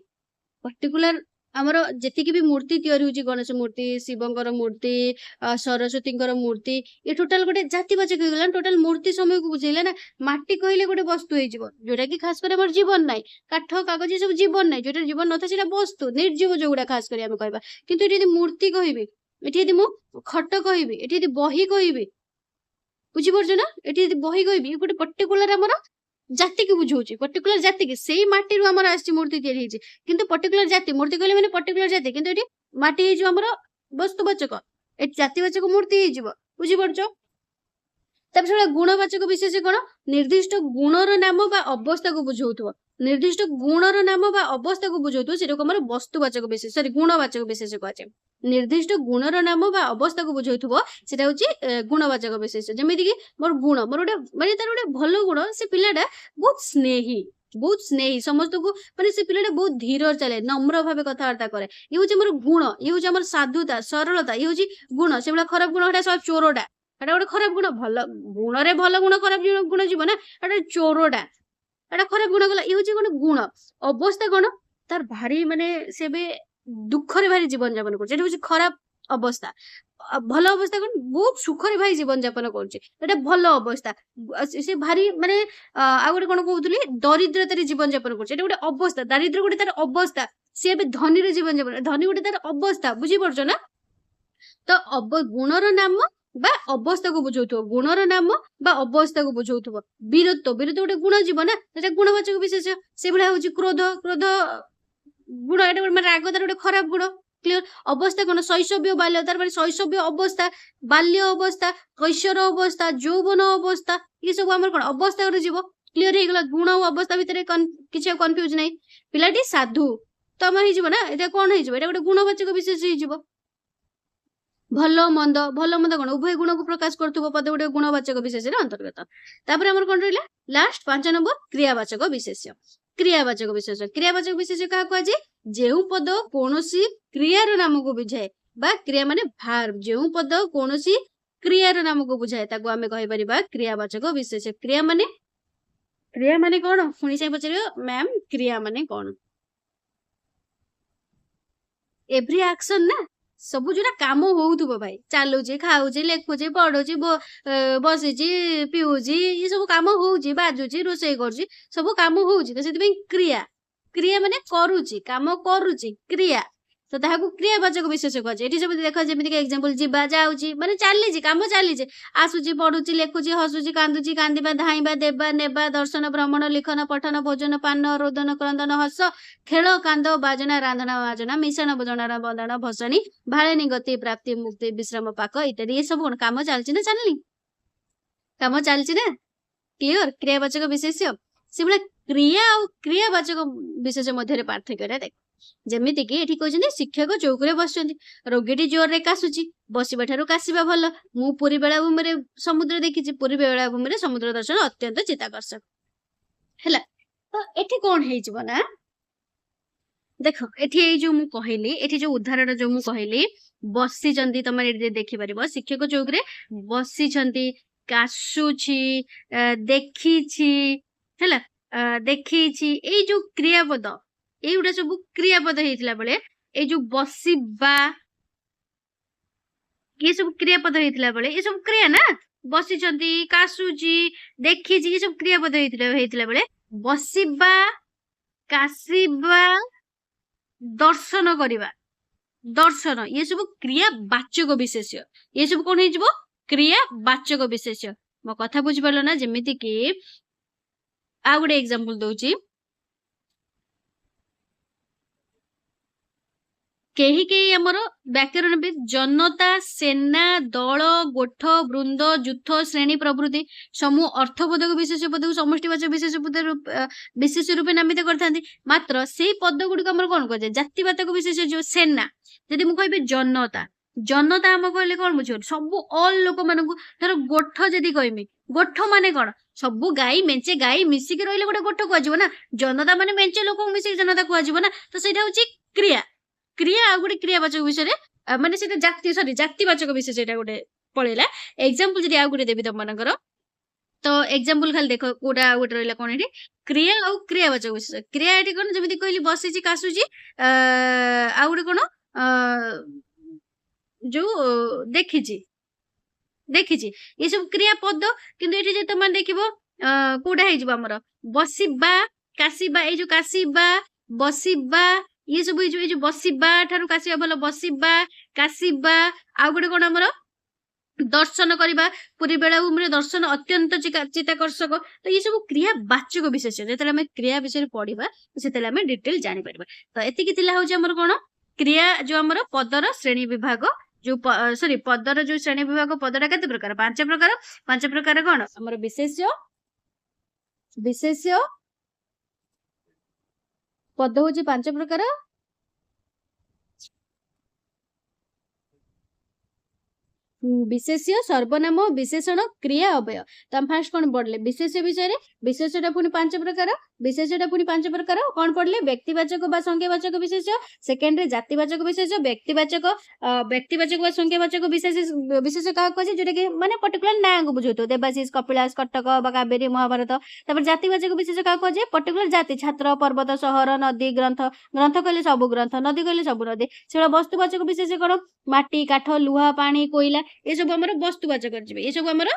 ପର୍ଟିକୁଲାର ଆମର ଯେତିକି ବି ମୂର୍ତ୍ତି ତିଆରି ହଉଛି ଗଣେଶ ମୂର୍ତ୍ତି ଶିବଙ୍କର ମୂର୍ତ୍ତି ସରସ୍ୱତୀଙ୍କର ମୂର୍ତ୍ତି ଏ ଟୋଟାଲ ଗୋଟେ ଜାତିବାଚକ ହେଇଗଲା ଟୋଟାଲ ମୂର୍ତ୍ତି ସମୟକୁ ବୁଝେଇଲା ନା ମାଟି କହିଲେ ଗୋଟେ ବସ୍ତୁ ହେଇଯିବ ଯୋଉଟା କି ଖାସ କରି ଆମର ଜୀବନ ନାହିଁ କାଠ କାଗଜ ସବୁ ଜୀବନ ନାହିଁ ଯୋଉଟା ଜୀବନ ନଥାଏ ସେଇଟା ବସ୍ତୁ ନିର୍ଜୀବ ଯୋଉଗୁଡା ଖାସ କରି ଆମେ କହିବା କିନ୍ତୁ ଏଠି ଯଦି ମୂର୍ତ୍ତି କହିବି ଏଠି ଯଦି ମୁଁ ଖଟ କହିବି ଏଠି ଯଦି ବହି କହିବି ବୁଝିପାରୁଛ ନା ଏଠି ଯଦି ବହି କହିବି ଗୋଟେ ପର୍ଟିକୁଲାର ଆମର ଜାତିକୁ ବୁଝଉଛି ପର୍ଟିକୁଲାର ଜାତିକି ସେଇ ମାଟିରୁ ଆମର ଆସିଛି ମୂର୍ତ୍ତି ତିଆରି ହେଇଛି କିନ୍ତୁ ପର୍ଟିକୁଲାର ଜାତି ମୂର୍ତ୍ତି କହିଲେ ମାନେ ପର୍ଟିକୁଲାର ଜାତି କିନ୍ତୁ ଏଠି ମାଟି ହେଇଯିବ ଆମର ବସ୍ତୁବାଚକ ଏଠି ଜାତିବାଚକ ମୂର୍ତ୍ତି ହେଇଯିବ ବୁଝିପାରୁଛ ତାପରେ ଗୁଣବାଚକ ବିଶେଷ କଣ ନିର୍ଦ୍ଦିଷ୍ଟ ଗୁଣର ନାମ ବା ଅବସ୍ଥାକୁ ବୁଝଉଥିବ ନିର୍ଦ୍ଦିଷ୍ଟ ଗୁଣର ନାମ ବା ଅବସ୍ଥାକୁ ବୁଝଉଥିବ ସେଟାକୁ ଆମର ବସ୍ତୁବାଚକ ବିଶେଷ ଗୁଣବାଚକ ବିଶେଷ କୁହାଯାଏ ନିର୍ଦ୍ଦିଷ୍ଟ ଗୁଣର ନାମ ବା ଅବସ୍ଥାକୁ ବୁଝଉଥିବ ସେଟା ହଉଛି ଗୁଣବାଚକ ବିଶେଷ୍ୟ। ଯେମିତି କି ମୋର ଗୁଣ, ମୋର ଗୋଟେ ମାନେ ତାର ଗୋଟେ ଭଲ ଗୁଣ, ସେ ପିଲାଟା ବହୁତ ସ୍ନେହୀ ସମସ୍ତଙ୍କୁ, ମାନେ ସେ ପିଲାଟା ବହୁତ ଧୀର ଚାଲେ, ନମ୍ର ଭାବେ କଥାବାର୍ତ୍ତା କରେ, ଇଏ ହଉଛି ଆମର ଗୁଣ, ଇଏ ହଉଛି ଆମର ସାଧୁତା ସରଳତା, ଇଏ ହଉଛି ଗୁଣ। ସେଭଳିଆ ଖରାପ ଗୁଣ ହେଟା ସବୁ ଚୋରଟା, ଏଟା ଗୋଟେ ଖରାପ ଗୁଣ। ଭଲ ଗୁଣରେ ଭଲ ଗୁଣ ଖରାପ ଗୁଣ ଯିବ ନା, ଏଟା ଚୋରଟା, ଏଟା ଖରାପ ଗୁଣ ଗଲା। ଇଏ ହଉଛି ଗୋଟେ ଗୁଣ। ଅବସ୍ଥା କଣ, ତାର ଭାରି ମାନେ ସେ ଏବେ ଦୁଃଖରେ ଭାରି ଜୀବନ ଯାପନ କରୁଛି, ଏଟା ହଉଛି ଖରାପ ଅବସ୍ଥା। ଭଲ ଅବସ୍ଥା କଣ, ବହୁତ ସୁଖରେ ଭାଇ ଜୀବନ ଯାପନ କରୁଛି, ଏଟା ଭଲ ଅବସ୍ଥା। ସେ ଭାରି ମାନେ ଆଉ ଗୋଟେ କଣ କହୁଥିଲି, ଦରିଦ୍ରତାରେ ଜୀବନ ଯାପନ କରୁଛି, ଏଟା ଗୋଟେ ଅବସ୍ଥା। ଦାରିଦ୍ର୍ୟ ଗୋଟେ ତାର ଅବସ୍ଥା, ସିଏ ଏବେ ଧନୀରେ ଜୀବନ ଯାପନ, ଧନୀ ଗୋଟେ ତାର ଅବସ୍ଥା, ବୁଝିପାରୁଛ ନା? ତ ଗୁଣର ନାମ ବା ଅବସ୍ଥାକୁ ବୁଝଉଥିବ, ଗୁଣର ନାମ ବା ଅବସ୍ଥାକୁ ବୁଝଉଥିବ। ବୀରତ୍ୱ ଗୋଟେ ଗୁଣ ଯିବ ନା, ସେଟା ଗୁଣବାଚକ ବିଶେଷ୍ୟ। ସେଇଭଳିଆ ହଉଛି କ୍ରୋଧ ଗୁଣ, ଏଟା ଗୋଟେ ରାଗ ତାର ଗୋଟେ ଖରାପ ଗୁଣ। କ୍ଲିୟର? ଅବସ୍ଥା କଣ, ଶୈଶବ୍ୟ ବାଲ୍ୟ, ତାର ମାନେ ଶୈଶବ୍ୟ ଅବସ୍ଥା, ବାଲ୍ୟ ଅବସ୍ଥା, କୈଶୋର ଅବସ୍ଥା, ଯୌବନ ଅବସ୍ଥା, ଏ ସବୁ ଆମର କଣ ଅବସ୍ଥା ଗୋଟେ ଯିବ। କ୍ଲିୟର ହେଇଗଲା? ଗୁଣ ଆଉ ଅବସ୍ଥା ଭିତରେ କିଛି ଆଉ କନଫ୍ୟୁଜ ନାହିଁ। ପିଲାଟି ସାଧୁ ତ ଆମର ହେଇଯିବ ନା, ଏଟା କଣ ହେଇଯିବ, ଏଟା ଗୋଟେ ଗୁଣବାଚକ ବିଶେଷ ହେଇଯିବ। ଭଲ ମନ୍ଦ କଣ, ଉଭୟ ଗୁଣକୁ ପ୍ରକାଶ କରୁଥିବ ପଦ ଗୋଟେ ଗୁଣବାଚକ ବିଶେଷରେ ଅନ୍ତର୍ଗତ। ତାପରେ ଆମର କଣ ରହିଲା, ଲାଷ୍ଟ 5 ନମ୍ବର କ୍ରିୟାବାଚକ ବିଶେଷ୍ୟ। କ୍ରିୟାବାଚକ ବିଶେଷ୍ୟ କାହାକୁ କୁହାଯାଏ, ଯେଉଁ ପଦ କୌଣସି କ୍ରିୟାର ନାମକୁ ବୁଝାଏ, ବା କ୍ରିୟା ମାନେ ଭାର୍ବ, ଯେଉଁ ପଦ କୌଣସି କ୍ରିୟାର ନାମକୁ ବୁଝାଏ ତାକୁ ଆମେ କହିପାରିବା କ୍ରିୟାବାଚକ ବିଶେଷ୍ୟ। କ୍ରିୟା ମାନେ କଣ, ପୁଣି ସେ ପଚାରିବ ମ୍ୟାମ କ୍ରିୟା ମାନେ କଣ? ଏଭ୍ରି ଆକ୍ସନ ନା, ସବୁ ଯୋଉଟା କାମ ହଉଥିବ ଭାଇ, ଚାଲୁଛି, ଖାଉଛି, ଲେଖୁଛି, ପଢୁଛି, ବସିଛି, ପିଉଛି, ଏ ସବୁ କାମ ହଉଛି, ବାଜୁଛି, ରୋଷେଇ କରୁଛି, ସବୁ କାମ ହଉଛି, ତ ସେଥିପାଇଁ କ୍ରିୟା ମାନେ କରୁଛି, କାମ କରୁଛି, କ୍ରିୟା। ତ ତାହାକୁ କ୍ରିୟାବାଚକ ବିଶେଷ୍ୟ କୁହାଯାଏ। ଏଠି ସବୁ ଦେଖ, ଯେମିତି ଏକ୍ସାମ୍ପଲ, ଯିବା, ଯାଉଛି, ମାନେ ଚାଲିଛି, କାମ ଚାଲିଛି, ଆସୁଛି, ପଢୁଛି, ଲେଖୁଛି, ହସୁଛି, କାନ୍ଦୁଛି, କାନ୍ଦିବା, ଧାଇଁବା, ଦେବା, ନେବା, ଦର୍ଶନ, ଭ୍ରମଣ, ଲିଖନ, ପଠନ, ଭୋଜନ, ପାନ, ରୋଦନ, କ୍ରନ୍ଦନ, ହସ, ଖେଳ, କାନ୍ଦ, ବାଜନା, ରାନ୍ଧଣା ବାଜନା, ମିଶନ, ବଜଣା, ବନ୍ଦନା, ଭସାଣି, ଭାଳେଣି, ଗତି, ପ୍ରାପ୍ତି, ମୁକ୍ତି, ବିଶ୍ରାମ, ପାକ ଇତ୍ୟାଦି। ଏ ସବୁ କଣ କାମ ଚାଲିଛି ନା ଚାଲିନି? କାମ ଚାଲିଛି ନା? କ୍ଲିୟର? କ୍ରିୟାବାଚକ ବିଶେଷ୍ୟ। ସେଭଳିଆ କ୍ରିୟା ଆଉ କ୍ରିୟାବାଚକ ବିଶେଷ୍ୟ ମଧ୍ୟରେ ପାର୍ଥକ୍ୟଟା ଦେଖ। ଯେମିତି କି ଏଠି କହିଛନ୍ତି, ଶିକ୍ଷକ ଚୌକିରେ ବସିଛନ୍ତି, ରୋଗୀଟି ଜୋରରେ କାଶୁଛି, ବସିବା ଠାରୁ କାଶିବା ଭଲ। ମୁଁ ପୁରୀ ବେଳାଭୂମିରେ ସମୁଦ୍ର ଦେଖିଛି, ପୁରୀ ବେଳାଭୂମିରେ ସମୁଦ୍ର ଦର୍ଶନ ଅତ୍ୟନ୍ତ ଚିତ୍ତାକର୍ଷକ। ହେଲା, ତ ଏଠି କଣ ହେଇଯିବ ନା, ଦେଖ ଏଠି ଏଇ ଯୋଉ ମୁଁ କହିଲି, ଏଠି ଯୋଉ ଉଦାହରଣ ଯୋଉ ମୁଁ କହିଲି, ବସିଛନ୍ତି, ତମେ ଏଠି ଦେଖିପାରିବ, ଶିକ୍ଷକ ଚୌକିରେ ବସିଛନ୍ତି, କାଶୁଛି, ଦେଖିଛି, ହେଲା, ଦେଖିଛି, ଏଇ ଯୋଉ କ୍ରିୟାପଦ, ଏଇଗୁଡା ସବୁ କ୍ରିୟାପଦ ହେଇଥିଲା ବେଳେ, ଏଇ ଯୋଉ ବସିବା, ଏ ସବୁ କ୍ରିୟାପଦ ହେଇଥିଲା ବେଳେ, ଏ ସବୁ କ୍ରିୟା ନା, ବସିଛନ୍ତି, କାଶୁଛି, ଦେଖିଛି, ଏ ସବୁ କ୍ରିୟାପଦ ହେଇଥିଲା ବେଳେ, ବସିବା, କାଶିବା, ଦର୍ଶନ କରିବା, ଦର୍ଶନ, ଏ ସବୁ କ୍ରିୟାବାଚକ ବିଶେଷ୍ୟ। ଏ ସବୁ କଣ ହେଇଯିବ, କ୍ରିୟାବାଚକ ବିଶେଷ୍ୟ। ମୋ କଥା ବୁଝିପାରିଲ ନା? ଯେମିତି କି ଆଉ ଗୋଟେ ଏକ୍ସାମ୍ପଲ ଦଉଛି, କେହି କେହି ଆମର ବ୍ୟାକରଣ ବି ଜନତା, ସେନା, ଦଳ, ଗୋଠ, ବୃନ୍ଦ, ଯୁଥ, ଶ୍ରେଣୀ ପ୍ରଭୃତି ସମୂହ ଅର୍ଥବୋଧକ ବିଶେଷ ପଦକୁ ସମଷ୍ଟିବାଚକ ବିଶେଷ ରୂପେ ନାମିତ କରିଥାନ୍ତି। ମାତ୍ର ସେଇ ପଦ ଗୁଡିକ ଆମର କଣ କୁହାଯାଏ, ଜାତିବାଚକ ବିଶେଷ। ଯୋଉ ସେନା, ଯଦି ମୁଁ କହିବି ଜନତା, ଆମ କହିଲେ କଣ ବୁଝିବ, ସବୁ ଅଲ୍ ଲୋକମାନଙ୍କୁ। ଧର ଗୋଠ ଯଦି କହିବି, ଗୋଠ ମାନେ କଣ, ସବୁ ଗାଈ, ମେଞ୍ଚେ ଗାଈ ମିଶିକି ରହିଲେ ଗୋଟେ ଗୋଠ କୁହାଯିବ ନା। ଜନତା ମାନେ ମେଞ୍ଚେ ଲୋକଙ୍କୁ ମିଶିକି ଜନତା କୁହାଯିବ ନା। ତ ସେଇଟା ହଉଛି କ୍ରିୟା। ଆଉ ଗୋଟେ କ୍ରିୟାବାଚକ ବିଷୟରେ, ମାନେ ସେଇଟା ଜାତିବାଚକ ବିଷୟ, ସେଇଟା ଗୋଟେ ପଳେଇଲା। ଏକ୍ସାମ୍ପଲ ଯଦି ଆଉ ଗୋଟେ ଦେବି ତମମାନଙ୍କର, ତ ଏକ୍ସାମ୍ପଲ ଖାଲି ଦେଖ, କୋଉଟା ଆଉ ଗୋଟେ ରହିଲା କଣ, ଏଠି କ୍ରିୟା ଆଉ କ୍ରିୟାବାଚକ ବିଶେଷ। କ୍ରିୟା ଏଠି କଣ, ଯେମିତି କହିଲି ବସିଛି, କାଶୁଛି, ଆଉ ଗୋଟେ କଣ, ଯୋଉ ଦେଖିଛି, ଏସବୁ କ୍ରିୟା ପଦ। କିନ୍ତୁ ଏଠି ଯଦି ତମେ ଦେଖିବ, କୋଉଟା ହେଇଯିବ ଆମର, ବସିବା, କାଶିବା, ଏଇ ଯୋଉ କାଶିବା, ବସିବା, ଇଏ ସବୁ ହେଇଯିବ। ଏଇ ଯୋଉ ବସିବା ଠାରୁ କାଶିବା ଭଲ, ବସିବା, କାଶିବା। ଆଉ ଗୋଟେ କଣ ଆମର, ଦର୍ଶନ କରିବା, ପୁରୀ ବେଳାଭୂମିରେ ଦର୍ଶନ ଅତ୍ୟନ୍ତ ଚିତ୍ତାକର୍ଷକ। ତ ଏ ସବୁ କ୍ରିୟାବାଚକ ବିଶେଷ। ଯେତେବେଳେ ଆମେ କ୍ରିୟା ବିଷୟରେ ପଢିବା, ସେତେବେଳେ ଆମେ ଡିଟେଲ ଜାଣିପାରିବା। ତ ଏତିକି ଥିଲା ହଉଛି ଆମର କଣ, କ୍ରିୟା, ଯୋଉ ଆମର ପଦର ଶ୍ରେଣୀ ବିଭାଗ, ଯୋଉ ପଦର ଯୋଉ ଶ୍ରେଣୀ ବିଭାଗ, ପଦଟା କେତେ ପ୍ରକାର, 5 ପ୍ରକାର। 5 ପ୍ରକାର କଣ ଆମର, ବିଶେଷ୍ୟ ପଦ ହଉଛି 5 ପ୍ରକାର। विशेष्य सर्वनाम विशेषण क्रिया अव्यय तो हम फास्ट कौन पढ़ले विशेष्य विषय विशेषटा पुणी 5 प्रकार विशेषटा पुणी 5 प्रकार कौन पढ़ले व्यक्तिवाचक बा संज्ञावाचक विशेष्य सेकेंड रे जातिवाचक विशेष्य व्यक्तिवाचक बा संज्ञावाचक विशेष क्या कहे जोटा कि माने पर्टिकुलर ना को बुझो देवाशीष कपिलास कटक बा कावेरी महाभारत तापर जातिवाचक विशेष क्या कहे पर्टिकुलर जाति छात्र पर्वत सहर नदी ग्रंथ ग्रंथ कहले सब ग्रंथ नदी कहले सब नदी से वस्तुवाचक विशेष कौन माटी काठ लुहा पानी कोईला ये सब हमर वस्तुवाचक जिबे ये सब हमर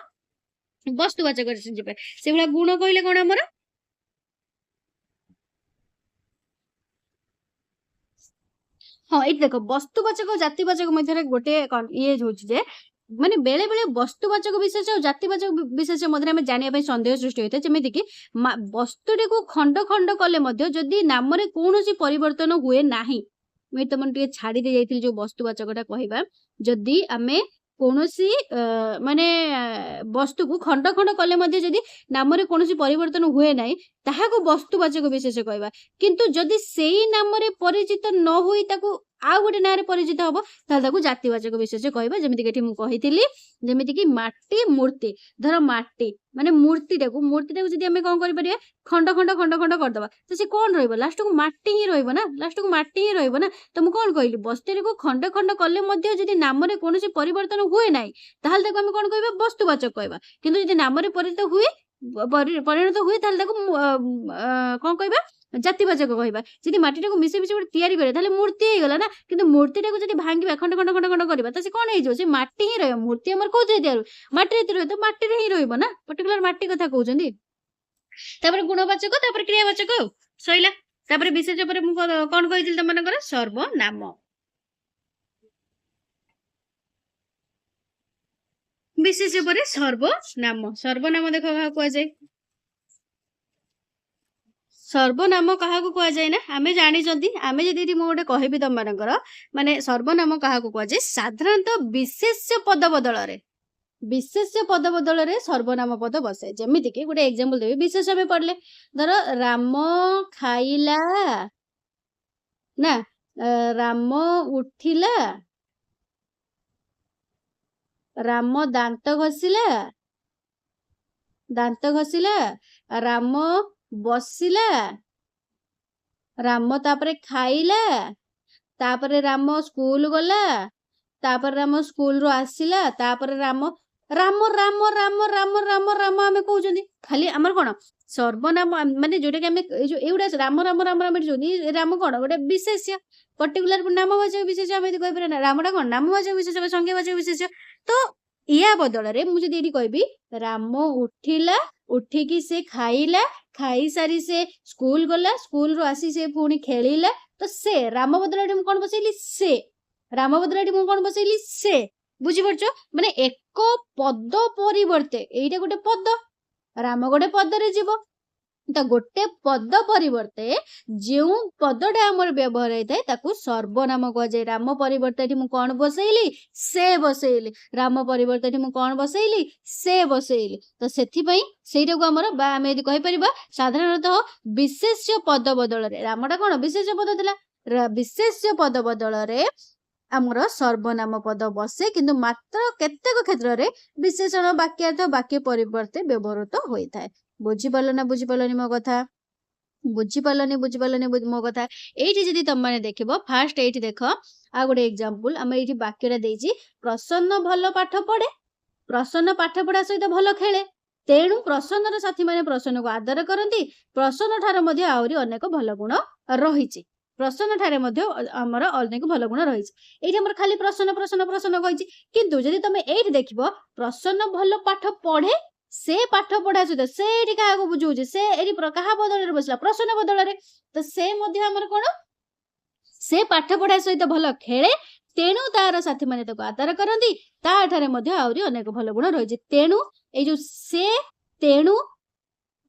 वस्तुवाचक जिबे से भला गुण कहले कोन हमर हाँ ये देख वस्तुवाचक और जातिवाचक मध्य गोटे ये होची जे माने बेले बेले वस्तुवाचक विशेष और जातिवाचक विशेष मध्य आम जाना सन्देह सृष्टि होता है जमीती कि वस्तुटी को खंड खंड कले मध्य जदि नाम रे कौनसी परिवर्तन हुए नाही मैं तुम टे छाड़ी दे जाइथिल जो वस्तुवाचकटा कहबा जदि आमे कौनसी माने वस्तु को खंड खंड कले मध्य जदि नाम रे कौनसी परिवर्तन हुए नाही ताहाको वस्तुवाचक विशेष कहबा किंतु जदि सेही नाम रे परिचित न होई ताको आ गोटे ना रे परिचित हबो ताल ताको जातिवाचक विशेष कहबा जेमिति कि मु कहिथिली जेमिति कि माटी मूर्ति धर माटी माने मूर्तिटाको जदि आमे कोन करि परिया खंड खंड खंड खंड कर दबा तो से कोन रहइबो लास्ट को माटी ही रहइबो ना लास्ट को माटी ही रहइबो ना तो मु कोन कहली वस्तु को खंड खंड कले मध्य जदि नाम रे कोनोसी परिवर्तन हुए नाही ताल ताको आमे कोन कहबा वस्तुवाचक कहबा किंतु जदि नाम रे परिचित हुए परिणत हुए ताल ताको कोन कहबा जातिवाचक कहबा जदि माटीटाको मिसे मिसे गोटे तयारी करे ताले मूर्ति हे गला ना किंतु मूर्तिटाको जदि भांगिबा खंड खंड खंड खंड करबा त से कोन हे जो से माटी ही रहय मूर्ति हमर कोथे तयार माटी रे तो माटी रे ही रहइबो ना पर्टिकुलर माटी कथा कहउछंदी तापर गुणवाचक तापर क्रियावाचक सइला तापर विशेष पर मु कोन कहिथिल त मनकर सर्वनाम विशेष पर सर्वनाम देख कहा कुआ जाय सर्वनाम कहा कुआ जाए ना आमे जानी आमे जदि मु गोटे कहबी तुम मानकर माने सर्वनाम कहा कुआ जाए साधारणतः विशेष्य पद बदल रे सर्वनाम पद बसे जेमिति कि गोटे एग्जांपल देबी विशेष में पढ़ले धर राम खाइला ना राम उठिला राम दांत घसिला राम बसिला राम तापरे खाइला तापरे राम स्कूल गला तापरे राम स्कूल रो आसिला तापरे राम राम राम राम राम राम राम आमे कहउछंदी खाली हमर कोन सर्वनाम माने जोटा कि आमे जो एउडा राम राम राम राम जोनी राम कोन गोटे विशेष्य पर्टिकुलर नामवाचक विशेष आमे कहि पर ना रामटा कोन नामवाचक विशेष संज्ञावाचक विशेष तो या बदल रे मु जदि एठी कहबी राम उठिला उठिकी से खाइला खाई सारी से स्कूल गला स्कूल रो आसी से पुणी खेलिला तो से राम बदलाटी मु कोन बसैली से राम बदलाटी मु कोन बसैली से बुझी परछो माने एक पद परिवर्ते एइटा गोटे पद राम गोटे पद रे जीवो तो गोटे पद परिवर्ते जो पदटा हमर व्यवहार होता है ताकू सर्वनाम कह जाए राम परिवर्ते मु कौन बसैली से बसैली राम परिवर्ते मु कौन बसैली से बसैली तो सेथिपई सेटा को हमर बा हम यदि कहि परिबा साधारणतः विशेष्य पद बदल रे रामटा कोन विशेष्य पद थिला विशेष्य पद बदल रे आमर सर्वनाम पद बसे किंतु मात्र केतेक क्षेत्र रे विशेषण वाक्यार्थ वाक्य परिवर्ते व्यवहृत होता है बुझीपाल ना बुझीपालनी मो कथा बुझीपालनी मो कथा एठी जदि तुम माने देखिबो फास्ट एठी देख आ गोटे एग्जांपल हम एठी वाक्यटा देइछि प्रसन्न भलो पाठ पढे प्रसन्न पाठ पढा सहित भलो खेले तेणु प्रसन्नर साथी माने प्रसन्न को आदर करंती प्रसन्न ठार मध्ये आउरी अनेक भलो गुण रहिछि प्रसन्न ठारे मध्ये हमर अनेक भलो गुण रहिछि एठी हमर खाली प्रसन्न प्रसन्न प्रसन्न कहिछि किंतु जदि तुम एठी देखिबो प्रसन्न भलो पाठ पढे से पाठ पढ़ा सहित से एठी काहा को बुझौछि से एठी कहा बदल रे बसला प्रश्न बदल रे तो से मध्ये हमर कोन से पाठ पढ़ा सहित भलो खेले तेणु तार साथी माने ताको आदर करंती ता ठारे मध्ये आउरी अनेक भलो गुण रहिछि तेणु ए जो से तेणु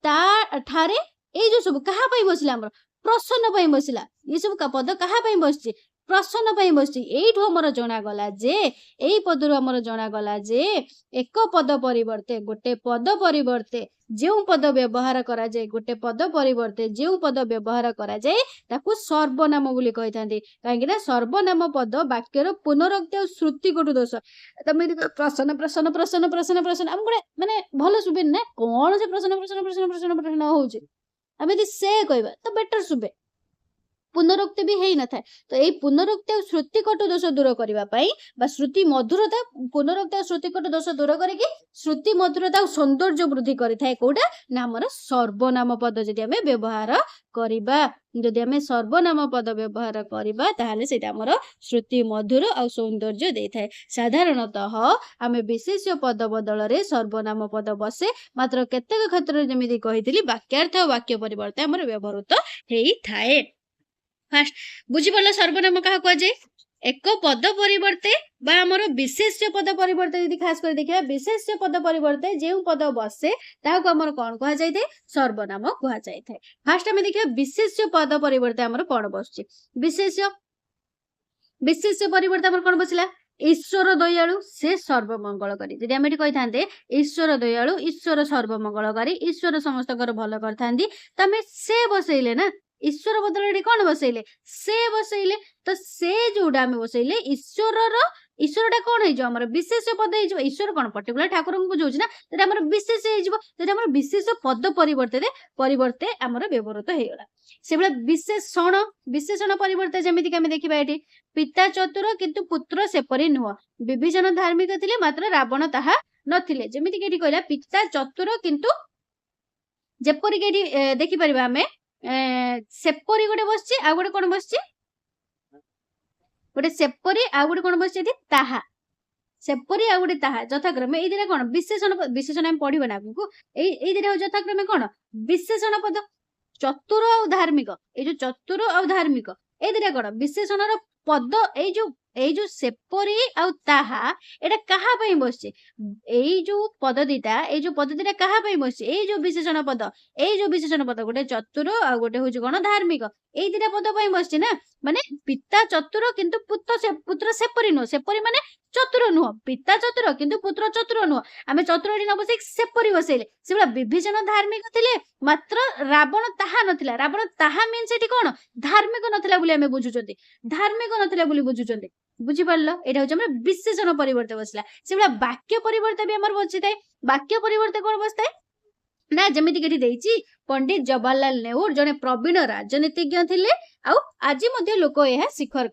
ता ठारे ए जो सब कहा पई बसला हमर प्रश्न पई बसला ये सब का पद कहा पई बसछि प्रश्न पई बसछि एठो हमर जणा गला जे एई पदरु हमर जणा गला जे एक पद परिवर्ते गोटे पद परिवर्ते ଯେଉଁ ପଦ ବ୍ୟବହାର କରାଯାଏ ଗୋଟେ ପଦ ପରିବର୍ତ୍ତେ ଯେଉଁ ପଦ ବ୍ୟବହାର କରାଯାଏ ତାକୁ ସର୍ବନାମ ବୋଲି କହିଥାନ୍ତି। କାହିଁକି ନା ସର୍ବନାମ ପଦ ବାକ୍ୟର ପୁନରୁକ୍ତି ଆଉ ଶ୍ରୁତିକଟୁ ଦୋଷ। ତମେ ଯଦି ପ୍ରଶ୍ନ ପ୍ରଶ୍ନ ପ୍ରଶ୍ନ ପ୍ରଶ୍ନ ପ୍ରଶ୍ନ ଆମକୁ ଗୋଟେ ମାନେ ଭଲ ଶୁଭେନି ନା, କଣ ସେ ପ୍ରଶ୍ନ ପ୍ରଶ୍ନ ପ୍ରଶ୍ନ ପ୍ରଶ୍ନ ପ୍ରଶ୍ନ ହଉଛି। ଆମେ ଯଦି ସେ କହିବା ତ ବେଟର ଶୁଭେ, ପୁନରୁକ୍ତି ବି ହେଇନଥାଏ। ତ ଏଇ ପୁନରୁକ୍ତି ଆଉ ଶ୍ରୁତିକଟୁ ଦୋଷ ଦୂର କରିବା ପାଇଁ ବା ଶ୍ରୁତି ମଧୁରତା, ପୁନରୁକ୍ତି ଆଉ ଶ୍ରୁତିକଟୁ ଦୋଷ ଦୂର କରିକି ଶ୍ରୁତି ମଧୁରତା ଆଉ ସୌନ୍ଦର୍ଯ୍ୟ ବୃଦ୍ଧି କରିଥାଏ କୋଉଟା ନା ଆମର ସର୍ବନାମ ପଦ ଯଦି ଆମେ ବ୍ୟବହାର କରିବା। ଯଦି ଆମେ ସର୍ବନାମ ପଦ ବ୍ୟବହାର କରିବା ତାହେଲେ ସେଇଟା ଆମର ଶ୍ରୁତି ମଧୁର ଆଉ ସୌନ୍ଦର୍ଯ୍ୟ ଦେଇଥାଏ। ସାଧାରଣତଃ ଆମେ ବିଶେଷ୍ୟ ପଦ ବଦଳରେ ସର୍ବନାମ ପଦ ବସେ, ମାତ୍ର କେତେକ କ୍ଷେତ୍ରରେ ଯେମିତି କହିଥିଲି ବାକ୍ୟାର୍ଥ ଆଉ ବାକ୍ୟ ପରିବର୍ତ୍ତେ ଆମର ବ୍ୟବହୃତ ହେଇଥାଏ। ଫାଷ୍ଟ ବୁଝିପାରିଲ ସର୍ବନାମ କାହା କୁହାଯାଏ? ଏକ ପଦ ପରିବର୍ତ୍ତେ ବା ଆମର ବିଶେଷ୍ୟ ପଦ ପରିବର୍ତ୍ତେ ଯଦି ଖାସ କରି ଦେଖିବା ବିଶେଷ୍ୟ ପଦ ପରିବର୍ତ୍ତେ ଯେଉଁ ପଦ ବସେ ତାହାକୁ ଆମର କଣ କୁହାଯାଇଥାଏ? ସର୍ବନାମ କୁହାଯାଇଥାଏ। ଫାଷ୍ଟ ଆମେ ଦେଖିବା ବିଶେଷ୍ୟ ପଦ ପରିବର୍ତ୍ତେ ଆମର କଣ ବସୁଛି। ବିଶେଷ୍ୟ ପରିବର୍ତ୍ତେ ଆମର କଣ ବସିଲା? ଈଶ୍ୱର ଦୟାଳୁ ସେ ସର୍ବମଙ୍ଗଳକାରୀ। ଯଦି ଆମେ ଏଠି କହିଥାନ୍ତେ ଈଶ୍ୱର ଦୟାଳୁ, ଈଶ୍ୱର ସର୍ବମଙ୍ଗଳକାରୀ, ଈଶ୍ୱର ସମସ୍ତଙ୍କର ଭଲ କରିଥାନ୍ତି, ତମେ ସେ ବସେଇଲେ ନା, ଈଶ୍ୱର ବଦଳରେ ଏଠି କଣ ବସେଇଲେ? ସେ ବସେଇଲେ। ତ ସେ ଯୋଉଟା ଆମେ ବସେଇଲେ ଈଶ୍ୱରଟା କଣ ହେଇଯିବ? ଆମର ବିଶେଷ ପଦ ହେଇଯିବ। ଈଶ୍ୱର କଣ ପର୍ଟିକୁଲାର ଠାକୁରଙ୍କୁ ବୁଝଉଛି ନା, ସେଟା ଆମର ବିଶେଷ ହେଇଯିବ। ସେଟା ଆମର ବିଶେଷ ପଦ ପରିବର୍ତ୍ତେ ଆମର ବ୍ୟବହୃତ ହେଇଗଲା। ସେଭଳିଆ ବିଶେଷଣ ପରିବର୍ତ୍ତେ ଯେମିତିକି ଆମେ ଦେଖିବା ଏଠି ପିତା ଚତୁର କିନ୍ତୁ ପୁତ୍ର ସେପରି ନୁହଁ, ବିଭୀଷଣ ଧାର୍ମିକ ଥିଲେ ମାତ୍ର ରାବଣ ତାହା ନଥିଲେ। ଯେମିତିକି ଏଠି କହିଲା ପିତା ଚତୁର କିନ୍ତୁ, ଯେପରିକି ଏଠି ଦେଖିପାରିବା ଆମେ ସେପରି ଗୋଟେ ବସିଛି, ଆଉ ଗୋଟେ କଣ ବସିଛି? ଗୋଟେ ସେପରି ଆଉ ଗୋଟେ କଣ ବସିଛି ଏଠି? ତାହା। ସେପରି ଆଉ ଗୋଟେ ତାହା ଯଥାକ୍ରମେ ଏଇ ଦିଟା କଣ? ବିଶେଷଣ ଆମେ ପଢିବା ନା ଆଗକୁ। ଏଇ ଦିଟା ଯଥାକ୍ରମେ କଣ? ବିଶେଷଣ ପଦ। ଚତୁର ଆଉ ଧାର୍ମିକ, ଏଇ ଯୋଉ ଚତୁର ଆଉ ଧାର୍ମିକ ଏଇ ଦିଟା କଣ? ବିଶେଷଣର ପଦ। ଏଇ ଯୋଉ ସେପରି ଆଉ ତାହା ଏଇଟା କାହା ପାଇଁ ବସିଛି? ଏଇ ଯୋଉ ପଦ ଦିଟା କାହା ପାଇଁ ବସିଛି? ଏଇ ଯୋଉ ବିଶେଷଣ ପଦ ଗୋଟେ ଚତୁର ଆଉ ଗୋଟେ ହଉଛି କଣ? ଧାର୍ମିକ। ଏଇ ଦିଟା ପଦ ପାଇଁ ବସିଛି ନା। ମାନେ ପିତା ଚତୁର କିନ୍ତୁ ପୁତ୍ର ସେପରି ନୁହଁ। ସେପରି ମାନେ ଚତୁର ନୁହଁ। ପିତା ଚତୁର କିନ୍ତୁ ପୁତ୍ର ଚତୁର ନୁହଁ। ଆମେ ଚତୁର ଏଠି ନ ବସେଇ ସେପରି ବସେଇଲେ। ସେଭଳିଆ ବିଭୀଷଣ ଧାର୍ମିକ ଥିଲେ ମାତ୍ର ରାବଣ ତାହା ନଥିଲା। ରାବଣ ତାହା ମିନ୍ସ ଏଠି କଣ? ଧାର୍ମିକ ନଥିଲା ବୋଲି ଆମେ ବୁଝୁଛନ୍ତି। ଧାର୍ମିକ ନଥିଲା ବୋଲି ବୁଝୁଛନ୍ତି। ବୁଝିପାରିଲ? ଏଇଟା ହଉଛି ଆମର ବିଶେଷଣ ପରିବର୍ତ୍ତେ ବସିଲା। ସେଭଳିଆ ବାକ୍ୟ ପରିବର୍ତ୍ତେ ବି ଆମର ବସିଥାଏ। ବାକ୍ୟ ପରିବର୍ତ୍ତେ କଣ ବସିଥାଏ ନା, ଯେମିତିକି ଏଠି ଦେଇଛି ପଣ୍ଡିତ ଜବାହରଲାଲ ନେହୁର ଜଣେ ପ୍ରବୀଣ ରାଜନୀତିଜ୍ଞ ଥିଲେ, ଆଉ ଆଜି ମଧ୍ୟ ଲୋକ ଏହା ସ୍ୱୀକାର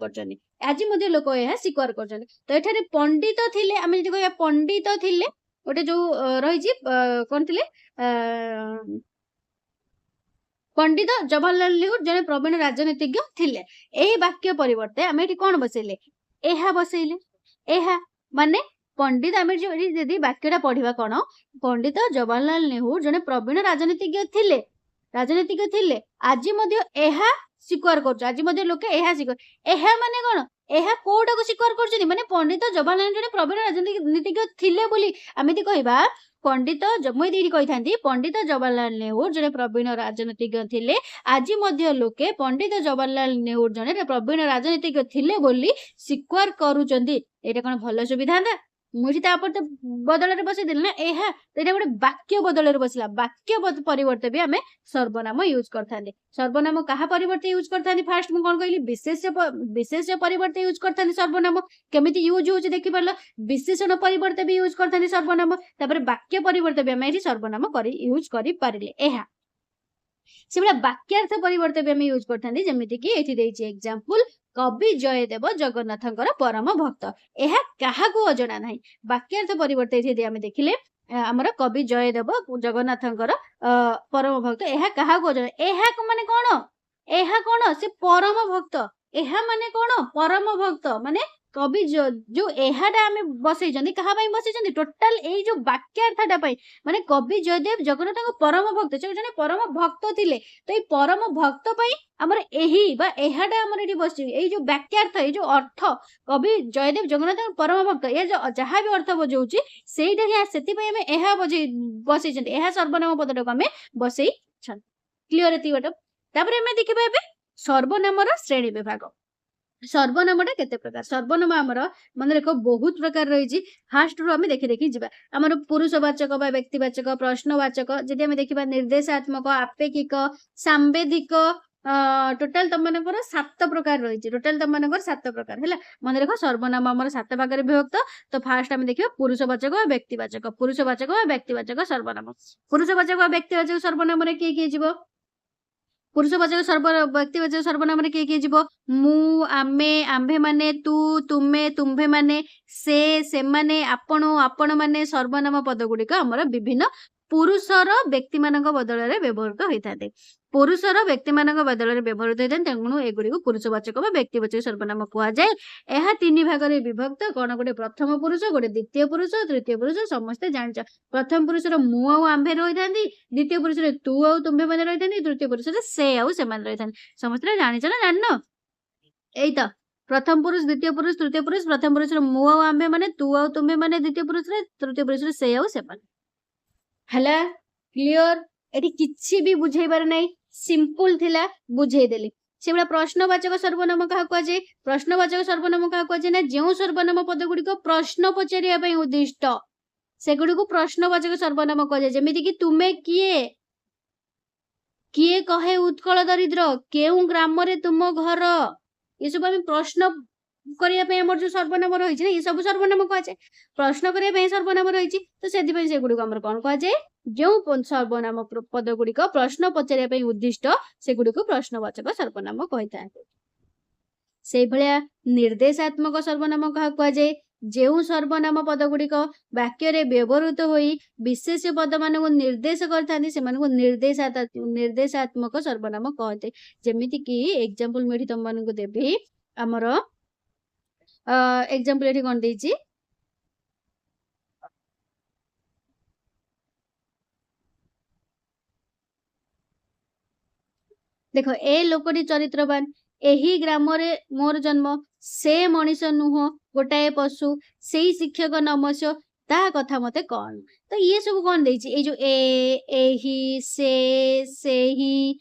କରୁଛନ୍ତି। ତ ଏଠାରେ ପଣ୍ଡିତ ଥିଲେ, ଆମେ ଯଦି କହିବା ପଣ୍ଡିତ ଥିଲେ, ଗୋଟେ ଯୋଉ ରହିଛି କଣ ଥିଲେ? ପଣ୍ଡିତ ଜବାହରଲାଲ ନେହୁର ଜଣେ ପ୍ରବୀଣ ରାଜନୀତିଜ୍ଞ ଥିଲେ। ଏହି ବାକ୍ୟ ପରିବର୍ତ୍ତେ ଆମେ ଏଠି କଣ ବସେଇଲେ? ଏହା ବସେଇଲେ। ଏହା ମାନେ ପଣ୍ଡିତ, ଆମେ ଯଦି ବାକ୍ୟଟା ପଢିବା କଣ? ପଣ୍ଡିତ ଜବାହରଲାଲ ନେହୁର ଜଣେ ପ୍ରବୀଣ ରାଜନୀତିଜ୍ଞ ଥିଲେ, ଆଜି ମଧ୍ୟ ଏହା ସ୍ୱୀକାର କରୁଛୁ। ଆଜି ମଧ୍ୟ ଲୋକେ ଏହା ସ୍ୱୀକାର। ଏହା ମାନେ କଣ? ଏହା କୋଉଟାକୁ ସ୍ୱୀକାର କରୁଛନ୍ତି? ମାନେ ପଣ୍ଡିତ ଜବାହରଲାଲ ଜଣେ ପ୍ରବୀଣ ରାଜନୀତିଜ୍ଞ ଥିଲେ ବୋଲି ଆମେ ଯଦି କହିବା ମୁଁ ଏଇଠି କହିଥାନ୍ତି ପଣ୍ଡିତ ଜବାହରଲାଲ ନେହୁର ଜଣେ ପ୍ରବୀଣ ରାଜନୀତିଜ୍ଞ ଥିଲେ, ଆଜି ମଧ୍ୟ ଲୋକେ ପଣ୍ଡିତ ଜବାହରଲାଲ ନେହୁର ଜଣେ ପ୍ରବୀଣ ରାଜନୀତିଜ୍ଞ ଥିଲେ ବୋଲି ସ୍ୱୀକାର କରୁଛନ୍ତି। ଏଇଟା କଣ ଭଲ ସୁବିଧା ହେଲା? ମୁଁ ଏଠି ତାପରେ ତ ବଦଳରେ ବସେଇଦେଲି ନା ଏହା। ଏଇଟା ଗୋଟେ ବାକ୍ୟ ବଦଳରେ ବସିଲା। ବାକ୍ୟ ପରିବର୍ତ୍ତେ ବି ଆମେ ସର୍ବନାମ ୟୁଜ କରିଥାନ୍ତି। ସର୍ବନାମ କାହା ପରିବର୍ତ୍ତେ ୟୁଜ କରିଥାନ୍ତି? ଫାଷ୍ଟ ମୁଁ କଣ କହିଲି? ବିଶେଷ୍ୟ ପରିବର୍ତ୍ତେ ୟୁଜ କରିଥାନ୍ତି ସର୍ବନାମ। କେମିତି ୟୁଜ ହଉଛି ଦେଖିପାରିଲ? ବିଶେଷଣ ପରିବର୍ତ୍ତେ ବି ୟୁଜ କରିଥାନ୍ତି ସର୍ବନାମ, ତାପରେ ବାକ୍ୟ ପରିବର୍ତ୍ତେ ବି ଆମେ ଏଠି ସର୍ବନାମ ୟୁଜ କରିପାରିଲେ। ଏହା ସେଭଳିଆ ବାକ୍ୟାର୍ଥ ପରିବର୍ତ୍ତେ ବି ଆମେ ୟୁଜ କରିଥାନ୍ତି। ଯେମିତିକି ଏଠି ଦେଇଛି ଏକ୍ସାମ୍ପଲ, କବି ଜୟଦେବ ଜଗନ୍ନାଥଙ୍କର ପରମ ଭକ୍ତ। ଏହା କାହାକୁ ଅଜଣା ନାହିଁ। ବାକ୍ୟାର୍ଥ ପରିବର୍ତ୍ତେ ଯଦି ଆମେ ଦେଖିଲେ ଆମର କବି ଜୟଦେବ ଜଗନ୍ନାଥଙ୍କର ପରମ ଭକ୍ତ, ଏହା କାହାକୁ ଅଜଣା? ଏହା ମାନେ କଣ? ଏହା କଣ? ସେ ପରମ ଭକ୍ତ। ଏହା ମାନେ କଣ? ପରମ ଭକ୍ତ। ମାନେ କବି ଯୋଉ ଏହାଟା ଆମେ ବସେଇଛନ୍ତି କାହା ପାଇଁ ବସେଇଛନ୍ତି? ଟୋଟାଲ ଏଇ ଯୋଉ ବାକ୍ୟାର୍ଥଟା ପାଇଁ। ମାନେ କବି ଜୟଦେବ ଜଗନ୍ନାଥଙ୍କ ପରମ ଭକ୍ତ, ସେ ଜଣେ ପରମ ଭକ୍ତ ଥିଲେ। ତ ଏଇ ପରମ ଭକ୍ତ ପାଇଁ ଆମର ଏହି ବା ଏହାଟା ଆମର ଏଠି ବସିଛି। ଏଇ ଯୋଉ ବାକ୍ୟାର୍ଥ, ଏଇ ଯୋଉ ଅର୍ଥ, କବି ଜୟଦେବ ଜଗନ୍ନାଥଙ୍କ ପରମ ଭକ୍ତ, ଏ ଯାହା ବି ଅର୍ଥ ବଜଉଛି ସେଇଟା ହିଁ, ସେଥିପାଇଁ ଆମେ ଏହା ବସେଇଛନ୍ତି। ଏହା ସର୍ବନାମ ପଦଟାକୁ ଆମେ ବସେଇଛନ୍ତି। କ୍ଲିୟର ଏତିକି ବାଟ? ତାପରେ ଆମେ ଦେଖିବା ଏବେ ସର୍ବନାମର ଶ୍ରେଣୀ ବିଭାଗ। सर्वनामटा केते प्रकार सर्वनाम आमर मन रख बहुत प्रकार रही फास्ट रू आम देखी देखी जा आमर पुरुषवाचक बा व्यक्तिवाचक प्रश्नवाचक जदि आम देखा निर्देशात्मक आपेक्षिक सांवेदिक टोटाल तुम मान 7 प्रकार रही टोटाल तुम मान 7 प्रकार है मन रख सर्वनाम आमर 7 भाग विभक्त तो फास्ट आम देखा पुरुषवाचक व्यक्तिवाचक पुरुषवाचक व्यक्तिवाचक सर्वनाम पुरुषवाचक व्यक्तिवाचक सर्वनाम किए किए जीव पुरुषवाचक व्यक्तिवाचक सर्वनाम किए किए जीव मु आमे आम्भे माने तू तुमे तुम्भे माने से माने आपण आपण माने सर्वनाम पद गुड़िक आमर विभिन्न पुरुषर व्यक्ति मानक बदल व्यवहृत होता है पुरुषर व्यक्ति मानक बदल व्यवहृत होता है तेणु एगुड़ी पुरुषवाचक व्यक्तिवाचक सर्वनाम कहुए यह 3 भाग विभक्त कौन गोटे प्रथम पुरुष गोटे द्वितीय पुरुष तृतीय पुरुष समस्ते जान प्रथम पुरुषर मु आउ आम्भे रही था द्वितीय पुरुषर तू आउ तुम्भे मैंने रही था तृतीय पुरुषर से आउ से रही था समस्ते जान ना जान यही तो प्रथम पुरुष द्वितीय पुरुष तृतीय पुरुष प्रथम पुरुषर मु आउ आम्भे माने तू आउ तुम्भे माने द्वितीय पुरुषर तृतीय पुरुषर से आउ से हला क्लियर एटी किछि भी बुझेबार नै सिंपल थिला बुझेई देली से बडा प्रश्नवाचक सर्वनाम कहा कुआ जे प्रश्नवाचक सर्वनाम कहा कुआ जे ना जेउ सर्वनाम पद गुडी को प्रश्न पचारिया पई उद्दिष्ट से गुडी को प्रश्नवाचक सर्वनाम कहा जे जेमिति कि तुमे किए किए कहे उत्कल दरिद्र केउ ग्राम रे तुम घर ये सब हम प्रश्न करिया पे हमर जो सर्वनाम रही छै ये सब सर्वनाम कहा जाय प्रश्न करिया पे सर्वनाम रही छै तो सेदि पे से गुडी को हमर कोन कहा जाय जो सर्वनाम पद गुडी को प्रश्न पचारिया पे उद्दिष्ट से गुडी को प्रश्नवाचक सर्वनाम कहिता से भलिया निर्देशात्मक सर्वनाम कहा कहा जाय जेउ सर्वनाम पद गुड़िक वाक्य रे व्यवहृत होई विशेष पद मान को निर्देश करथांती से मान को निर्देशात्मक सर्वनाम कहते जेमिति कि एग्जांपल मेठी तुम मान को देबी हमर एग्जांपल एठी कोन देछि देखो ए लोकटी चरित्रवान एही ग्राम रे मोर जन्म से मनीष नुह गोटाए पशु से शिक्षक नमस्य ता कथा मते कौन तो ये सब कौन देछि ए जो एही से ही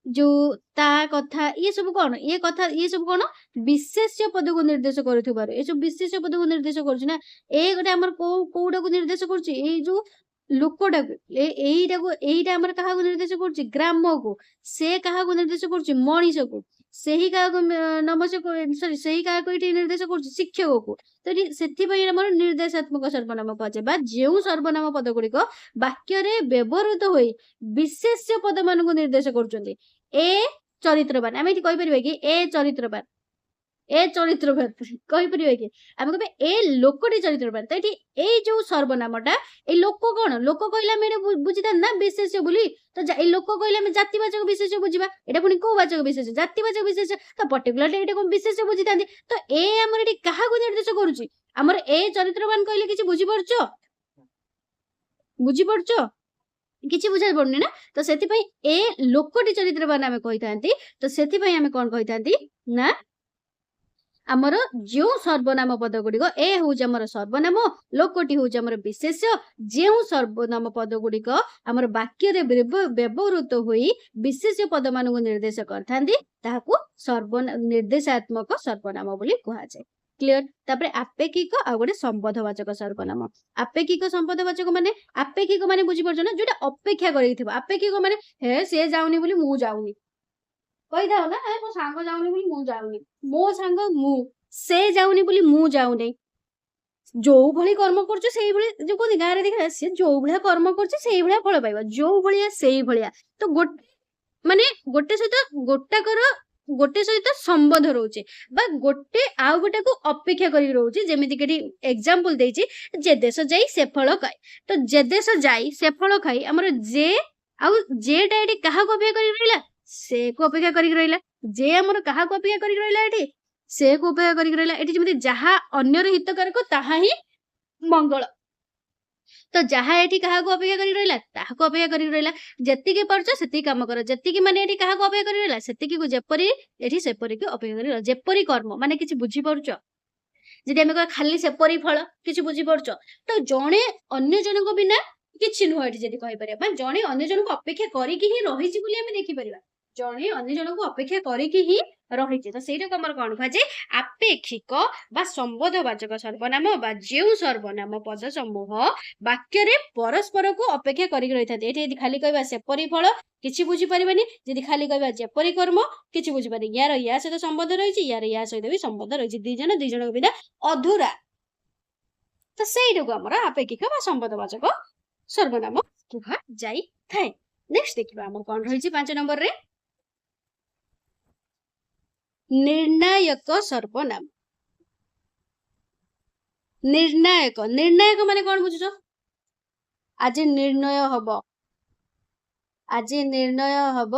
जो ता कथा ये सब कौन ये कथा ये सब कौन विशेष्य पद को निर्देश करूथिबार ए सब विशेष्य पद को निर्देश करछि ना ए गोटे हमर कोउडा को निर्देश करछि ए जो लोकटा एईटा हमर कहा को निर्देश करछि ग्राम को से कहा को निर्देश करछि मनीष को सेही कहा को नमस्य को सॉरी सेही कहा को इठी निर्देश करछि शिक्षक को तो सेथि पई हमर निर्देशात्मक सर्वनाम कहजे बा जेउ सर्वनाम पद गुडी को वाक्य रे व्यवहृत होई विशेष्य पद मान को निर्देश करछन्ती ए चरित्रवान हम एठी कहि परिबे कि ए चरित्रवान कहि परिबे कि हम कहबे ए लोकटी चरित्रवान तो एठी ए जो सर्वनामटा ए लोक कोन लोक कहिला मेरे बुझिता ना विशेष्य बोली तो ए लोक कहिला में जातिवाचक विशेष्य बुझिबा एटा पुनी को वाचक विशेष्य जातिवाचक विशेष्य तो पर्टिकुलरली एटा को विशेष्य बुझितांती तो ए हमर एठी काहा को निर्देश करूची हमर ए चरित्रवान कहिले किछि बुझि पड़छो किछि बुझाई पड़नी ना तो सेति पई ए लोकटी चरित्रवान आमे कहितांती तो सेति पई आमे कोन कहितांती ना आमर जो सर्वनाम पद गुड़िक ए हूँ आमर सर्वनाम लोकटी हूँ आमर विशेष्य जो सर्वनाम पद गुड़िक आमर वाक्य रे व्यवहृत होई विशेष्य पद मान को निर्देश करथांती ताहाकू निर्देशात्मक सर्वनाम बोली कहा जाय क्लियर तापरे आपेक्षिक आ गोटे संबोधवाचक सर्वनाम आपेक्षिक संबोधवाचक माने आपेक्षिक माने बुझी परछ ना जोटा अपेक्षा करिथिबो आपेक्षिक माने हे से जाउनी बोली मु जाउनी कहि दाओ ना ए मो सांग जाउनी बोली मु जाउनी मो सांग मु से जाउनी बोली मु जाउनी जो भली कर्म करछ सेही भली जो कोनी गारे देखा से जो भलिया कर्म करछ सेही भलिया फल पाइबा जो भलिया सेही भलिया तो माने गोटे सहित संबंध रोचे बा गोटे आउ गोटे को अपेक्षा करी रोचे जेमिति कि एग्जांपल देछि जे देश जाई से फल खाय तो जे देश जाई से फल खाई हमर जे आउ जेटा एटी काहा को अपेक्षा करी रहला से को अपेक्षा करी रहला जे हमर काहा को अपेक्षा करी रहला एटी से को अपेक्षा करी रहला एटी जेमिति जहा अन्यर हितकारक ताहा ही मंगल तो जहा एटी काहा को अपेक्षा करी रहला ताहा को अपेक्षा करी रहला जत्तिके परछ सेति काम कर जत्तिके माने एटी काहा को अपेक्षा करी रहला सेतिके को जेपरी एटी सेपरी को अपेक्षा करी रहला जेपरी कर्म माने किछि बुझी परछ जदि हम खाली सेपरी फल किछि बुझी परछ तो जणे अन्य जन को बिना किछि नुह एटी जदि कहि परिबा जणे अन्य जन को अपेक्षा करी कि ही रहिछि बोली हम देखि परिबा ଜଣେ ଅନ୍ୟ ଜଣଙ୍କୁ ଅପେକ୍ଷା କରିକି ହିଁ ରହିଛି। ତ ସେଇଟାକୁ ଆମର କଣ କୁହାଯାଏ? ଆପେକ୍ଷିକ ବା ସମ୍ବୋଧବାଚକ ସର୍ବନାମ ବା ଯେଉଁ ସର୍ବନାମ ପଦ ସମୂହ ବାକ୍ୟରେ ପରସ୍ପରକୁ ଅପେକ୍ଷା କରିକି ରହିଥାନ୍ତି। ଏଠି ଯଦି ଖାଲି କହିବା ସେପରି ଫଳ କିଛି ବୁଝିପାରିବାନି, ଯଦି ଖାଲି କହିବା ଯେପରି କର୍ମ କିଛି ବୁଝିପାରିବାନି। ୟାର ୟା ସହିତ ସମ୍ବନ୍ଧ ରହିଛି, ୟାର ୟା ସହିତ ବି ସମ୍ବନ୍ଧ ରହିଛି, ଦି ଜଣଙ୍କ ବିନା ଅଧୁରା। ତ ସେଇଟାକୁ ଆମର ଆପେକ୍ଷିକ ବା ସମ୍ବୋଧବାଚକ ସର୍ବନାମ କୁହାଯାଇଥାଏ। ନେକ୍ସଟ ଦେଖିବା ଆମର କଣ ରହିଛି 5 ନମ୍ବରରେ, ନିର୍ଣ୍ଣାୟକ ସର୍ବନାମ। ନିର୍ଣ୍ଣାୟକ ମାନେ କଣ ବୁଝୁଛ? ଆଜି ନିର୍ଣ୍ଣୟ ହବ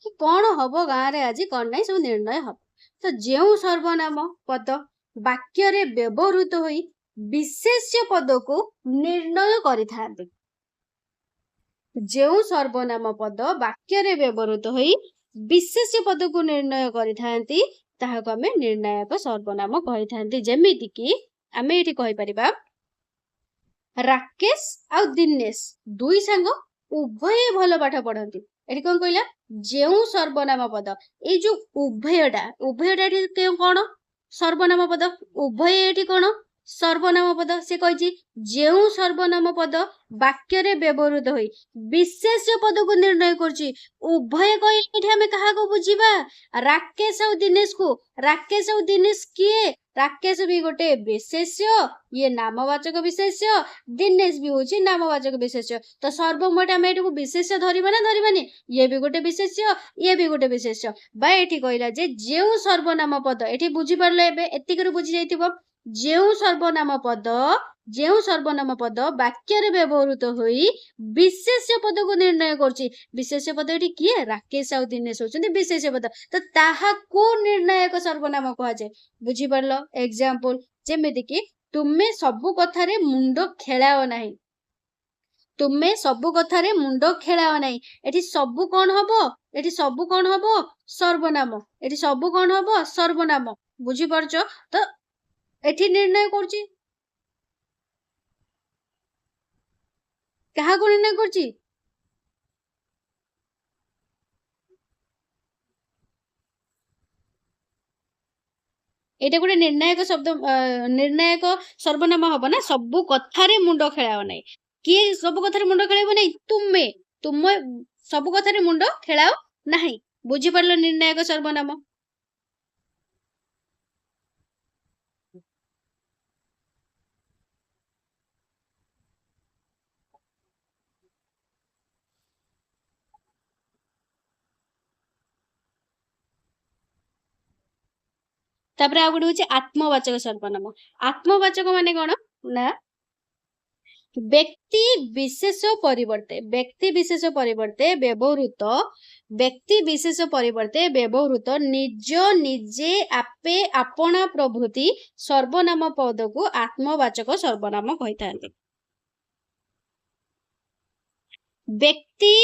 କି କଣ ହବ ଗାଁରେ ଆଜି କଣ ନାହିଁ ସବୁ ନିର୍ଣ୍ଣୟ ହବ। ତ ଯେଉଁ ସର୍ବନାମ ପଦ ବାକ୍ୟରେ ବ୍ୟବହୃତ ହୋଇ ବିଶେଷ୍ୟ ପଦକୁ ନିର୍ଣ୍ଣୟ କରିଥାନ୍ତି, ଯେଉଁ ସର୍ବନାମ ପଦ ବାକ୍ୟରେ ବ୍ୟବହୃତ ହୋଇ ବିଶେଷ୍ୟ ପଦକୁ ନିର୍ଣ୍ଣୟ କରିଥାନ୍ତି ତାହାକୁ ଆମେ ନିର୍ଣ୍ଣାୟକ ସର୍ବନାମ କହିଥାନ୍ତି। ଯେମିତି କି ଆମେ ଏଠି କହିପାରିବା ରାକେଶ ଆଉ ଦିନେଶ ଦୁଇ ସାଙ୍ଗ ଉଭୟ ଭଲ ପାଠ ପଢନ୍ତି। ଏଠି କଣ କହିଲା? ଯେଉଁ ସର୍ବନାମ ପଦ, ଏଇ ଯୋଉ ଉଭୟଟା ଏଠି କଣ? ସର୍ବନାମ ପଦ। ଉଭୟ ଏଠି କଣ? ସର୍ବନାମ ପଦ। ସେ କହିଛି ଯେଉଁ ସର୍ବନାମ ପଦ ବାକ୍ୟରେ ବ୍ୟବହୃତ ହୋଇ ବିଶେଷ୍ୟ ପଦକୁ ନିର୍ଣ୍ଣୟ କରୁଛି। ଉଭୟ କହିଲେ ଏଠି ଆମେ କାହାକୁ ବୁଝିବା? ରାକେଶ ଆଉ ଦିନେଶକୁ। ରାକେଶ ଆଉ ଦିନେଶ କିଏ? ରାକେଶ ବି ଗୋଟେ ବିଶେଷ୍ୟ, ଇଏ ନାମବାଚକ ବିଶେଷ୍ୟ, ଦିନେଶ ବି ହଉଛି ନାମବାଚକ ବିଶେଷ୍ୟ। ତ ସର୍ବମୋଟ ଆମେ ଏଠିକୁ ବିଶେଷ୍ୟ ଧରିବା ନା ଧରିବାନି? ଇଏ ବି ଗୋଟେ ବିଶେଷ୍ୟ, ଇଏ ବି ଗୋଟେ ବିଶେଷ୍ୟ। ବା ଏଠି କହିଲା ଯେ ଯେଉଁ ସର୍ବନାମ ପଦ, ଏଠି ବୁଝିପାରିଲ ଏବେ, ଏତିକିରୁ ବୁଝି ଯାଇଥିବ। ଯେଉଁ ସର୍ବନାମ ପଦ ବାକ୍ୟରେ ବ୍ୟବହୃତ ହୋଇ ବିଶେଷ୍ୟ ପଦକୁ ନିର୍ଣ୍ଣୟ କରୁଛି। ବିଶେଷ୍ୟ ପଦ ଏଠି କିଏ? ରାକେଶ ଆଉ ଦିନେଶ ହଉଛନ୍ତି ବିଶେଷ୍ୟ ପଦ। ତ ତାହାକୁ ନିର୍ଣ୍ଣାୟକ ସର୍ବନାମ କୁହାଯାଏ। ବୁଝିପାରିଲ? ଏକ୍ସାମ୍ପଲ ଯେମିତି କି ତୁମେ ସବୁ କଥାରେ ମୁଣ୍ଡ ଖେଳାଅ ନାହିଁ। ତୁମେ ସବୁ କଥାରେ ମୁଣ୍ଡ ଖେଳାଅ ନାହିଁ। ଏଠି ସବୁ କଣ ହବ? ସର୍ବନାମ। ଏଠି ସବୁ କଣ ହବ? ସର୍ବନାମ। ବୁଝିପାରୁଛ? ତ ଏଠି ନିର୍ଣ୍ଣୟ କରୁଛି କାହାକୁ ନିର୍ଣ୍ଣୟ କରୁଛି? ଏଇଟା ଗୋଟେ ନିର୍ଣ୍ଣାୟକ ସର୍ବନାମ ହବ ନା। ସବୁ କଥାରେ ମୁଣ୍ଡ ଖେଳାଅ ନାହିଁ। କିଏ ସବୁ କଥାରେ ମୁଣ୍ଡ ଖେଳାଇବ ନାହିଁ? ତୁମେ ସବୁ କଥାରେ ମୁଣ୍ଡ ଖେଳାଅ ନାହିଁ। ବୁଝିପାରିଲ? ନିର୍ଣ୍ଣାୟକ ସର୍ବନାମ। ତାପରେ ଆଉ ଗୋଟେ ହଉଛି ଆତ୍ମବାଚକ ସର୍ବନାମ। ଆତ୍ମବାଚକ ମାନେ କଣ ନା, ବ୍ୟକ୍ତି ବିଶେଷ ପରିବର୍ତ୍ତେ ବ୍ୟବହୃତ ନିଜ, ନିଜେ, ଆପେ, ଆପଣା ପ୍ରଭୃତି ସର୍ବନାମ ପଦକୁ ଆତ୍ମବାଚକ ସର୍ବନାମ କହିଥାନ୍ତି। ବ୍ୟକ୍ତି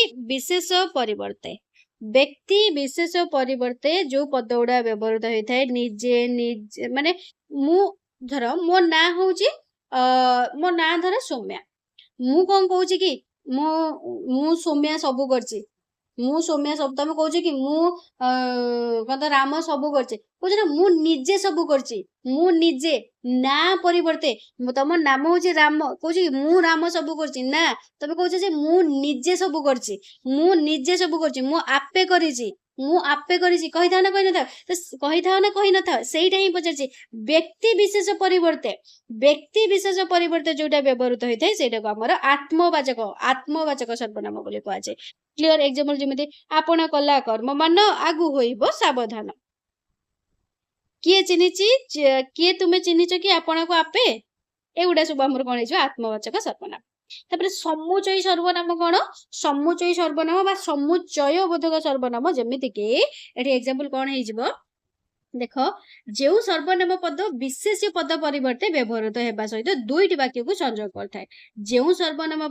ବିଶେଷ ପରିବର୍ତ୍ତେ ଯୋଉ ପଦ ଗୁଡା ବ୍ୟବହୃତ ହେଇଥାଏ, ନିଜେ ମାନେ ମୁଁ ଧର ମୋ ନାଁ ହଉଛି ମୋ ନାଁ ଧର ସୌମ୍ୟା। ମୁଁ କଣ କହୁଛି କି ମୁଁ ସୌମ୍ୟା ସବୁ କରିଛି। ତମେ କହୁଛ କି ମୁଁ ରାମ ସବୁ କରିଛି। କହୁଛ ନା ମୁଁ ନିଜେ ସବୁ କରିଛି। ମୁଁ ନିଜେ ନା ପରିବର୍ତ୍ତେ ତମ ନାମ ହଉଛି ରାମ, କହୁଛି କି ମୁଁ ରାମ ସବୁ କରିଛି। ନା, ତମେ କହୁଛ ଯେ ମୁଁ ନିଜେ ସବୁ କରିଛି। ମୁଁ ଆପେ କରିଛି। କହିଥାଉ ନା କହିନଥାଉ? ସେଇଟା ହିଁ ପଚାରିଛି। ବ୍ୟକ୍ତି ବିଶେଷ ପରିବର୍ତ୍ତେ ଯୋଉଟା ବ୍ୟବହୃତ ହେଇଥାଏ ସେଇଟାକୁ ଆମର ଆତ୍ମବାଚକ ସର୍ବନାମ ବୋଲି କୁହାଯାଏ। କ୍ଲିୟର? ଏକ୍ସାମ୍ପଲ ଯେମିତି ଆପଣ କଲା କର୍ମ ମାନ ଆଗୁ ହୋଇବ ସାବଧାନ। କିଏ ତୁମେ ଚିହ୍ନିଛ କି ଆପଣଙ୍କୁ ଆପେ? ଏଗୁଡା ସବୁ ଆମର କଣ ହେଇଯିବ? ଆତ୍ମବାଚକ ସର୍ବନାମ। ତାପରେ ସମୁଚୟୀ ସର୍ବନାମ କଣ? ସମୁଚୟୀ ସର୍ବନାମ ବା ସମୁଚୟ ବୋଧକ ସର୍ବନାମ। ଯେମିତି କି ଏଠି ଏକ୍ସାମ୍ପଲ କଣ ହେଇଯିବ ଦେଖ, ଯେଉଁ ସର୍ବନାମ ପଦ ବିଶେଷ୍ୟ ପଦ ପରିବର୍ତ୍ତେ ବ୍ୟବହୃତ ହେବା ସହିତ ଦୁଇଟି ବାକ୍ୟକୁ ସଂଯୋଗ କରିଥାଏ। ଯୋଉ ସର୍ବନାମ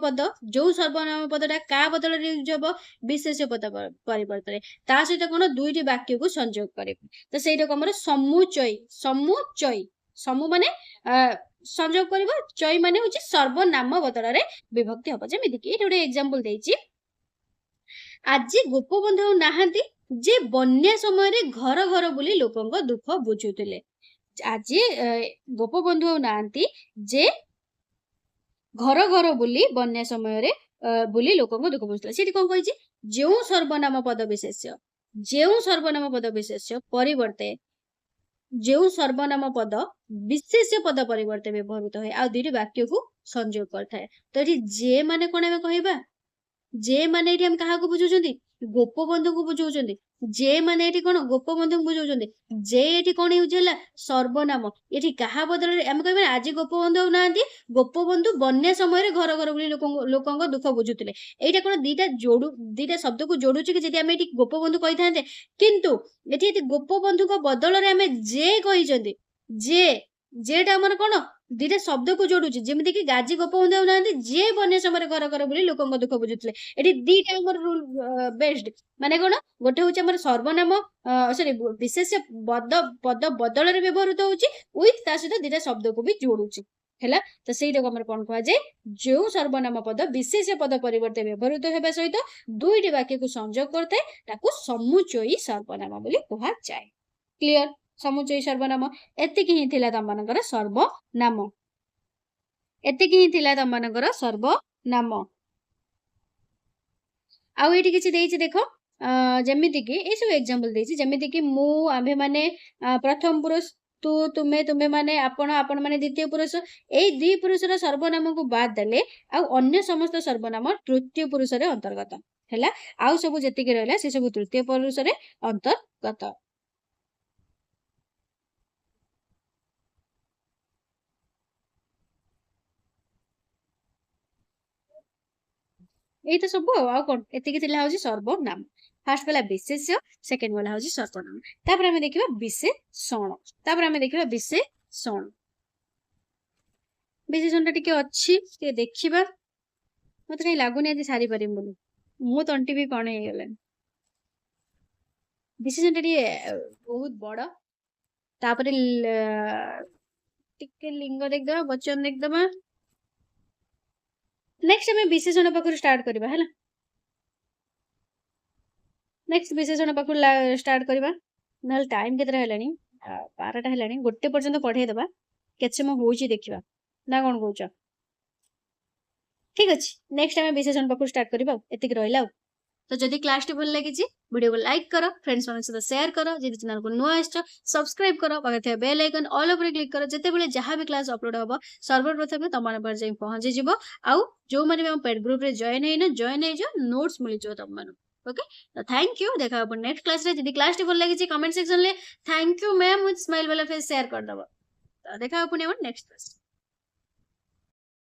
ପଦଟା କାହା ବଦଳରେ ୟୁଜ ହବ? ବିଶେଷ୍ୟ ପଦ ପରିବର୍ତ୍ତରେ। ତା ସହିତ କଣ? ଦୁଇଟି ବାକ୍ୟକୁ ସଂଯୋଗ କରିବ। ତ ସେଇଟାକୁ ଆମର ସମୁଚୟୀ। ସମୁ ମାନେ ସଂଯୋଗ କରିବ, ଚୟ ମାନେ ହଉଛି ସର୍ବନାମ ବଦଳରେ ବିଭକ୍ତି ହବ। ଯେମିତି କି ଏଠି ଗୋଟେ ଏକ୍ସାମ୍ପଲ ଦେଇଛି, ଆଜି ଗୋପବନ୍ଧୁ ଆଉ ନାହାନ୍ତି ଯେ ବନ୍ୟା ସମୟରେ ଘର ଘର ବୁଲି ଲୋକଙ୍କ ଦୁଃଖ ବୁଝୁଥିଲେ। ଆଜି ଗୋପବନ୍ଧୁ ଆଉ ନାହାନ୍ତି ଯେ ଘର ଘର ବୁଲି ବନ୍ୟା ସମୟରେ ବୁଲି ଲୋକଙ୍କ ଦୁଃଖ ବୁଝୁଥିଲେ। ସେଠି କଣ କହିଛି? ଯେଉଁ ସର୍ବନାମ ପଦ ବିଶେଷ୍ୟ ପରିବର୍ତ୍ତେ ଯେଉଁ ସର୍ବନାମ ପଦ ବିଶେଷ୍ୟ ପଦ ପରିବର୍ତ୍ତେ ବ୍ୟବହୃତ ହୁଏ ଆଉ ଦୁଇଟି ବାକ୍ୟକୁ ସଂଯୋଗ କରିଥାଏ। ତ ଏଠି ଯେ ମାନେ କଣ ଆମେ କହିବା? ଯେ ମାନେ ଏଠି ଆମେ କାହାକୁ ବୁଝଉଛନ୍ତି? ଗୋପବନ୍ଧୁକୁ ବୁଝଉଛନ୍ତି। ଯେ ମାନେ ଏଠି କଣ? ଗୋପବନ୍ଧୁଙ୍କୁ ବୁଝଉଛନ୍ତି। ଯେ ଏଠି କଣ ୟୁଜ ହେଲା? ସର୍ବନାମ। ଏଠି କାହା ବଦଳରେ ଆମେ କହିବା ଆଜି ଗୋପବନ୍ଧୁ ଆଉ ନାହାନ୍ତି, ଗୋପବନ୍ଧୁ ବନ୍ୟା ସମୟରେ ଘର ଘର ବୁଲି ଲୋକଙ୍କ ଦୁଃଖ ବୁଝୁଥିଲେ। ଏଇଟା କଣ ଦିଟା ଶବ୍ଦକୁ ଯୋଡୁଛି କି? ଯଦି ଆମେ ଏଠି ଗୋପବନ୍ଧୁ କହିଥାନ୍ତେ, କିନ୍ତୁ ଏଠି ଗୋପବନ୍ଧୁଙ୍କ ବଦଳରେ ଆମେ ଯେ କହିଛନ୍ତି। ଯେଟା ଆମର କଣ? ଦିଟା ଶବ୍ଦକୁ ଯୋଡୁଛି। ଯେମିତି କି ଆଜି ଗୋପବନ୍ଧୁ ଆଉ ନାହାନ୍ତି, ଯେ ବନ୍ୟା ସମୟରେ ଘର ଘର ବୁଲି ଲୋକଙ୍କ ଦୁଃଖ ବୁଝୁଥିଲେ। ଏଠି ଦିଟା ଆମର ରୁଲ ବେସ୍ଡ। ମାନେ କଣ? ଗୋଟେ ହଉଛି ଆମର ସର୍ବନାମ ସରି ବିଶେଷ ପଦ ବଦଳରେ ବ୍ୟବହୃତ ହଉଛି, ୱିଥ ତା ସହିତ ଦିଟା ଶବ୍ଦକୁ ବି ଯୋଡୁଛି। ହେଲା, ତ ସେଇଟାକୁ ଆମର କଣ କୁହାଯାଏ? ଯେଉଁ ସର୍ବନାମ ପଦ ବିଶେଷ ପଦ ପରିବର୍ତ୍ତେ ବ୍ୟବହୃତ ହେବା ସହିତ ଦୁଇଟି ବାକ୍ୟକୁ ସଂଯୋଗ କରିଥାଏ, ତାକୁ ସମୁଚୟୀ ସର୍ବନାମ ବୋଲି କୁହାଯାଏ। କ୍ଲିୟର? ସମୁଚୟୀ ସର୍ବନାମ। ଏତିକି ହିଁ ଥିଲା ତମମାନଙ୍କର ସର୍ବନାମ। ଆଉ ଏଇଠି କିଛି ଦେଇଛି ଦେଖ, ଯେମିତିକି ଏଇସବୁ ଏକ୍ସାମ୍ପଲ ଦେଇଛି। ଯେମିତିକି ମୁଁ, ଆମ୍ଭେମାନେ ପ୍ରଥମ ପୁରୁଷ, ତୁ, ତୁମେ, ତୁମେମାନେ, ଆପଣ, ଆପଣମାନେ ଦ୍ୱିତୀୟ ପୁରୁଷ। ଏଇ ଦି ପୁରୁଷର ସର୍ବନାମକୁ ବାଦ ଦେଲେ ଆଉ ଅନ୍ୟ ସମସ୍ତ ସର୍ବନାମ ତୃତୀୟ ପୁରୁଷରେ ଅନ୍ତର୍ଗତ। ହେଲା, ଆଉ ସବୁ ଯେତିକି ରହିଲା ସେ ସବୁ ତୃତୀୟ ପୁରୁଷରେ ଅନ୍ତର୍ଗତ। ଏଇ ତ ସବୁ ଆଉ କଣ? ଏତିକି ଥିଲା ହଉଛି ସର୍ବନାମ। ଫାର୍ଷ୍ଟ ଗଲା ବିଶେଷ୍ୟ, ସେକେଣ୍ଡ ଗଲା ହଉଛି ସର୍ବନାମ। ତାପରେ ଆମେ ଦେଖିବା ବିଶେଷଣ। ବିଶେଷଣଟା ଟିକେ ଅଛି, ଟିକେ ଦେଖିବା। ମତେ କାହିଁ ଲାଗୁନି ଆଜି ସାରିପାରିବି ବୋଲି। ମୁଁ ତଣ୍ଟି ବି କଣ ହେଇଗଲାଣି। ବିଶେଷଣଟା ଟିକେ ବହୁତ ବଡ। ତାପରେ ଟିକେ ଲିଙ୍ଗ ଦେଖିଦବା, ବଚନ ଦେଖିଦବା। ନେକ୍ସଟ ଆମେ ବିଶେଷଣ ପାଖରୁ ଷ୍ଟାର୍ଟ କରିବା। ହେଲା, ନେକ୍ସଟ ବିଶେଷଣ ପାଖରୁ ଷ୍ଟାର୍ଟ କରିବା। ନହେଲେ ଟାଇମ କେତେଟା ହେଲାଣି? 12ଟା ହେଲାଣି। ଗୋଟେ ପର୍ଯ୍ୟନ୍ତ ପଢେଇଦବା, କେତେ ସମୟ ହଉଛି ଦେଖିବା, ନା କଣ କହୁଛ? ଠିକ ଅଛି, ନେକ୍ସଟ ଆମେ ବିଶେଷଣ ପାଖରୁ ଷ୍ଟାର୍ଟ କରିବା। ଏତିକି ରହିଲା। ତ ଯଦି କ୍ଲାସଟି ଭଲ ଲାଗିଛି, ଭିଡ଼ିଓକୁ ଲାଇକ୍ କର, ଫ୍ରେଣ୍ଡସ୍ ମାନଙ୍କ ସହିତ ସେୟାର କର। ଯଦି ଚ୍ୟାନେଲକୁ ନୂଆ ଆସିଛ, ସବସ୍କ୍ରାଇବ କର, ପାଖରେ ଥିବା ବେଲ୍ ଆଇକନ୍ ଅଲ୍ ଉପରେ କ୍ଲିକ୍ କର। ଯେତେବେଳେ ଯାହା ବି କ୍ଲାସ ଅପଲୋଡ ହବ ସର୍ବପ୍ରଥମେ ତମମାନଙ୍କ ପାଖରେ ଯାଇ ପହଞ୍ଚିଯିବ। ଆଉ ଯୋଉମାନେ ବି ଆମ ପେଡ୍ ଗ୍ରୁପରେ ଜଏନ୍ ହେଇଯାଅ, ନୋଟ୍ସ ମିଳିଯିବ ତମମାନଙ୍କୁ। ଓକେ, ତ ଥ୍ୟାଙ୍କ ୟୁ। ଦେଖା ହବ ନେକ୍ସଟ କ୍ଲାସରେ। ଯଦି କ୍ଲାସଟି ଭଲ ଲାଗିଛି, କମେଣ୍ଟ ସେକ୍ସନରେ thank you ma'am with smile ବାଲା ଫେସ୍ ସେୟାର କରିଦବ। ତ ଦେଖା ହବ ପୁଣି ଆମର ନେକ୍ସଟ କ୍ଲାସ।